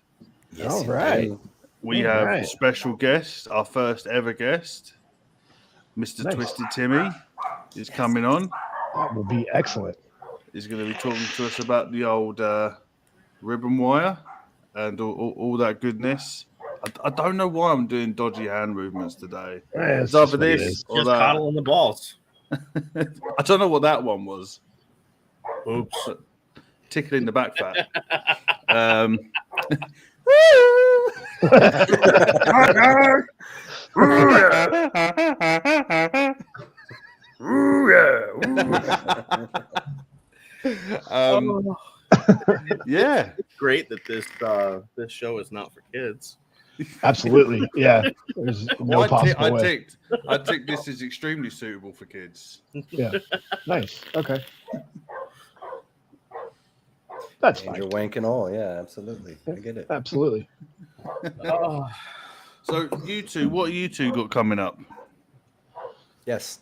[SPEAKER 5] Yes,
[SPEAKER 4] All right.
[SPEAKER 5] indeed.
[SPEAKER 3] We
[SPEAKER 4] All
[SPEAKER 3] have
[SPEAKER 4] right.
[SPEAKER 3] a special guest, our first ever guest, Mr.
[SPEAKER 4] Nice.
[SPEAKER 3] Twisted Timmy, is coming on.
[SPEAKER 4] That will be excellent.
[SPEAKER 3] He's going to be talking to us about the old ribbon wire and all that goodness. I don't know why I'm doing dodgy hand movements today.
[SPEAKER 4] It's
[SPEAKER 3] It's either
[SPEAKER 4] just what it
[SPEAKER 3] this
[SPEAKER 4] is.
[SPEAKER 3] or
[SPEAKER 1] Just
[SPEAKER 3] that.
[SPEAKER 1] coddling the balls.
[SPEAKER 3] I don't know what that one was.
[SPEAKER 1] Oops.
[SPEAKER 3] Tickling the back fat. Yeah.
[SPEAKER 1] Great that this show is not for kids.
[SPEAKER 4] Absolutely. Yeah. There's no
[SPEAKER 3] I
[SPEAKER 4] possible way.
[SPEAKER 3] ticked this is extremely suitable for kids.
[SPEAKER 4] Yeah. Nice. Okay. That's
[SPEAKER 5] And
[SPEAKER 4] fine.
[SPEAKER 5] your wank and all. Yeah, absolutely. I get it.
[SPEAKER 4] Absolutely.
[SPEAKER 1] Oh,
[SPEAKER 3] So you two, what you two got coming up?
[SPEAKER 5] Yes.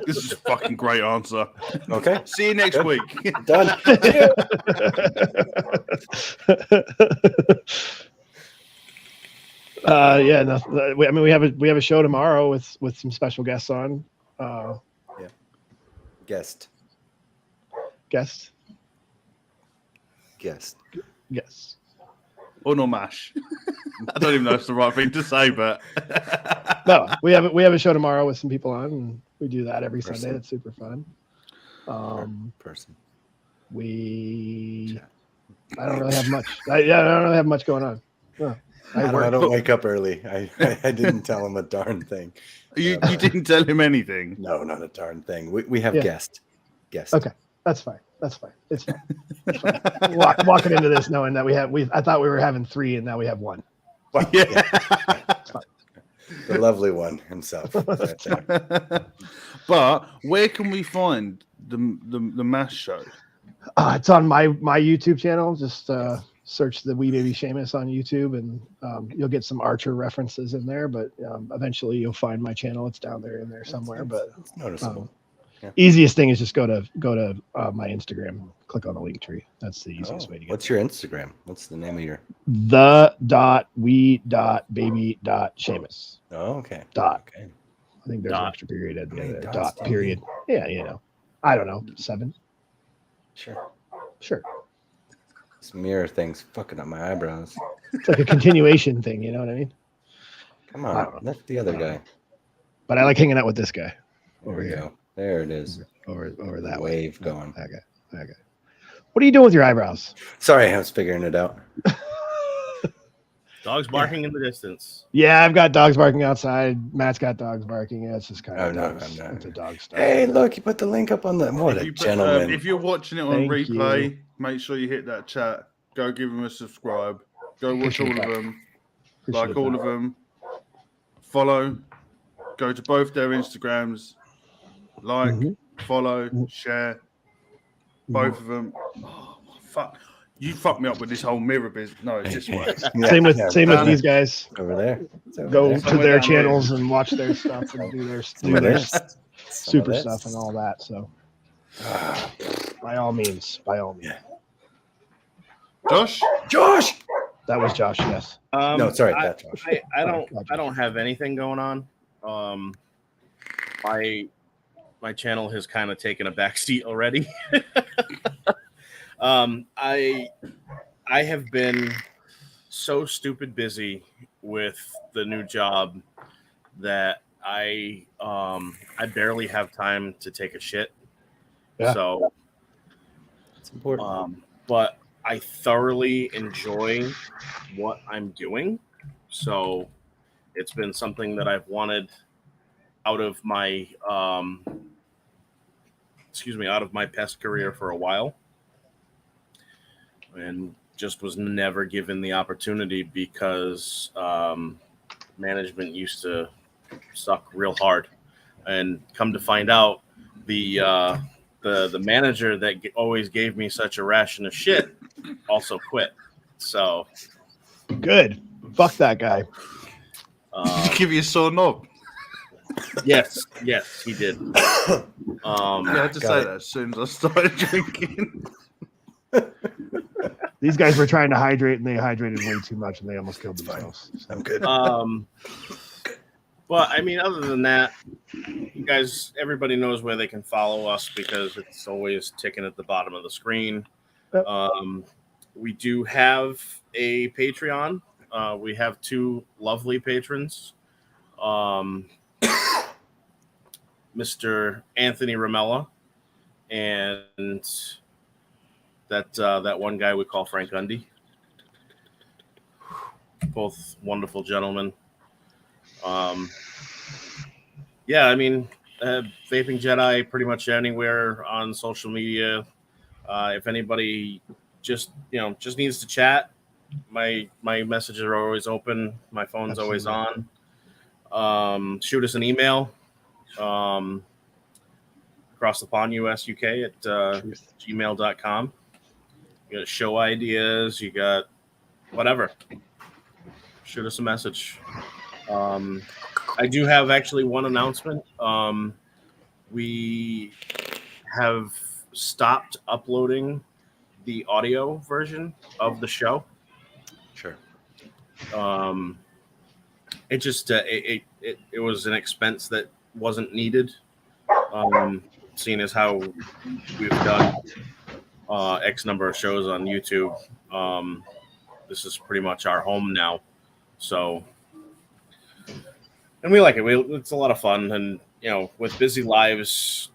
[SPEAKER 3] This is a fucking great answer.
[SPEAKER 5] Okay.
[SPEAKER 3] See you next
[SPEAKER 5] Good.
[SPEAKER 3] week.
[SPEAKER 5] Done.
[SPEAKER 4] Yeah. No, I mean, we have a show tomorrow with some special guests on.
[SPEAKER 5] Guest.
[SPEAKER 4] Guest. Yes.
[SPEAKER 3] Or no mash. I don't even know if it's the right thing to say, but
[SPEAKER 4] No, we have a show tomorrow with some people on, and we do that every
[SPEAKER 5] Person.
[SPEAKER 4] Sunday. It's super fun.
[SPEAKER 5] Person.
[SPEAKER 4] I don't really have much. I don't really have much going on. No,
[SPEAKER 5] I
[SPEAKER 4] work.
[SPEAKER 5] don't wake up early. I didn't tell him a darn thing.
[SPEAKER 3] you didn't tell him anything.
[SPEAKER 5] No, not a darn thing. We have
[SPEAKER 4] Yeah.
[SPEAKER 5] guest.
[SPEAKER 4] Okay, that's fine. That's fine. It's fine. It's fine. Walking into this knowing that I thought we were having 3 and now we have 1.
[SPEAKER 5] Well,
[SPEAKER 3] Yeah.
[SPEAKER 5] the lovely one himself. Right there.
[SPEAKER 3] But where can we find the mash show?
[SPEAKER 4] It's on my YouTube channel. Just search the Wee Baby Seamus on YouTube, and you'll get some Archer references in there. But eventually, you'll find my channel. It's down there in there somewhere. But
[SPEAKER 5] It's noticeable.
[SPEAKER 4] easiest thing is just go to my Instagram, click on the link tree. That's the easiest way to get.
[SPEAKER 5] What's your Instagram? What's the name of your?
[SPEAKER 4] the.we.baby.seamus.
[SPEAKER 5] Oh, okay.
[SPEAKER 4] Dot.
[SPEAKER 5] Okay.
[SPEAKER 4] I think there's an
[SPEAKER 1] Dot.
[SPEAKER 4] extra period at the end of
[SPEAKER 5] Many
[SPEAKER 4] there.
[SPEAKER 5] dots,
[SPEAKER 4] Dot period. Yeah, I don't know. 7.
[SPEAKER 5] Sure.
[SPEAKER 4] Sure.
[SPEAKER 5] This mirror thing's fucking up my eyebrows.
[SPEAKER 4] It's like a continuation thing. You know what I mean?
[SPEAKER 5] Come
[SPEAKER 4] I don't
[SPEAKER 5] on, that's the other guy.
[SPEAKER 4] But I like hanging out with this guy
[SPEAKER 5] There
[SPEAKER 4] over
[SPEAKER 5] we
[SPEAKER 4] here.
[SPEAKER 5] go. There it is.
[SPEAKER 4] Over
[SPEAKER 5] The
[SPEAKER 4] that way.
[SPEAKER 5] wave going.
[SPEAKER 4] Okay. What are you doing with your eyebrows?
[SPEAKER 5] Sorry, I was figuring it out.
[SPEAKER 1] dogs barking in the distance.
[SPEAKER 4] Yeah, I've got dogs barking outside. Matt's got dogs barking. Yeah, it's just kind
[SPEAKER 5] Oh,
[SPEAKER 4] of
[SPEAKER 5] no,
[SPEAKER 4] dogs.
[SPEAKER 5] I'm not.
[SPEAKER 4] It's a dog stuff.
[SPEAKER 5] Hey, look, you put the link up on the. What a
[SPEAKER 3] If you put,
[SPEAKER 5] gentleman.
[SPEAKER 3] if you're watching it on
[SPEAKER 4] Thank
[SPEAKER 3] replay,
[SPEAKER 4] you.
[SPEAKER 3] make sure you hit that chat. Go give them a subscribe. Go watch
[SPEAKER 4] Appreciate
[SPEAKER 3] all of
[SPEAKER 4] that.
[SPEAKER 3] them.
[SPEAKER 4] Appreciate
[SPEAKER 3] Like all
[SPEAKER 4] that.
[SPEAKER 3] of them. Follow. Go to both their Instagrams. Like,
[SPEAKER 4] Mhm.
[SPEAKER 3] follow,
[SPEAKER 4] Mhm.
[SPEAKER 3] share. Both of them. Oh, fuck. You fucked me up with this whole mirror business. No, it's this way.
[SPEAKER 4] Same with
[SPEAKER 3] down
[SPEAKER 4] these guys.
[SPEAKER 2] over there. It's over
[SPEAKER 4] Go
[SPEAKER 2] there.
[SPEAKER 4] to
[SPEAKER 3] Somewhere
[SPEAKER 4] their
[SPEAKER 3] down here.
[SPEAKER 4] channels and watch their stuff and do their
[SPEAKER 2] Some of this. Some
[SPEAKER 4] super
[SPEAKER 2] of this.
[SPEAKER 4] stuff and all that. So, by all means.
[SPEAKER 3] Josh.
[SPEAKER 4] That was Josh. Yes.
[SPEAKER 2] No, sorry, that's Josh.
[SPEAKER 1] I don't have anything going on. My channel has kind of taken a backseat already. I have been so stupid busy with the new job that I barely have time to take a shit.
[SPEAKER 4] Yeah.
[SPEAKER 1] So
[SPEAKER 2] It's important.
[SPEAKER 1] but I thoroughly enjoy what I'm doing. So it's been something that I've wanted out of my pest career for a while, and just was never given the opportunity because management used to suck real hard. And come to find out, the manager that always gave me such a ration of shit also quit. So
[SPEAKER 4] Good. Fuck that guy.
[SPEAKER 3] Did he give you a sore knob?
[SPEAKER 1] yes, he did.
[SPEAKER 3] I had to
[SPEAKER 2] got
[SPEAKER 3] say
[SPEAKER 2] it.
[SPEAKER 3] that as soon as I started drinking.
[SPEAKER 4] These guys were trying to hydrate and they hydrated way too much and they almost killed themselves.
[SPEAKER 2] I'm good.
[SPEAKER 1] But I mean, other than that, you guys, everybody knows where they can follow us because it's always ticking at the bottom of the screen.
[SPEAKER 4] Yep.
[SPEAKER 1] We do have a Patreon. We have two lovely patrons, Mr. Anthony Ramella and that one guy we call Frank Gundy. Both wonderful gentlemen. Yeah, I mean, Vaping Jedi pretty much anywhere on social media. If anybody just needs to chat, my messages are always open. My phone's always on. Shoot us an email. acrossthepondusuk at gmail.com. You got show ideas, you got whatever. Shoot us a message. I do have actually one announcement. We have stopped uploading the audio version of the show.
[SPEAKER 5] Sure.
[SPEAKER 1] It just it was an expense that wasn't needed. Seeing as how we've done X number of shows on YouTube, this is pretty much our home now. So, and we like it. It's a lot of fun, and with busy lives,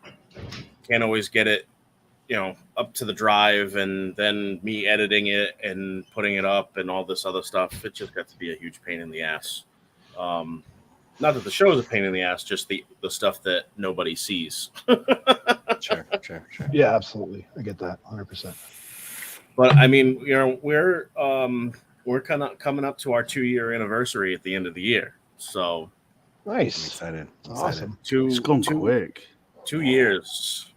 [SPEAKER 1] can't always get it, up to the drive, and then me editing it and putting it up and all this other stuff. It just got to be a huge pain in the ass. Not that the show is a pain in the ass, just the stuff that nobody sees.
[SPEAKER 5] Sure.
[SPEAKER 4] Yeah, absolutely. I get that 100%.
[SPEAKER 1] But I mean, we're kind of coming up to our 2-year anniversary at the end of the year. So
[SPEAKER 5] I'm
[SPEAKER 4] Nice.
[SPEAKER 5] excited.
[SPEAKER 4] Awesome.
[SPEAKER 3] It's gone quick.
[SPEAKER 1] 2 years.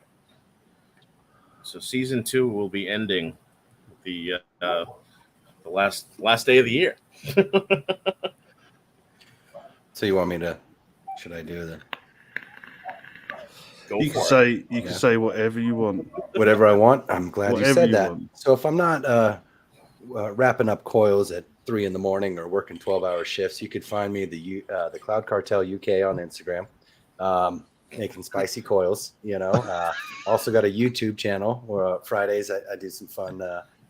[SPEAKER 1] So season 2 will be ending the last day of the year.
[SPEAKER 5] So you want me to? Should I do the
[SPEAKER 1] Go
[SPEAKER 3] You
[SPEAKER 1] for
[SPEAKER 3] can
[SPEAKER 1] it.
[SPEAKER 3] say whatever you want.
[SPEAKER 5] whatever I want? I'm glad you
[SPEAKER 3] Whatever
[SPEAKER 5] said
[SPEAKER 3] you
[SPEAKER 5] that.
[SPEAKER 3] want.
[SPEAKER 5] So if I'm not wrapping up coils at 3 a.m. or working 12-hour shifts, you could find me the Cloud Cartel UK on Instagram, making spicy coils. Also got a YouTube channel where Fridays I do some fun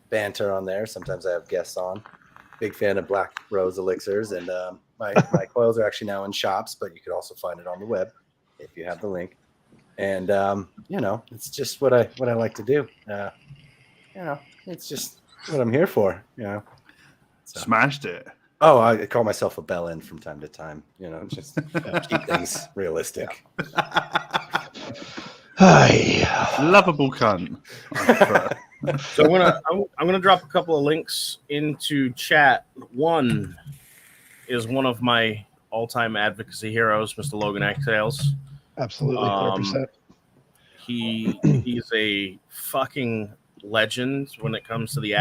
[SPEAKER 5] banter on there. Sometimes I have guests on. Big fan of Black Rose elixirs, and my coils are actually now in shops, but you could also find it on the web if you have the link. And it's just what I like to do. It's just what I'm here for. So.
[SPEAKER 3] Smashed it.
[SPEAKER 5] Oh, I call myself a bellend from time to time. Just keep things realistic.
[SPEAKER 3] Lovable cunt.
[SPEAKER 1] So I'm gonna drop a couple of links into chat. One is one of my all-time advocacy heroes, Mr. Logan Exhales.
[SPEAKER 4] Absolutely. 100%.
[SPEAKER 1] He's a fucking legend when it comes to the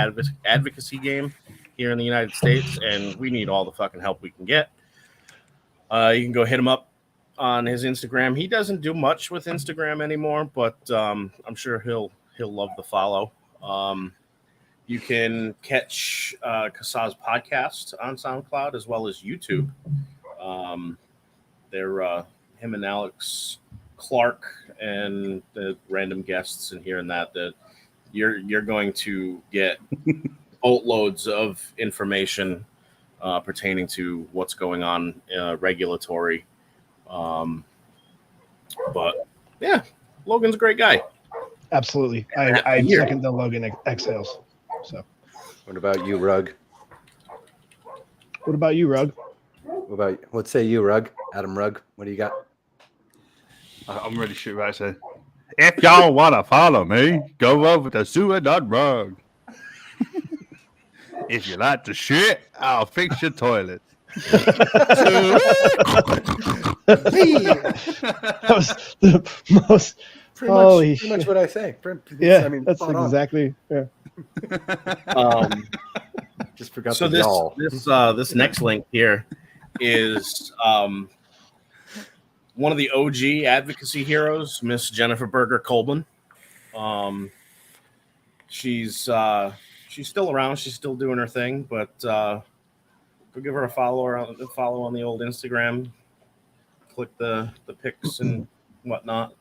[SPEAKER 1] advocacy game here in the United States, and we need all the fucking help we can get. You can go hit him up on his Instagram. He doesn't do much with Instagram anymore, but I'm sure he'll love the follow. You can catch Kassa's podcast on SoundCloud as well as YouTube. They're him and Alex Clark and the random guests in here and that you're going to get boatloads of information pertaining to what's going on regulatory. But yeah, Logan's a great guy.
[SPEAKER 4] Absolutely. I second the Logan exhales. So
[SPEAKER 5] What about you, Rug?
[SPEAKER 4] what about you, Rug?
[SPEAKER 5] What say you, Rug? Adam Rug, what do you got?
[SPEAKER 3] I'm really shit about to say. If y'all want to follow me, go over to Sewer.rug. If you like to shit, I'll fix your toilet.
[SPEAKER 4] That was the most.
[SPEAKER 5] Pretty
[SPEAKER 4] Holy
[SPEAKER 5] much
[SPEAKER 4] shit.
[SPEAKER 5] what I say.
[SPEAKER 4] Yeah,
[SPEAKER 5] I mean,
[SPEAKER 4] that's
[SPEAKER 5] spot on.
[SPEAKER 4] exactly. Yeah.
[SPEAKER 5] Just forgot
[SPEAKER 1] So
[SPEAKER 5] the y'all.
[SPEAKER 1] this next link here is one of the OG advocacy heroes, Miss Jennifer Berger Colburn. She's still around. She's still doing her thing, but go give her a follow on the old Instagram. Click the pics and whatnot.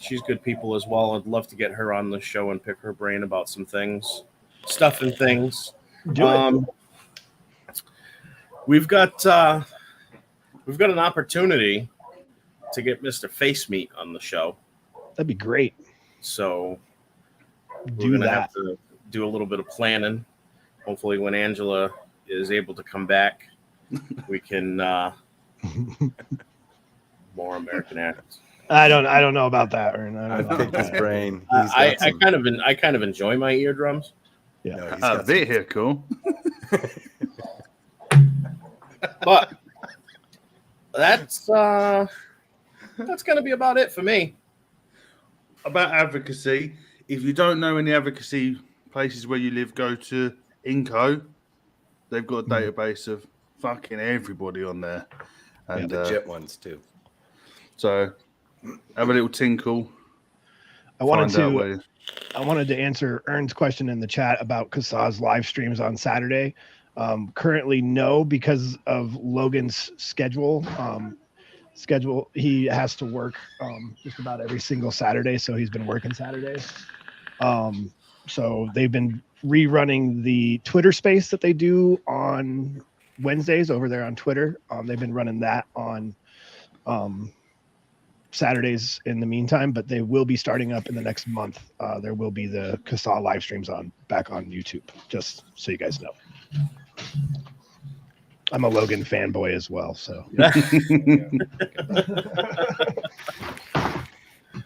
[SPEAKER 1] She's good people as well. I'd love to get her on the show and pick her brain about some stuff and things.
[SPEAKER 4] Do it.
[SPEAKER 1] We've got an opportunity to get Mr. Face Meat on the show.
[SPEAKER 4] That'd be great.
[SPEAKER 1] So we're
[SPEAKER 4] Do
[SPEAKER 1] gonna
[SPEAKER 4] that.
[SPEAKER 1] have to do a little bit of planning. Hopefully, when Angela is able to come back, we can more American accents.
[SPEAKER 4] I don't know about that, Ern. I
[SPEAKER 5] I
[SPEAKER 4] don't know
[SPEAKER 5] picked
[SPEAKER 4] about
[SPEAKER 5] his
[SPEAKER 4] that.
[SPEAKER 5] brain.
[SPEAKER 1] I kind of enjoy my eardrums.
[SPEAKER 4] Yeah.
[SPEAKER 5] No, he's
[SPEAKER 3] A
[SPEAKER 5] got
[SPEAKER 3] bit here, cool.
[SPEAKER 1] But that's going to be about it for me.
[SPEAKER 3] About advocacy, if you don't know any advocacy places where you live, go to Inco. They've got a database of fucking everybody on there.
[SPEAKER 5] and
[SPEAKER 3] And
[SPEAKER 5] legit ones too.
[SPEAKER 3] so have a little tinkle.
[SPEAKER 4] I wanted
[SPEAKER 3] find out where-
[SPEAKER 4] to answer Ern's question in the chat about Kassa's live streams on Saturday. Currently, no, because of Logan's schedule. He has to work just about every single Saturday, so he's been working Saturdays. So they've been rerunning the Twitter space that they do on Wednesdays over there on Twitter. They've been running that on Saturdays in the meantime, but they will be starting up in the next month. There will be the Kassa live streams back on YouTube, just so you guys know. I'm a Logan fanboy as well, so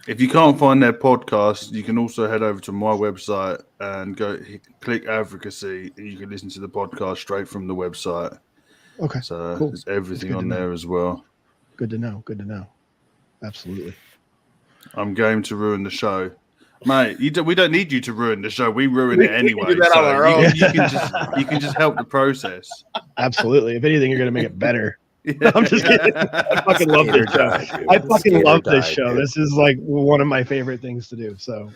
[SPEAKER 3] If you can't find their podcast, you can also head over to my website and click advocacy, and you can listen to the podcast straight from the website.
[SPEAKER 4] okay.
[SPEAKER 3] So
[SPEAKER 4] Cool.
[SPEAKER 3] there's everything
[SPEAKER 4] That's good
[SPEAKER 3] on
[SPEAKER 4] to know.
[SPEAKER 3] there as well.
[SPEAKER 4] Good to know. Absolutely.
[SPEAKER 3] I'm game to ruin the show, mate. We don't need you to ruin the show. We ruin it anyway.
[SPEAKER 1] do that on
[SPEAKER 3] So
[SPEAKER 1] our own.
[SPEAKER 3] you can just help the process.
[SPEAKER 4] Absolutely. If anything, you're gonna make it better.
[SPEAKER 3] Yeah.
[SPEAKER 4] I'm just kidding. I fucking love this show. I fucking love this show. This is like one of my favorite things to do. So,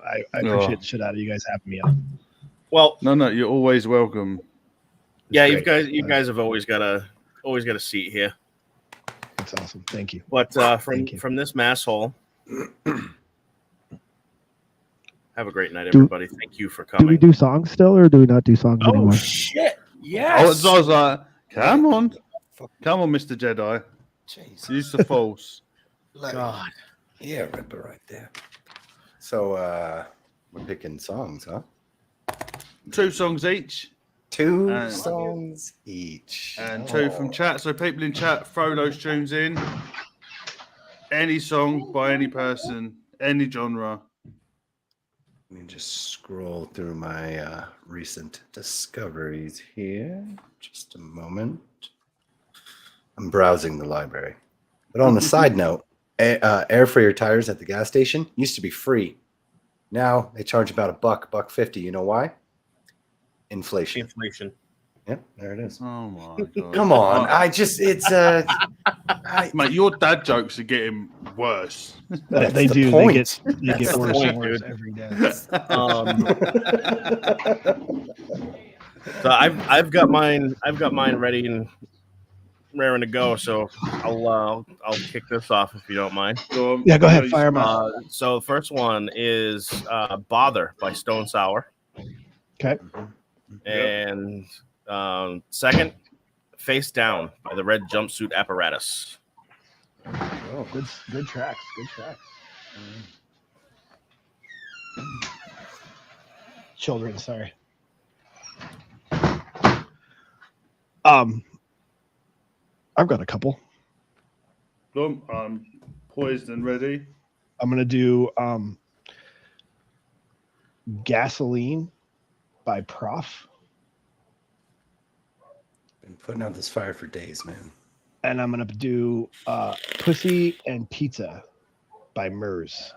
[SPEAKER 4] I appreciate the shit out of you guys having me on.
[SPEAKER 1] Well,
[SPEAKER 3] No, you're always welcome.
[SPEAKER 1] yeah,
[SPEAKER 4] Great.
[SPEAKER 1] you guys have always got a seat here.
[SPEAKER 4] That's awesome. Thank you.
[SPEAKER 1] But
[SPEAKER 4] Thank you.
[SPEAKER 1] from this masshole, have a great night, everybody. Thank you for coming.
[SPEAKER 4] do songs still, or do we not do songs
[SPEAKER 1] Oh shit! Yes.
[SPEAKER 3] I was like, come on, Mr. Jedi.
[SPEAKER 5] Jeez.
[SPEAKER 3] Use the Force.
[SPEAKER 1] God.
[SPEAKER 5] Yeah, Ripper right there. So we're picking songs, huh?
[SPEAKER 3] 2 songs each.
[SPEAKER 5] 2
[SPEAKER 3] And-
[SPEAKER 5] songs each.
[SPEAKER 3] And 2 from chat. So people in chat, throw those tunes in. Any song by any person, any genre.
[SPEAKER 5] Let me just scroll through my recent discoveries here. Just a moment. I'm browsing the library. But on a side note, air for your tires at the gas station used to be free. Now they charge about $1.50. You know why? Inflation.
[SPEAKER 1] Inflation.
[SPEAKER 5] Yep, there it is.
[SPEAKER 3] Oh my god!
[SPEAKER 5] Come on,
[SPEAKER 3] Mate, your dad jokes are getting worse.
[SPEAKER 5] That's
[SPEAKER 4] They
[SPEAKER 5] the
[SPEAKER 4] do.
[SPEAKER 5] point.
[SPEAKER 4] They get
[SPEAKER 5] That's the
[SPEAKER 4] worse
[SPEAKER 1] point,
[SPEAKER 4] and worse
[SPEAKER 1] dude.
[SPEAKER 4] every day.
[SPEAKER 1] So I've got mine ready and raring to go. So I'll kick this off if you don't mind.
[SPEAKER 3] Go on.
[SPEAKER 4] Yeah, go ahead, fire 'em up.
[SPEAKER 1] So the first one is "Bother" by Stone Sour,
[SPEAKER 4] Okay.
[SPEAKER 1] and second, "Face Down" by the Red Jumpsuit Apparatus.
[SPEAKER 4] Oh, good tracks. Good tracks. Children, sorry. I've got a couple.
[SPEAKER 3] Go on. I'm poised and ready.
[SPEAKER 4] I'm gonna do Gasoline by Prof.
[SPEAKER 5] Been putting out this fire for days, man.
[SPEAKER 4] And I'm gonna do Pussy and Pizza by Murs.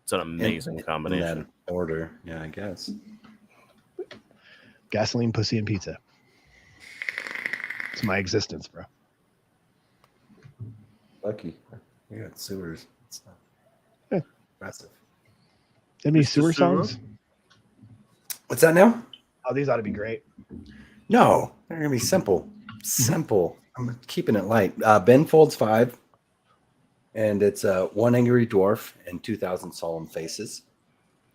[SPEAKER 1] It's an amazing
[SPEAKER 5] In
[SPEAKER 1] combination.
[SPEAKER 5] that order, yeah, I guess.
[SPEAKER 4] Gasoline, Pussy, and Pizza. It's my existence, bro.
[SPEAKER 5] Lucky. You got sewers. It's not
[SPEAKER 4] Yeah.
[SPEAKER 5] impressive.
[SPEAKER 4] Any
[SPEAKER 3] Mr.
[SPEAKER 4] sewer
[SPEAKER 3] Sewer?
[SPEAKER 4] songs?
[SPEAKER 5] What's that now?
[SPEAKER 4] Oh, these ought to be great.
[SPEAKER 5] No, they're gonna be simple. Simple. I'm keeping it light. Ben Folds 5, and it's One Angry Dwarf and 2,000 Solemn Faces.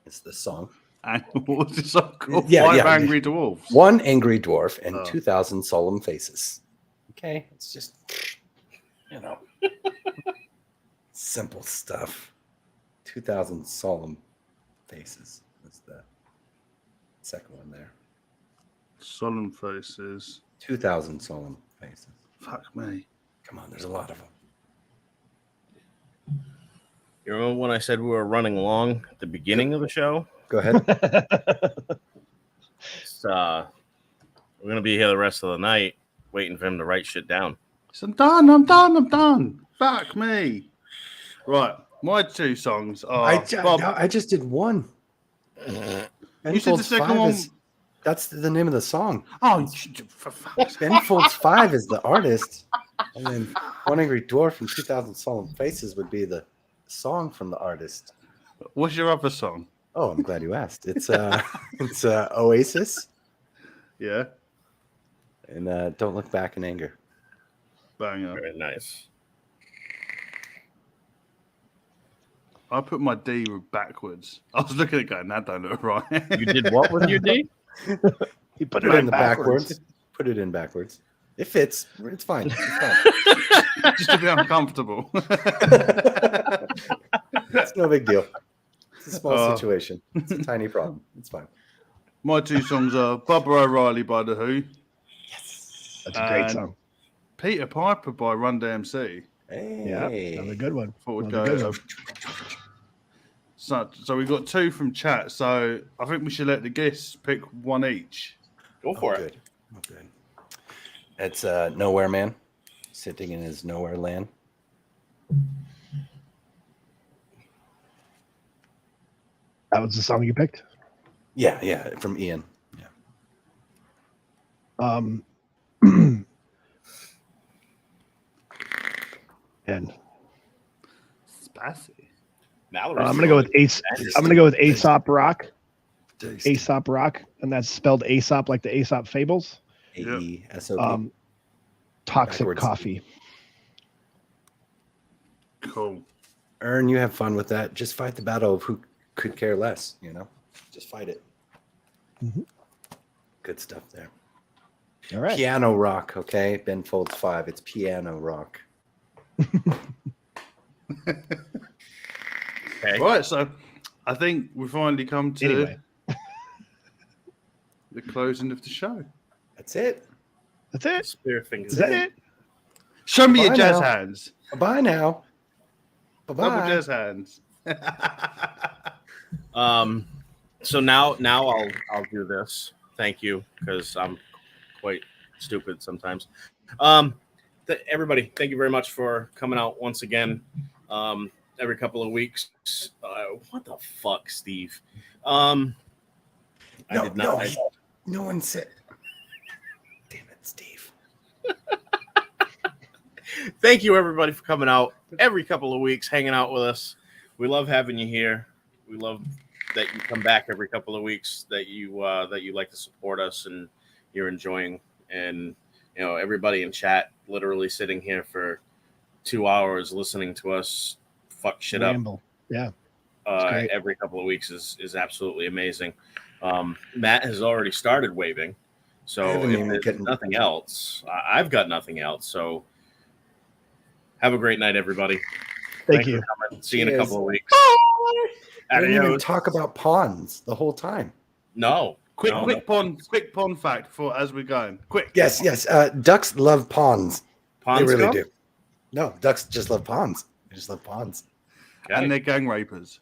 [SPEAKER 5] It's the song.
[SPEAKER 3] And what's this song called?
[SPEAKER 5] Yeah,
[SPEAKER 3] Five
[SPEAKER 5] yeah.
[SPEAKER 3] Angry Dwarfs.
[SPEAKER 5] One Angry Dwarf and
[SPEAKER 3] Oh.
[SPEAKER 5] 2,000 Solemn Faces. Okay, it's just, simple stuff. 2,000 Solemn Faces. That's the second one there.
[SPEAKER 3] Solemn Faces.
[SPEAKER 5] 2,000 Solemn Faces.
[SPEAKER 3] Fuck me.
[SPEAKER 5] Come on, there's a lot of them.
[SPEAKER 1] You remember when I said we were running long at the beginning of the show?
[SPEAKER 5] Go ahead.
[SPEAKER 1] It's, we're gonna be here the rest of the night waiting for him to write shit down.
[SPEAKER 3] So I'm done. Fuck me. Right. My two songs are.
[SPEAKER 5] I just did one.
[SPEAKER 3] You said the
[SPEAKER 5] Benfold's
[SPEAKER 3] second
[SPEAKER 5] 5
[SPEAKER 3] one.
[SPEAKER 5] that's the name of the song.
[SPEAKER 3] Oh, for fuck's sake.
[SPEAKER 5] Benfold's 5 is the artist. And then One Angry Dwarf and 2,000 Solemn Faces would be the song from the artist.
[SPEAKER 3] What's your other song?
[SPEAKER 5] Oh, I'm glad you asked. It's Oasis
[SPEAKER 3] Yeah.
[SPEAKER 5] and Don't Look Back in Anger.
[SPEAKER 3] Banger.
[SPEAKER 1] Very nice.
[SPEAKER 3] I put my D backwards. I was looking at it going, that don't look right.
[SPEAKER 1] You did what with your D?
[SPEAKER 4] You
[SPEAKER 5] Put it in the backwards. Put it in backwards. It fits. It's fine. It's fine.
[SPEAKER 3] Just to be uncomfortable.
[SPEAKER 5] It's no big deal. It's a small
[SPEAKER 3] Oh.
[SPEAKER 5] situation. It's a tiny problem. It's fine.
[SPEAKER 3] My two songs are Bubba O'Reilly by The Who,
[SPEAKER 4] That's a great
[SPEAKER 3] And-
[SPEAKER 4] song.
[SPEAKER 3] Peter Piper by Run DMC.
[SPEAKER 4] Yeah,
[SPEAKER 5] Hey.
[SPEAKER 4] another good one.
[SPEAKER 3] Thought we'd
[SPEAKER 4] Another good
[SPEAKER 3] go.
[SPEAKER 4] one.
[SPEAKER 3] So we got two from chat. So I think we should let the guests pick one each.
[SPEAKER 1] Go for it.
[SPEAKER 5] Good. Oh, good. It's Nowhere Man, sitting in his nowhere land.
[SPEAKER 4] That was the song you picked.
[SPEAKER 5] Yeah, from Ian. Yeah.
[SPEAKER 4] And
[SPEAKER 3] Spicy.
[SPEAKER 1] Mallory's
[SPEAKER 4] I'm gonna go with Ace. I'm gonna go with Aesop Rock.
[SPEAKER 5] Tasty.
[SPEAKER 4] Aesop Rock, and that's spelled Aesop like the Aesop Fables.
[SPEAKER 5] AESOP.
[SPEAKER 4] Toxic
[SPEAKER 5] Backwards.
[SPEAKER 4] Coffee.
[SPEAKER 3] Cool.
[SPEAKER 5] Ern, you have fun with that. Just fight the battle of who could care less, Just fight it.
[SPEAKER 4] Mhm.
[SPEAKER 5] Good stuff there.
[SPEAKER 4] All right.
[SPEAKER 5] Piano rock, okay? Ben Folds 5. It's piano rock.
[SPEAKER 1] Okay.
[SPEAKER 3] Right, so I think we finally come to
[SPEAKER 4] Anyway.
[SPEAKER 3] the closing of the show.
[SPEAKER 5] That's it.
[SPEAKER 4] That's it.
[SPEAKER 1] Spear fingers.
[SPEAKER 4] Is that it?
[SPEAKER 3] Show me your
[SPEAKER 5] Bye
[SPEAKER 3] jazz
[SPEAKER 5] now.
[SPEAKER 3] hands.
[SPEAKER 5] Bye now.
[SPEAKER 3] Double
[SPEAKER 5] Bye-bye.
[SPEAKER 3] jazz hands.
[SPEAKER 1] So now I'll do this. Thank you, because I'm quite stupid sometimes. Everybody, thank you very much for coming out once again. every couple of weeks. What the fuck, Steve? I did not.
[SPEAKER 5] No one said. Damn it, Steve.
[SPEAKER 1] Thank you, everybody, for coming out every couple of weeks, hanging out with us. We love having you here. We love that you come back every couple of weeks. That you like to support us and you're enjoying. And everybody in chat, literally sitting here for 2 hours listening to us fuck shit
[SPEAKER 4] Ramble. Yeah.
[SPEAKER 1] every couple of weeks is absolutely amazing. Matt has already started waving, so if there's nothing else, I've got nothing else. So have a great night, everybody.
[SPEAKER 4] Thank you.
[SPEAKER 1] For coming. See you in a couple of weeks.
[SPEAKER 5] I didn't even talk about ponds the whole time.
[SPEAKER 1] No.
[SPEAKER 3] Quick pond fact for as we're going. Quick.
[SPEAKER 5] Yes. Ducks love ponds.
[SPEAKER 1] Pond
[SPEAKER 5] They really
[SPEAKER 1] scum?
[SPEAKER 5] do. No, ducks just love ponds. They just love ponds.
[SPEAKER 1] Okay.
[SPEAKER 3] And they're gang rapers.